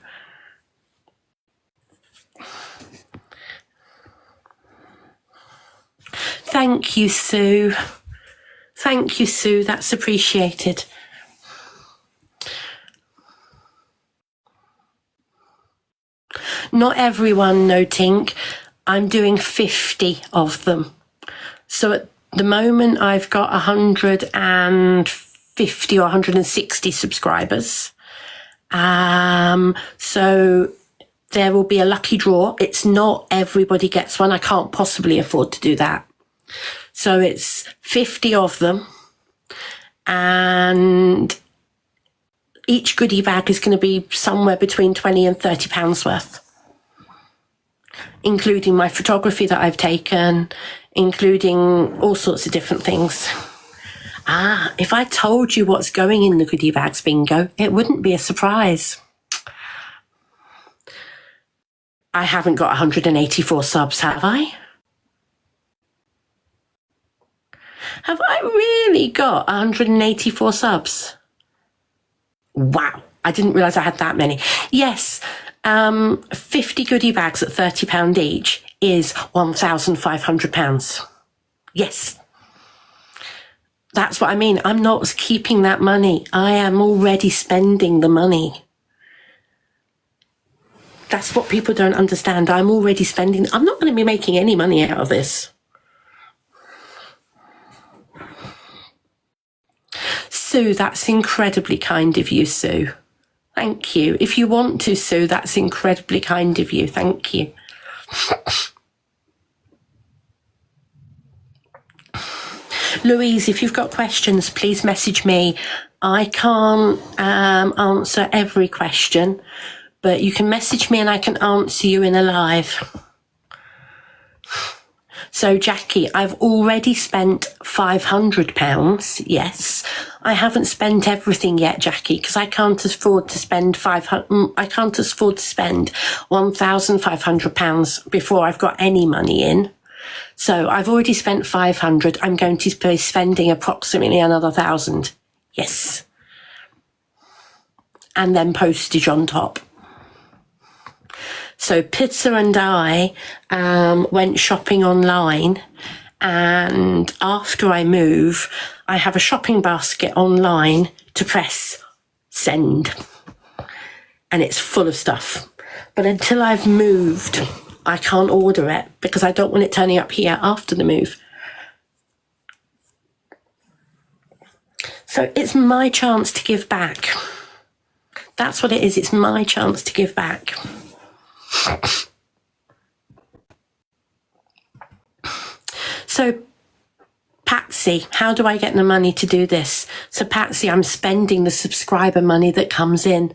Thank you, Sue. Thank you, Sue. That's appreciated. Not everyone, no Tink. I'm doing 50 of them. So at the moment, I've got 150 or 160 subscribers. So there will be a lucky draw. It's not everybody gets one. I can't possibly afford to do that. So it's 50 of them. And each goodie bag is going to be somewhere between 20 and 30 pounds worth, including my photography that I've taken, including all sorts of different things. If I told you what's going in the goodie bags bingo, it wouldn't be a surprise. I haven't got 184 subs, have I? Have I really got 184 subs? Wow, I didn't realise I had that many. Yes, 50 goodie bags at £30 each is £1,500. Yes. That's what I mean. I'm not keeping that money. I am already spending the money. That's what people don't understand. I'm already spending. I'm not going to be making any money out of this. Sue, that's incredibly kind of you, Sue. Thank you. If you want to, Sue, that's incredibly kind of you. Thank you. Louise, if you've got questions, please message me. I can't answer every question, but you can message me and I can answer you in a live. So, Jackie, I've already spent £500. Yes, I haven't spent everything yet, Jackie, because I can't afford to spend £1,500 before I've got any money in. So I've already spent 500. I'm going to be spending approximately another 1,000. Yes. And then postage on top. So Pitta and I went shopping online, and after I move, I have a shopping basket online to press send. And it's full of stuff. But until I've moved, I can't order it because I don't want it turning up here after the move. So it's my chance to give back. That's what it is. It's my chance to give back. So, Patsy, how do I get the money to do this? So, Patsy, I'm spending the subscriber money that comes in.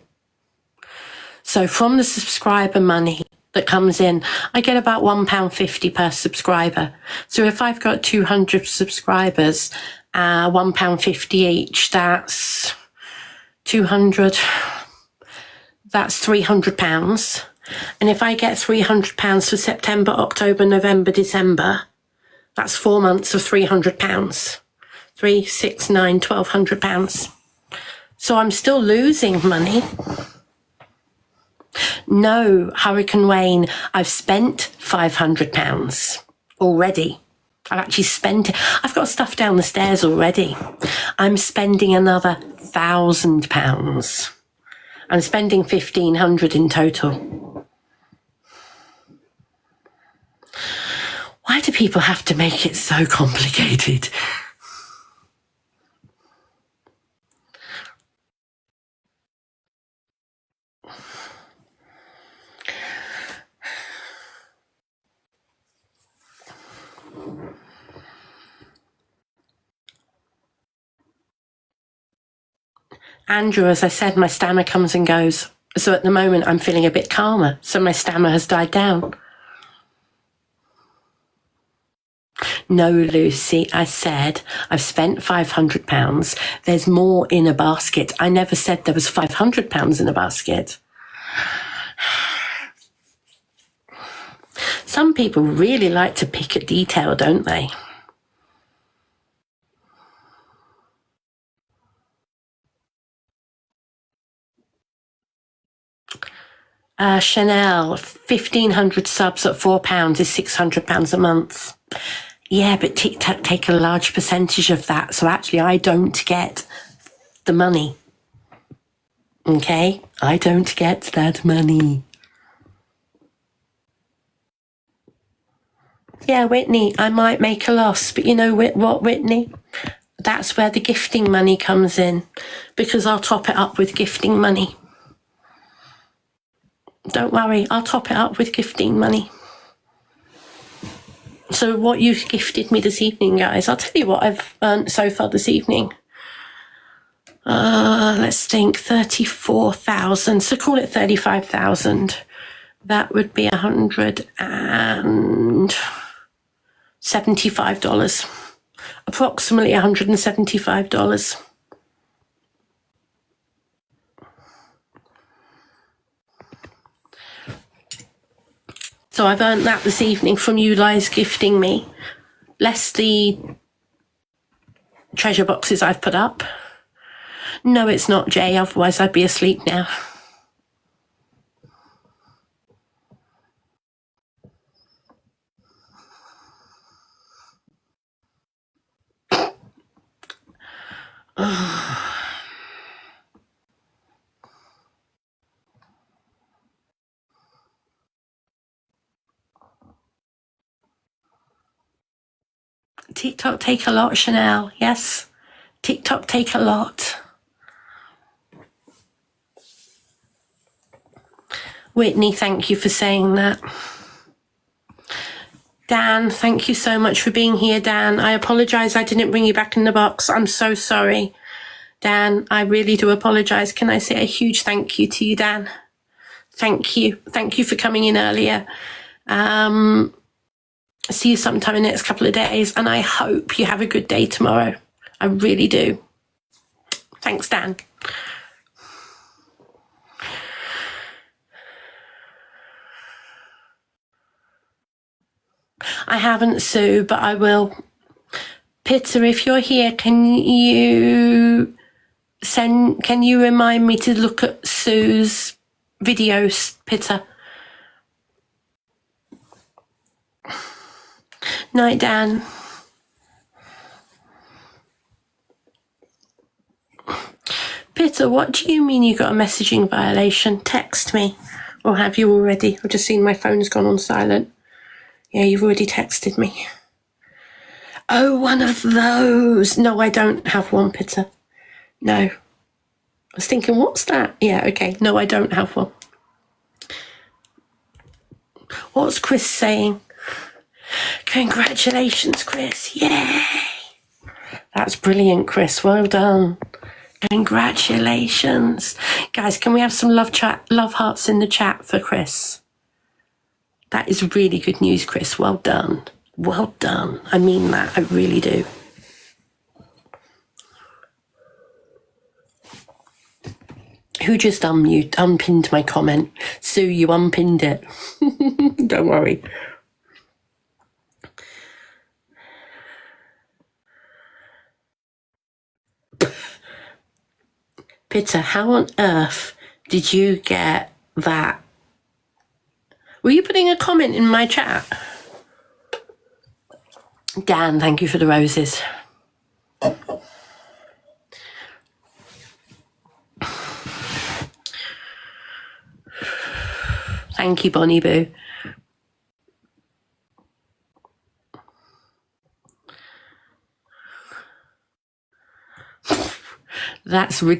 So, from the subscriber money that comes in, I get about £1.50 per subscriber. So, if I've got 200 subscribers, £1.50 each, that's 200, that's £300. And if I get £300 for September, October, November, December, that's 4 months of £300. 3, 6, 9, £1,200. So I'm still losing money. No, Hurricane Wayne, I've spent £500 already. I've actually spent it. I've got stuff down the stairs already. I'm spending another £1,000. I'm spending £1,500 in total. Why do people have to make it so complicated? Andrew, as I said, my stammer comes and goes. So at the moment, I'm feeling a bit calmer. So my stammer has died down. No, Lucy, I said, I've spent £500. There's more in a basket. I never said there was £500 in a basket. Some people really like to pick at detail, don't they? Chanel, 1,500 subs at £4 is £600 a month. Yeah, but TikTok take a large percentage of that. So actually, I don't get the money. Okay? I don't get that money. Yeah, Whitney, I might make a loss. But you know what, Whitney? That's where the gifting money comes in. Because I'll top it up with gifting money. Don't worry, I'll top it up with gifting money. So what you've gifted me this evening, guys, I'll tell you what I've earned so far this evening. Let's think, 34,000. So call it 35,000. That would be $175. Approximately $175. So I've earned that this evening from you guys gifting me, less the treasure boxes I've put up. No, it's not, Jay, otherwise I'd be asleep now. TikTok take a lot, Chanel. Yes, TikTok take a lot. Whitney, thank you for saying that. Dan, thank you so much for being here, Dan. I apologise I didn't bring you back in the box. I'm so sorry. Dan, I really do apologise. Can I say a huge thank you to you, Dan? Thank you. Thank you for coming in earlier. See you sometime in the next couple of days, and I hope you have a good day tomorrow. I really do. Thanks, Dan. I haven't, Sue, but I will. Peter, if you're here, can you remind me to look at Sue's videos, Peter? Night, Dan. Peter, what do you mean you got a messaging violation? Text me. Or have you already? I've just seen my phone's gone on silent. Yeah, you've already texted me. Oh, one of those. No, I don't have one, Peter. No. I was thinking, what's that? Yeah, okay. No, I don't have one. What's Chris saying? Congratulations, Chris. Yay. That's brilliant, Chris. Well done. Congratulations. Guys, can we have some love hearts in the chat for Chris? That is really good news, Chris. Well done. Well done. I mean that. I really do. Who just unpinned my comment? Sue, you unpinned it. Don't worry. Peter, how on earth did you get that? Were you putting a comment in my chat? Dan, thank you for the roses. Thank you, Bonnie Boo.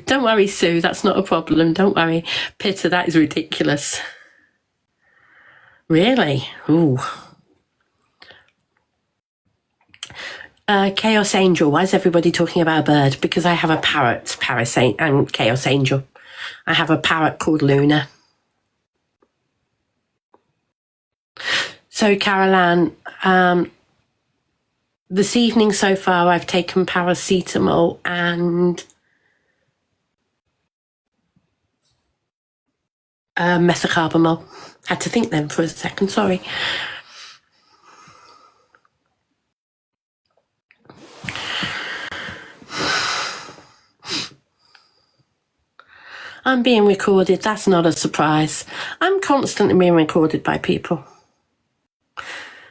Don't worry, Sue, that's not a problem. Don't worry. Peter, that is ridiculous. Really? Ooh. Chaos Angel. Why is everybody talking about a bird? Because I have a parrot, and Chaos Angel. I have a parrot called Luna. So, Caroline, this evening so far, I've taken paracetamol and methocarbamol. Had to think then for a second, sorry. I'm being recorded. That's not a surprise. I'm constantly being recorded by people.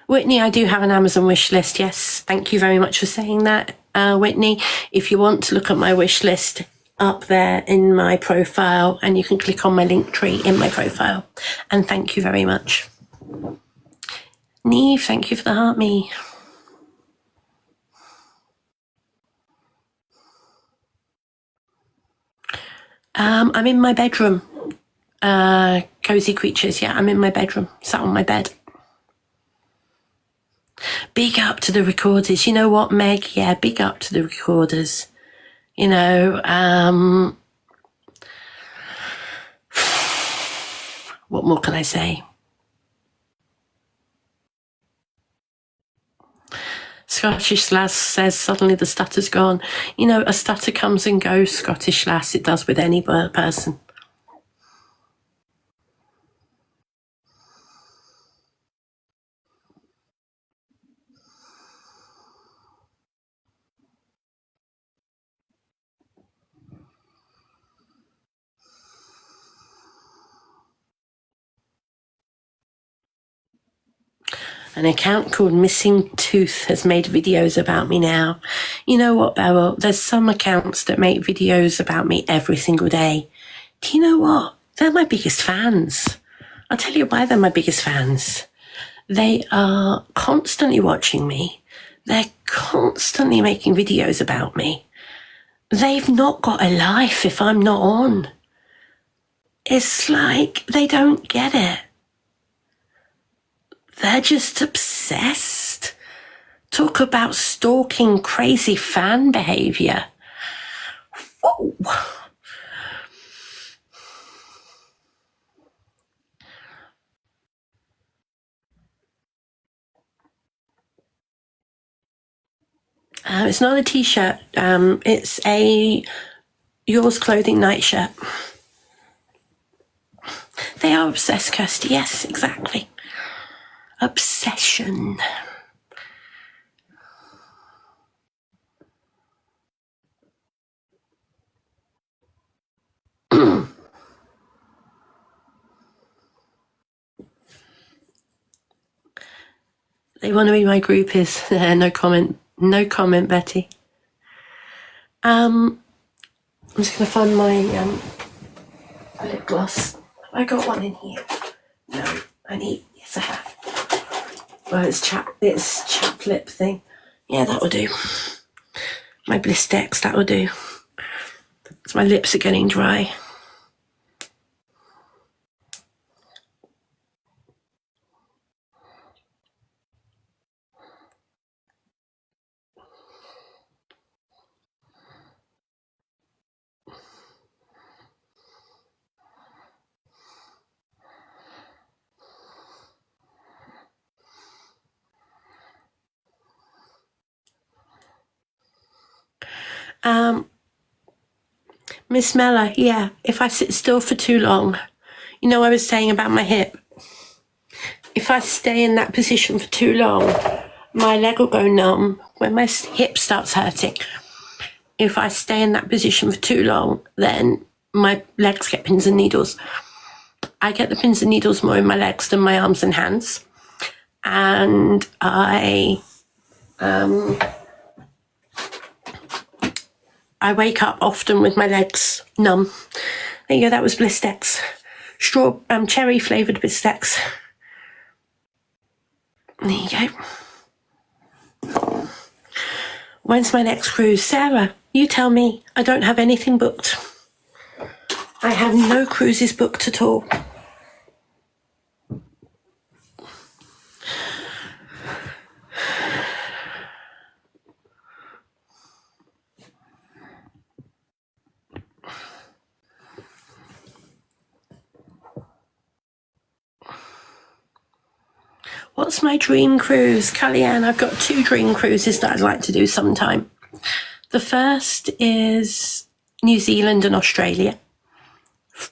Whitney, I do have an Amazon wish list. Yes, thank you very much for saying that, Whitney. If you want to look at my wish list up there in my profile, and you can click on my link tree in my profile. And thank you very much. Neve, thank you for the heart me. I'm in my bedroom. Cozy creatures, yeah, I'm in my bedroom, sat on my bed. Big up to the recorders. You know what, Meg? Yeah, big up to the recorders. You know, what more can I say? Scottish lass says suddenly the stutter's gone. You know, a stutter comes and goes, Scottish lass. It does with any person. An account called Missing Tooth has made videos about me now. You know what, Beryl? There's some accounts that make videos about me every single day. Do you know what? They're my biggest fans. I'll tell you why they're my biggest fans. They are constantly watching me. They're constantly making videos about me. They've not got a life if I'm not on. It's like they don't get it. They're just obsessed. Talk about stalking crazy fan behavior. Whoa. It's not a t-shirt. It's a Yours Clothing nightshirt. They are obsessed, Kirsty. Yes, exactly. Obsession. They want to be my groupies. No comment. No comment, Betty. I'm just going to find my lip gloss. Have I got one in here? No. Yes, I have. Well, it's chap lip thing. Yeah, that will do. My Blistex, that will do. So my lips are getting dry. Miss Mella, yeah, if I sit still for too long, you know, I was saying about my hip. If I stay in that position for too long, my leg will go numb when my hip starts hurting. If I stay in that position for too long, then my legs get pins and needles. I get the pins and needles more in my legs than my arms and hands. And I wake up often with my legs numb. There you go, that was Blistex. Cherry flavoured Blistex. There you go. When's my next cruise? Sarah, you tell me. I don't have anything booked. I have no cruises booked at all. What's my dream cruise? Kellyanne, I've got 2 dream cruises that I'd like to do sometime. The first is New Zealand and Australia.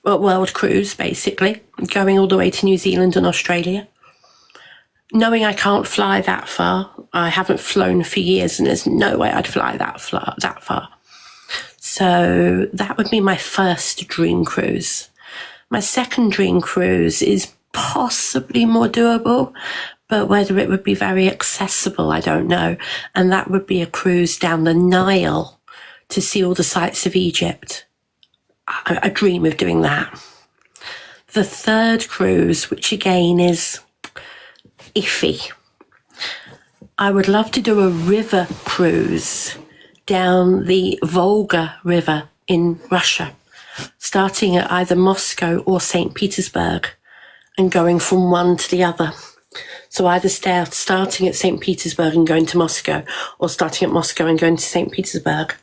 A world cruise, basically. Going all the way to New Zealand and Australia. Knowing I can't fly that far. I haven't flown for years and there's no way I'd fly that far. So that would be my first dream cruise. My second dream cruise is possibly more doable, but whether it would be very accessible, I don't know. And that would be a cruise down the Nile to see all the sights of Egypt. I dream of doing that. The third cruise, which again is iffy, I would love to do a river cruise down the Volga River in Russia, starting at either Moscow or St. Petersburg and going from one to the other. So either starting at St. Petersburg and going to Moscow, or starting at Moscow and going to St. Petersburg.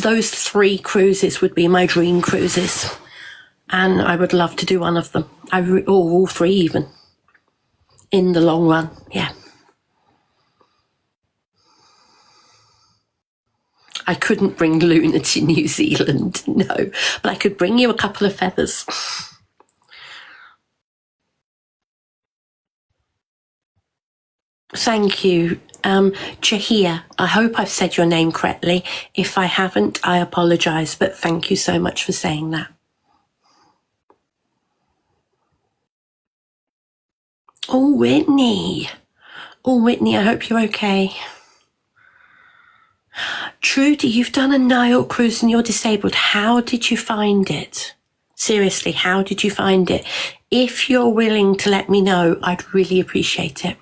Those 3 cruises would be my dream cruises. And I would love to do one of them. Or all 3 even. In the long run, yeah. I couldn't bring Luna to New Zealand, no. But I could bring you a couple of feathers. Thank you. Jahia, I hope I've said your name correctly. If I haven't, I apologise, but thank you so much for saying that. Oh, Whitney. Oh, Whitney, I hope you're okay. Trudy, you've done a Nile cruise and you're disabled. How did you find it? Seriously, how did you find it? If you're willing to let me know, I'd really appreciate it.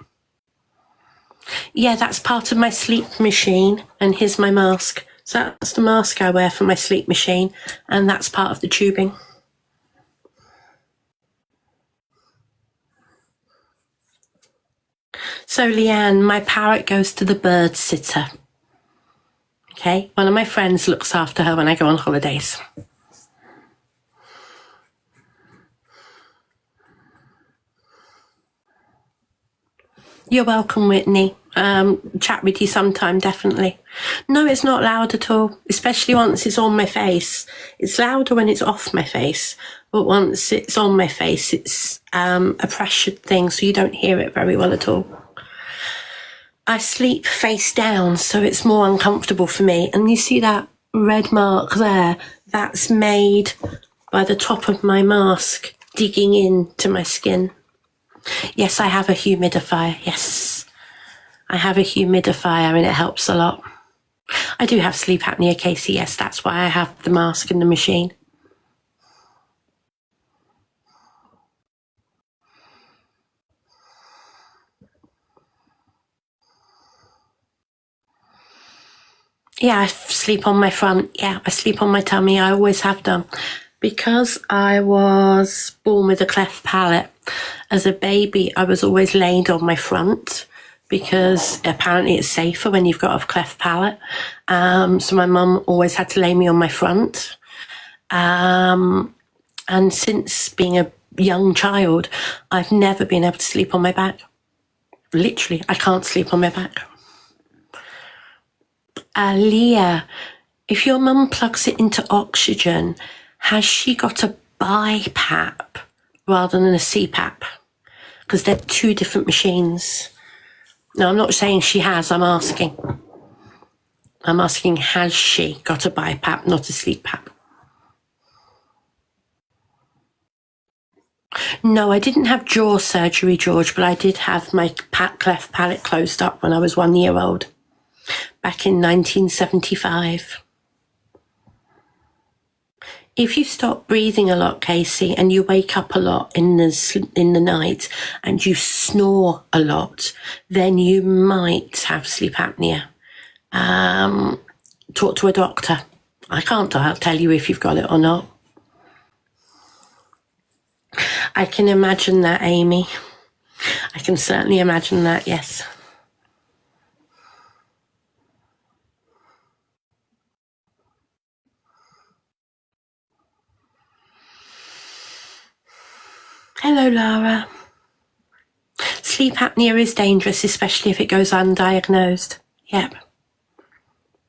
Yeah, that's part of my sleep machine, and here's my mask. So that's the mask I wear for my sleep machine, and that's part of the tubing. So Leanne, my parrot goes to the bird sitter. Okay, one of my friends looks after her when I go on holidays. You're welcome, Whitney. Chat with you sometime, definitely. No, it's not loud at all, especially once it's on my face. It's louder when it's off my face, but once it's on my face, it's a pressured thing, so you don't hear it very well at all. I sleep face down, so it's more uncomfortable for me. And you see that red mark there? That's made by the top of my mask digging into my skin. Yes, I have a humidifier. Yes, I have a humidifier and it helps a lot. I do have sleep apnea, Casey. Yes, that's why I have the mask and the machine. Yeah, I sleep on my front. Yeah, I sleep on my tummy. I always have done. Because I was born with a cleft palate, as a baby, I was always laid on my front because apparently it's safer when you've got a cleft palate. So my mum always had to lay me on my front. And since being a young child, I've never been able to sleep on my back. Literally, I can't sleep on my back. Leah, If your mum plugs it into oxygen, has she got a BiPAP rather than a CPAP? Because they're two different machines. No, I'm not saying she has, I'm asking. Has she got a BiPAP, not a CPAP? No, I didn't have jaw surgery, George, but I did have my cleft palate closed up when I was 1 year old, back in 1975. If you stop breathing a lot, Casey, and you wake up a lot in the night and you snore a lot, then you might have sleep apnea. Talk to a doctor. I can't tell you if you've got it or not. I can imagine that, Amy. I can certainly imagine that, yes. Hello, Lara. Sleep apnea is dangerous, especially if it goes undiagnosed. Yep.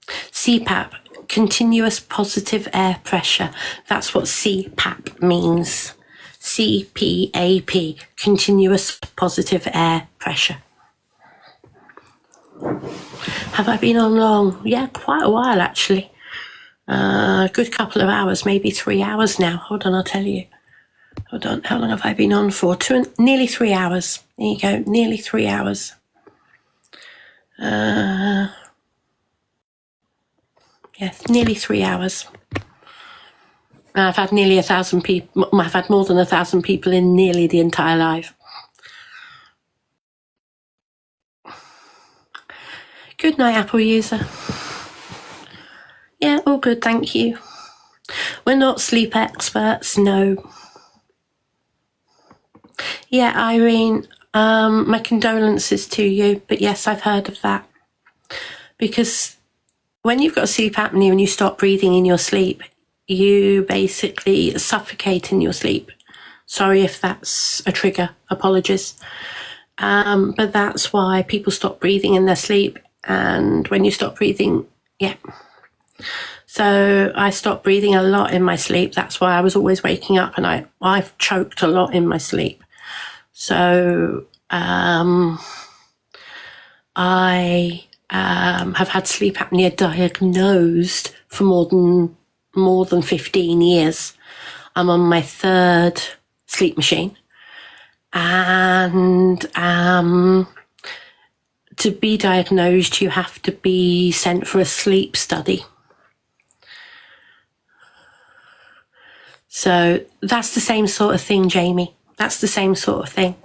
CPAP, continuous positive air pressure. That's what CPAP means. CPAP, continuous positive air pressure. Have I been on long? Yeah, quite a while, actually. A good couple of hours, maybe 3 hours now. Hold on, I'll tell you. Hold on, how long have I been on for? Nearly 3 hours. There you go, nearly 3 hours. Yes, nearly 3 hours. I've had nearly 1,000 people. I've had more than 1,000 people in nearly the entire live. Good night, Apple user. Yeah, all good, thank you. We're not sleep experts, no. Yeah, Irene, my condolences to you, but yes, I've heard of that. Because when you've got sleep apnea and you stop breathing in your sleep, you basically suffocate in your sleep. Sorry if that's a trigger, apologies. But that's why people stop breathing in their sleep. And when you stop breathing, yeah. So I stopped breathing a lot in my sleep. That's why I was always waking up, and I've choked a lot in my sleep. So I have had sleep apnea diagnosed for more than 15 years. I'm on my third sleep machine. And to be diagnosed, you have to be sent for a sleep study. So that's the same sort of thing, Jamie. That's the same sort of thing.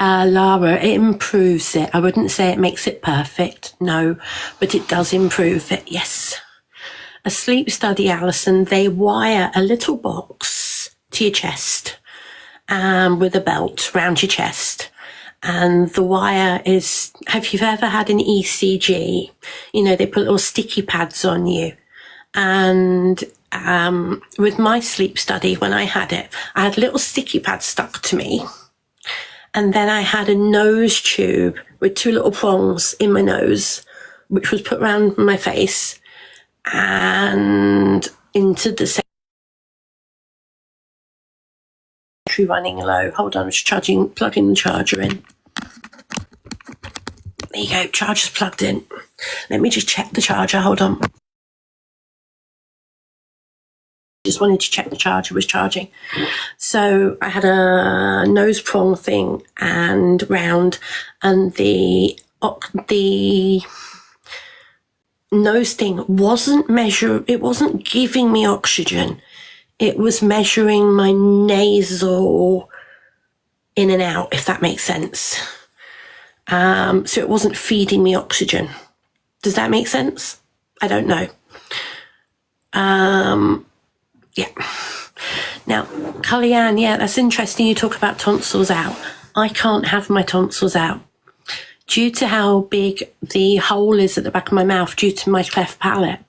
Lara, it improves it. I wouldn't say it makes it perfect, no, but it does improve it, yes. A sleep study, Alison, they wire a little box to your chest with a belt round your chest. And the wire is, have you ever had an ECG? You know, they put little sticky pads on you. And with my sleep study, when I had little sticky pads stuck to me. And then I had a nose tube with two little prongs in my nose, which was put around my face and into the battery running low. Hold on, I'm just plugging the charger in. There you go, charger's plugged in. Let me just check the charger, hold on. Just wanted to check the charger was charging. So I had a nose prong thing and round, and the nose thing it wasn't giving me oxygen. It was measuring my nasal in and out, if that makes sense. So it wasn't feeding me oxygen. Does that make sense? I don't know. Yeah. Now, Kellyanne, yeah, that's interesting you talk about tonsils out. I can't have my tonsils out. Due to how big the hole is at the back of my mouth, due to my cleft palate,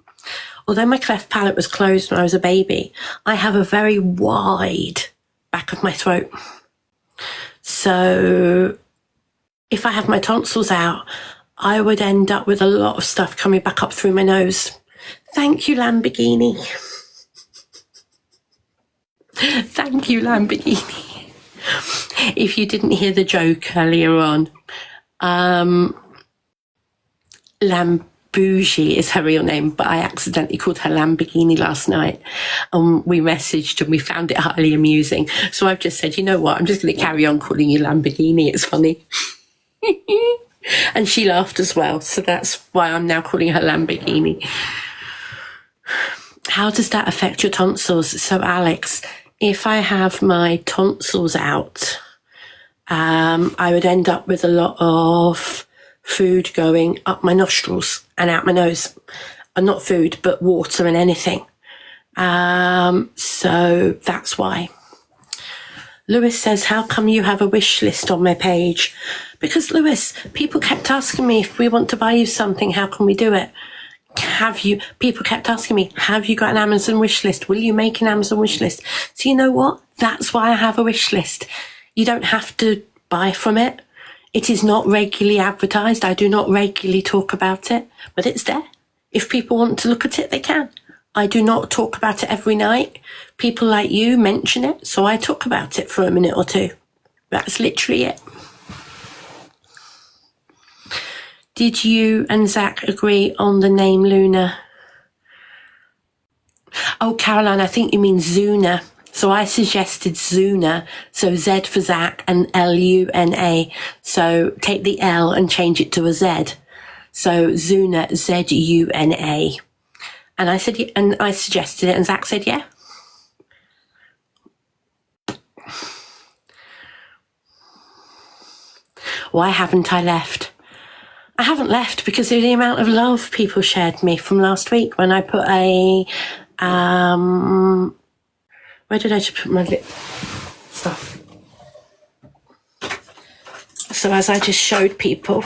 although my cleft palate was closed when I was a baby, I have a very wide back of my throat. So if I have my tonsils out, I would end up with a lot of stuff coming back up through my nose. Thank you, Lamborghini. Thank you, Lamborghini. If you didn't hear the joke earlier on, Lambougie is her real name, but I accidentally called her Lamborghini last night. We messaged and we found it highly amusing. So I've just said, you know what, I'm just going to carry on calling you Lamborghini. It's funny. And she laughed as well. So that's why I'm now calling her Lamborghini. How does that affect your tonsils? So Alex, if I have my tonsils out, I would end up with a lot of food going up my nostrils and out my nose. Not food, but water and anything. So that's why. Lewis says, how come you have a wish list on my page? Because, Lewis, people kept asking me, if we want to buy you something, how can we do it? People kept asking me, have you got an Amazon wish list? Will you make an Amazon wish list? So you know what? That's why I have a wish list. You don't have to buy from it. It is not regularly advertised. I do not regularly talk about it, but it's there. If people want to look at it, they can. I do not talk about it every night. People like you mention it, so I talk about it for a minute or two. That's literally it. Did you and Zach agree on the name Luna? Oh, Caroline, I think you mean Zuna. So I suggested Zuna, so Z for Zach and Luna. So take the L and change it to a Z. So Zuna, Zuna. And I said, and I suggested it, and Zach said, yeah. Why haven't I left? I haven't left because of the amount of love people shared me from last week when I put a, where did I just put my lip stuff? So as I just showed people,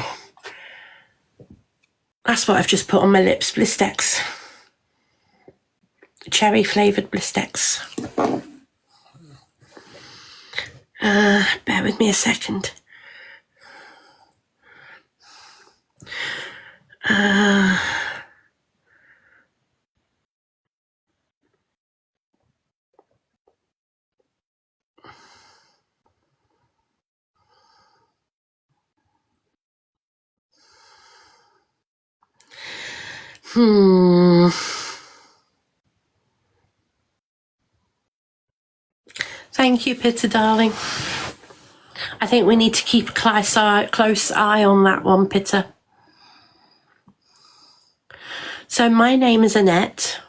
that's what I've just put on my lips, Blistex. Cherry flavoured Blistex. Bear with me a second. Thank you, Pitta, darling. I think we need to keep a close eye on that one, Pitta. So my name is Annette.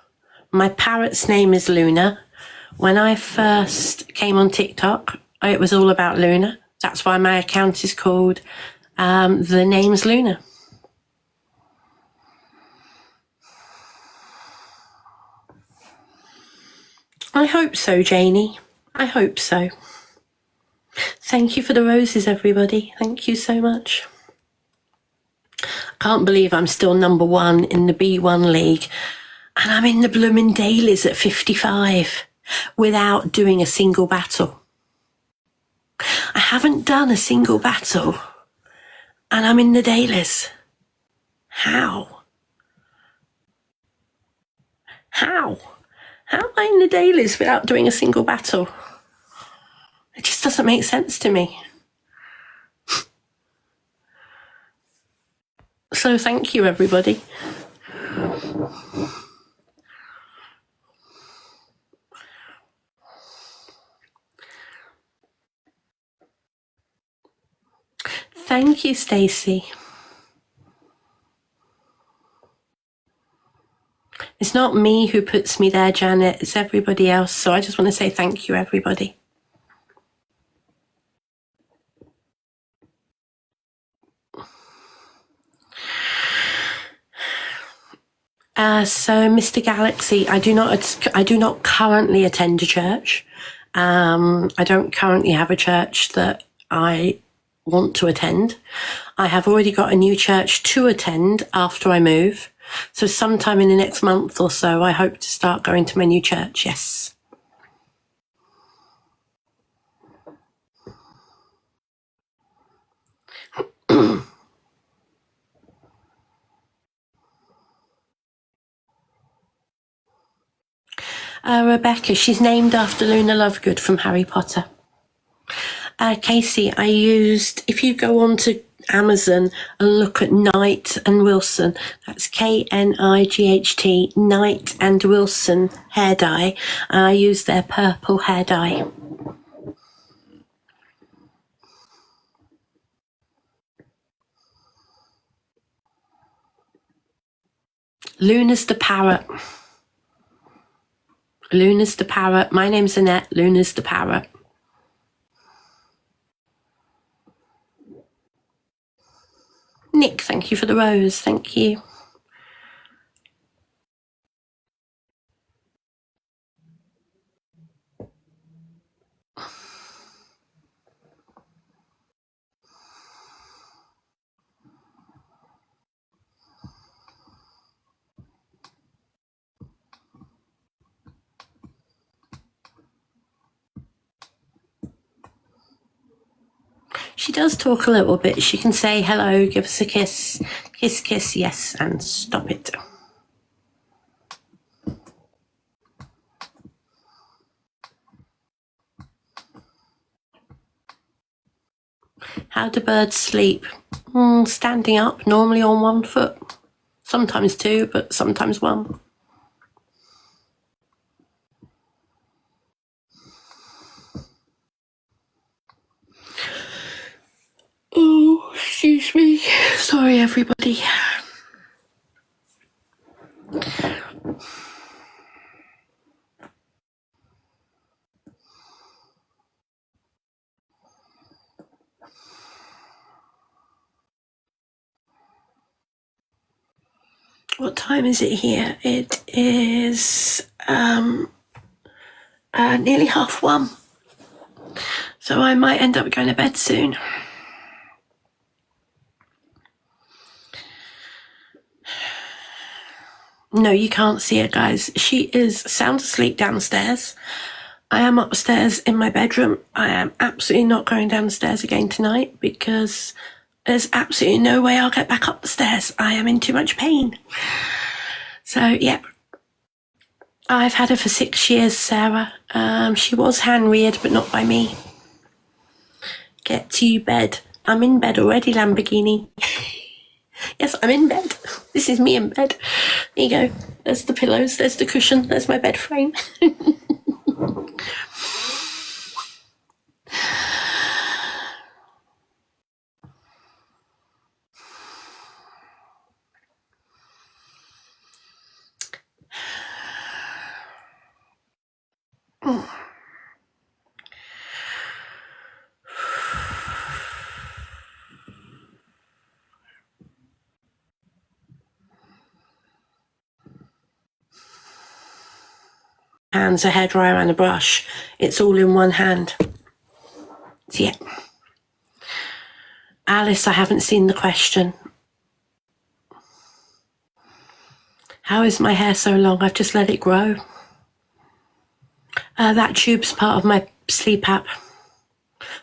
My parrot's name is Luna. When I first came on TikTok, it was all about Luna. That's why my account is called The Name's Luna. I hope so, Janie. I hope so. Thank you for the roses, everybody. Thank you so much. Can't believe I'm still number one in the B1 league. And I'm in the bloomin' dailies at 55 without doing a single battle. I haven't done a single battle and I'm in the dailies. How? How am I in the dailies without doing a single battle? It just doesn't make sense to me. So thank you, everybody. Thank you, Stacey. It's not me who puts me there, Janet. It's everybody else. So I just want to say thank you, everybody. So, Mr. Galaxy, I do not currently attend a church. I don't currently have a church that I want to attend. I have already got a new church to attend after I move. So sometime in the next month or so, I hope to start going to my new church, yes. Rebecca, she's named after Luna Lovegood from Harry Potter. Casey, if you go on to Amazon and look at Knight and Wilson, that's Knight, Knight and Wilson hair dye. I use their purple hair dye. Luna's the parrot. Luna's the parrot. My name's Annette. Luna's the parrot. Nick, thank you for the rose. Thank you. She does talk a little bit. She can say hello, give us a kiss, kiss, kiss, yes, and stop it. How do birds sleep? Standing up, normally on one foot. Sometimes two, but sometimes one. Oh, excuse me. Sorry, everybody. What time is it here? It is nearly 1:30. So I might end up going to bed soon. No, you can't see her, guys. She is sound asleep downstairs. I am upstairs in my bedroom. I am absolutely not going down the stairs again tonight because there's absolutely no way I'll get back up the stairs. I am in too much pain. So, yeah. I've had her for 6 years, Sarah. She was hand-reared, but not by me. Get to bed. I'm in bed already, Lamborghini. Yes, I'm in bed. This is me in bed. There you go. There's the pillows. There's the cushion. There's my bed frame. Hands, a hairdryer and a brush. It's all in one hand. So, yeah. Alice, I haven't seen the question. How is my hair so long? I've just let it grow. That tube's part of my sleep app.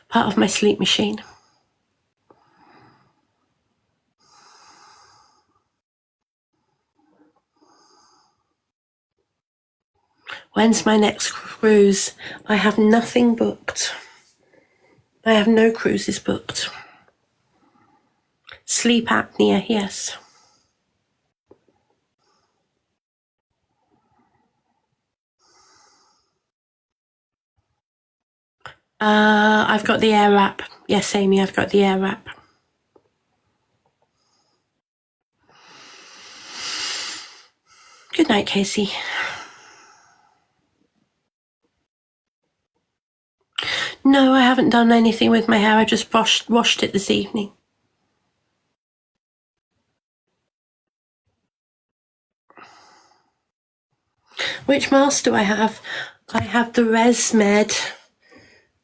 Part of my sleep machine. When's my next cruise? I have nothing booked. I have no cruises booked. Sleep apnea, yes. I've got the Air app. Yes, Amy, I've got the Air app. Good night, Casey. No, I haven't done anything with my hair. I just washed it this evening. Which mask do I have? I have the ResMed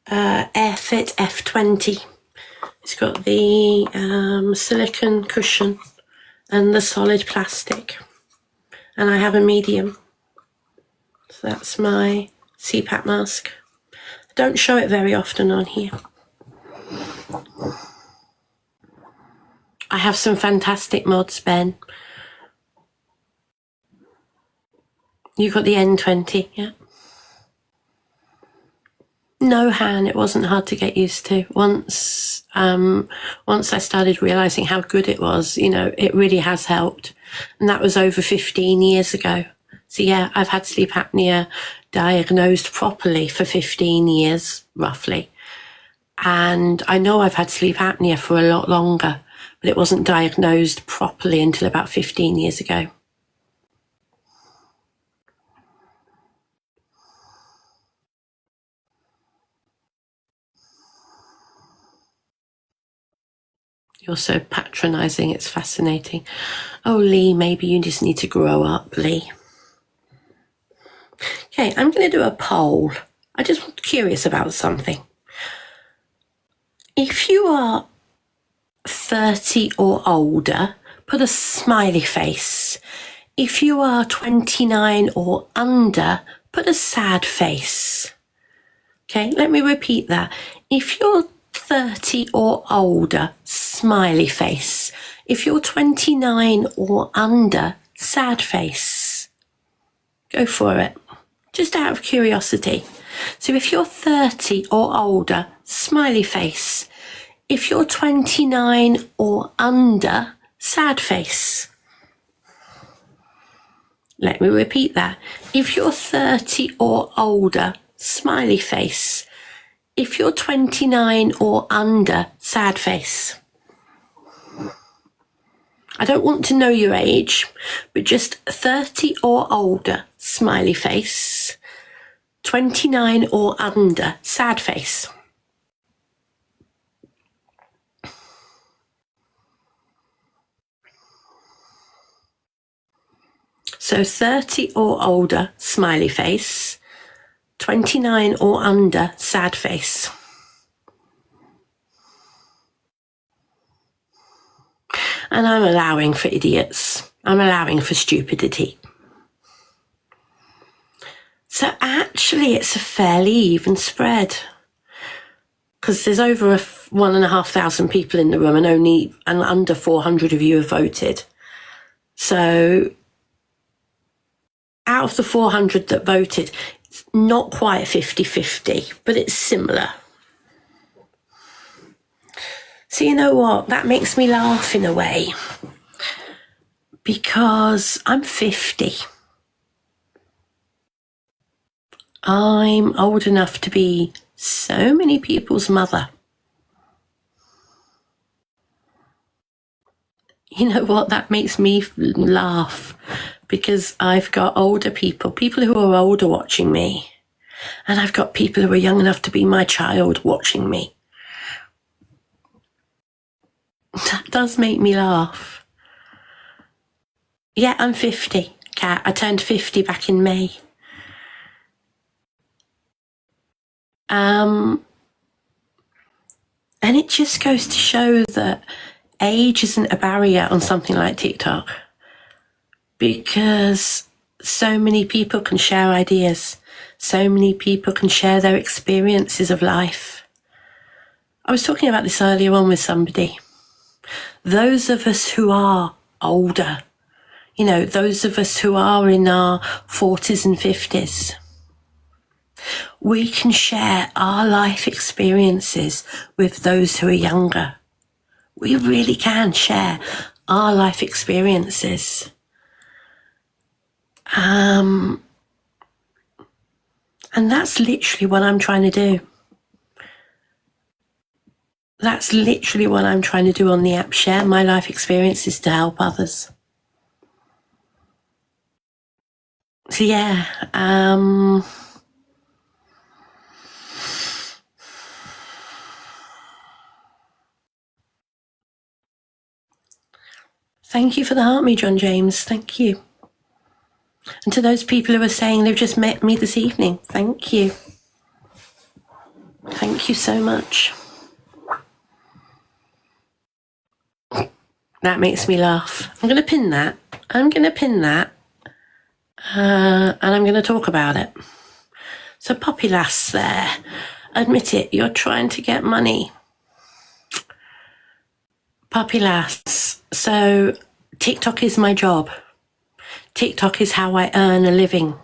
AirFit F20. It's got the silicone cushion and the solid plastic. and I have a medium. So that's my CPAP mask. I don't show it very often on here. I have some fantastic mods, Ben. You got the N20, yeah? No, Han, it wasn't hard to get used to. Once I started realising how good it was, you know, it really has helped. And that was over 15 years ago. So yeah, I've had sleep apnea diagnosed properly for 15 years, roughly. And I know I've had sleep apnea for a lot longer, but it wasn't diagnosed properly until about 15 years ago. You're so patronising, it's fascinating. Oh, Lee, maybe you just need to grow up, Lee. Okay, I'm going to do a poll. I'm just curious about something. If you are 30 or older, put a smiley face. If you are 29 or under, put a sad face. Okay, let me repeat that. If you're 30 or older, smiley face. If you're 29 or under, sad face. Go for it. Just out of curiosity. So if you're 30 or older, smiley face. If you're 29 or under, sad face. Let me repeat that. If you're 30 or older, smiley face. If you're 29 or under, sad face. I don't want to know your age, but just 30 or older, smiley face. 29 or under, sad face. So 30 or older, smiley face. 29 or under, sad face. And I'm allowing for idiots. I'm allowing for stupidity. So actually it's a fairly even spread. Because there's over 1,500 people in the room and under 400 of you have voted. So out of the 400 that voted, it's not quite 50-50, but it's similar. So you know what? That makes me laugh in a way. Because I'm 50. I'm old enough to be so many people's mother. You know what? That makes me laugh. Because I've got older people who are older watching me. And I've got people who are young enough to be my child watching me. That does make me laugh. Yeah, I'm 50, Kat. I turned 50 back in May. And it just goes to show that age isn't a barrier on something like TikTok. Because so many people can share ideas. So many people can share their experiences of life. I was talking about this earlier on with somebody. Those of us who are older, you know, those of us who are in our 40s and 50s, we can share our life experiences with those who are younger. We really can share our life experiences. And that's literally what I'm trying to do. That's literally what I'm trying to do on the app, share my life experiences to help others. So yeah, thank you for the heart me, John James. Thank you. And to those people who are saying they've just met me this evening, thank you. Thank you so much. That makes me laugh. I'm going to pin that. and I'm going to talk about it. So Poppy Lass there, admit it, you're trying to get money. Poppy Lass, so TikTok is my job. TikTok is how I earn a living.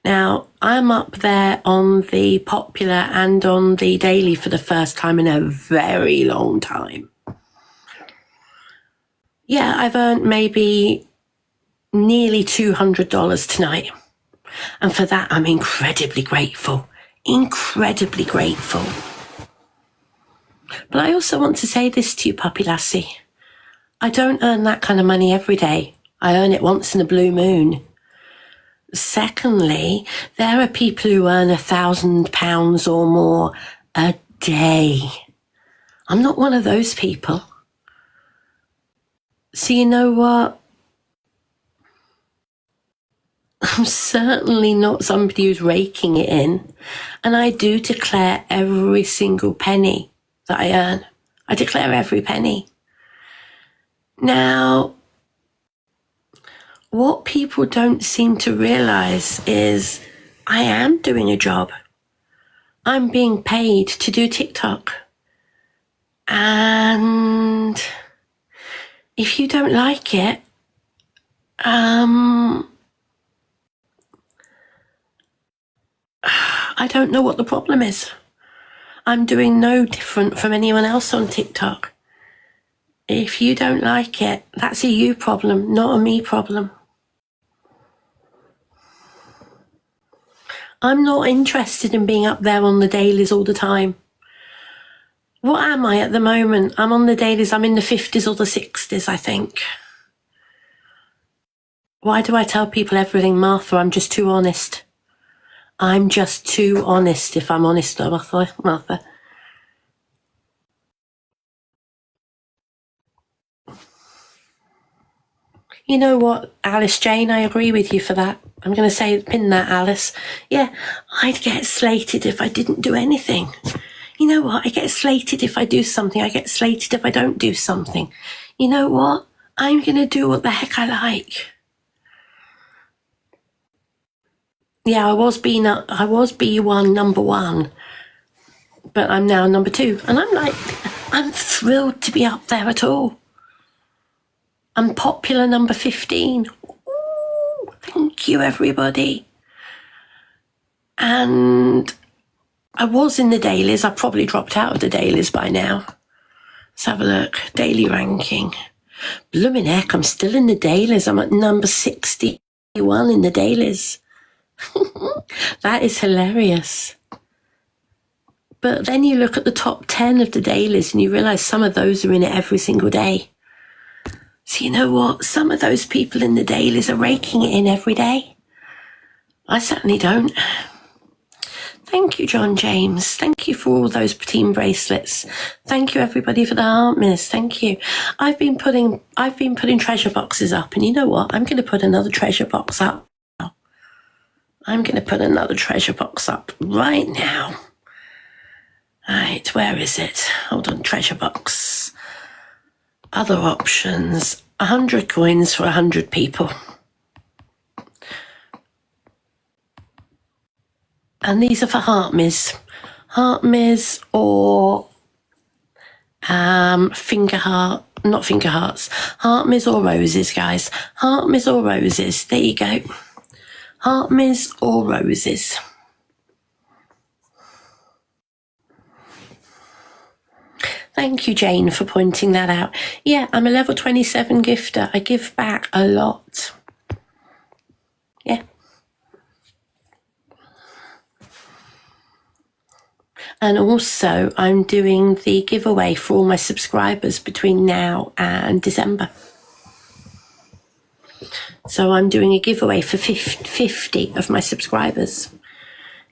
Now, I'm up there on the popular and on the daily for the first time in a very long time. Yeah, I've earned maybe nearly $200 tonight. And for that, I'm incredibly grateful. Incredibly grateful. But I also want to say this to you, Poppy Lassie. I don't earn that kind of money every day. I earn it once in a blue moon. Secondly, there are people who earn £1,000 or more a day. I'm not one of those people. So you know what? I'm certainly not somebody who's raking it in. And I do declare every single penny that I earn. I declare every penny. Now, what people don't seem to realise is I am doing a job. I'm being paid to do TikTok. And if you don't like it, I don't know what the problem is. I'm doing no different from anyone else on TikTok. If you don't like it, that's a you problem, not a me problem. I'm not interested in being up there on the dailies all the time. What am I at the moment? I'm on the dailies, I'm in the 50s or the 60s, I think. Why do I tell people everything, Martha? I'm just too honest. I'm just too honest, if I'm honest, Martha. You know what, Alice Jane, I agree with you for that. I'm going to say, pin that, Alice. Yeah, I'd get slated if I didn't do anything. You know what, I get slated if I do something. I get slated if I don't do something. You know what, I'm going to do what the heck I like. Yeah, I was B1 number 1, but I'm now number 2. And I'm thrilled to be up there at all. I'm popular number 15. Ooh, thank you, everybody. And I was in the dailies. I probably dropped out of the dailies by now. Let's have a look. Daily ranking. Blooming heck, I'm still in the dailies. I'm at number 61 in the dailies. That is hilarious. But then you look at the top 10 of the dailies and you realise some of those are in it every single day. So you know what? Some of those people in the dailies are raking it in every day. I certainly don't. Thank you, John James. Thank you for all those team bracelets. Thank you, everybody, for the heart miss. Thank you. I've been putting treasure boxes up, and you know what? I'm going to put another treasure box up. I'm going to put another treasure box up right now. Right, where is it? Hold on, treasure box. Other options. 100 coins for 100 people. And these are for heart miss. Heart miss or finger heart, not finger hearts. Heart miss or roses, guys. Heart miss or roses. There you go. Heart miss or roses. Thank you, Jane, for pointing that out. Yeah, I'm a level 27 gifter. I give back a lot. Yeah. And also, I'm doing the giveaway for all my subscribers between now and December. So I'm doing a giveaway for 50 of my subscribers.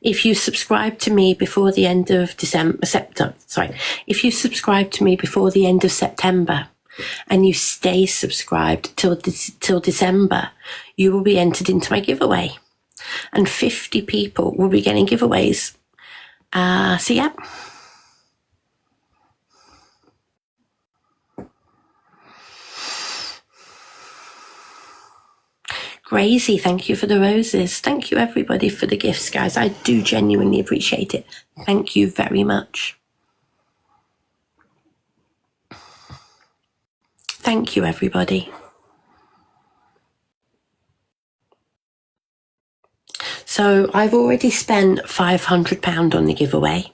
If you subscribe to me before the end of if you subscribe to me before the end of September and you stay subscribed till December, you will be entered into my giveaway. And 50 people will be getting giveaways. So yeah. Gracie, thank you for the roses. Thank you, everybody, for the gifts, guys. I do genuinely appreciate it. Thank you very much. Thank you, everybody. So I've already spent £500 on the giveaway.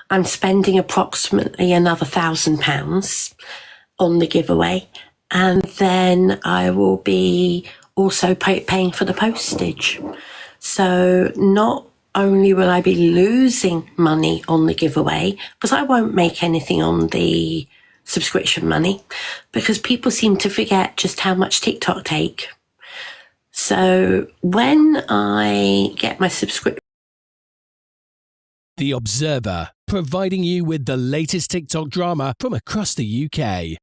I'm spending approximately another £1,000 on the giveaway. And then I will be also paying for the postage. So not only will I be losing money on the giveaway, because I won't make anything on the subscription money, because people seem to forget just how much TikTok take. So when I get my subscription... The Observer, providing you with the latest TikTok drama from across the UK.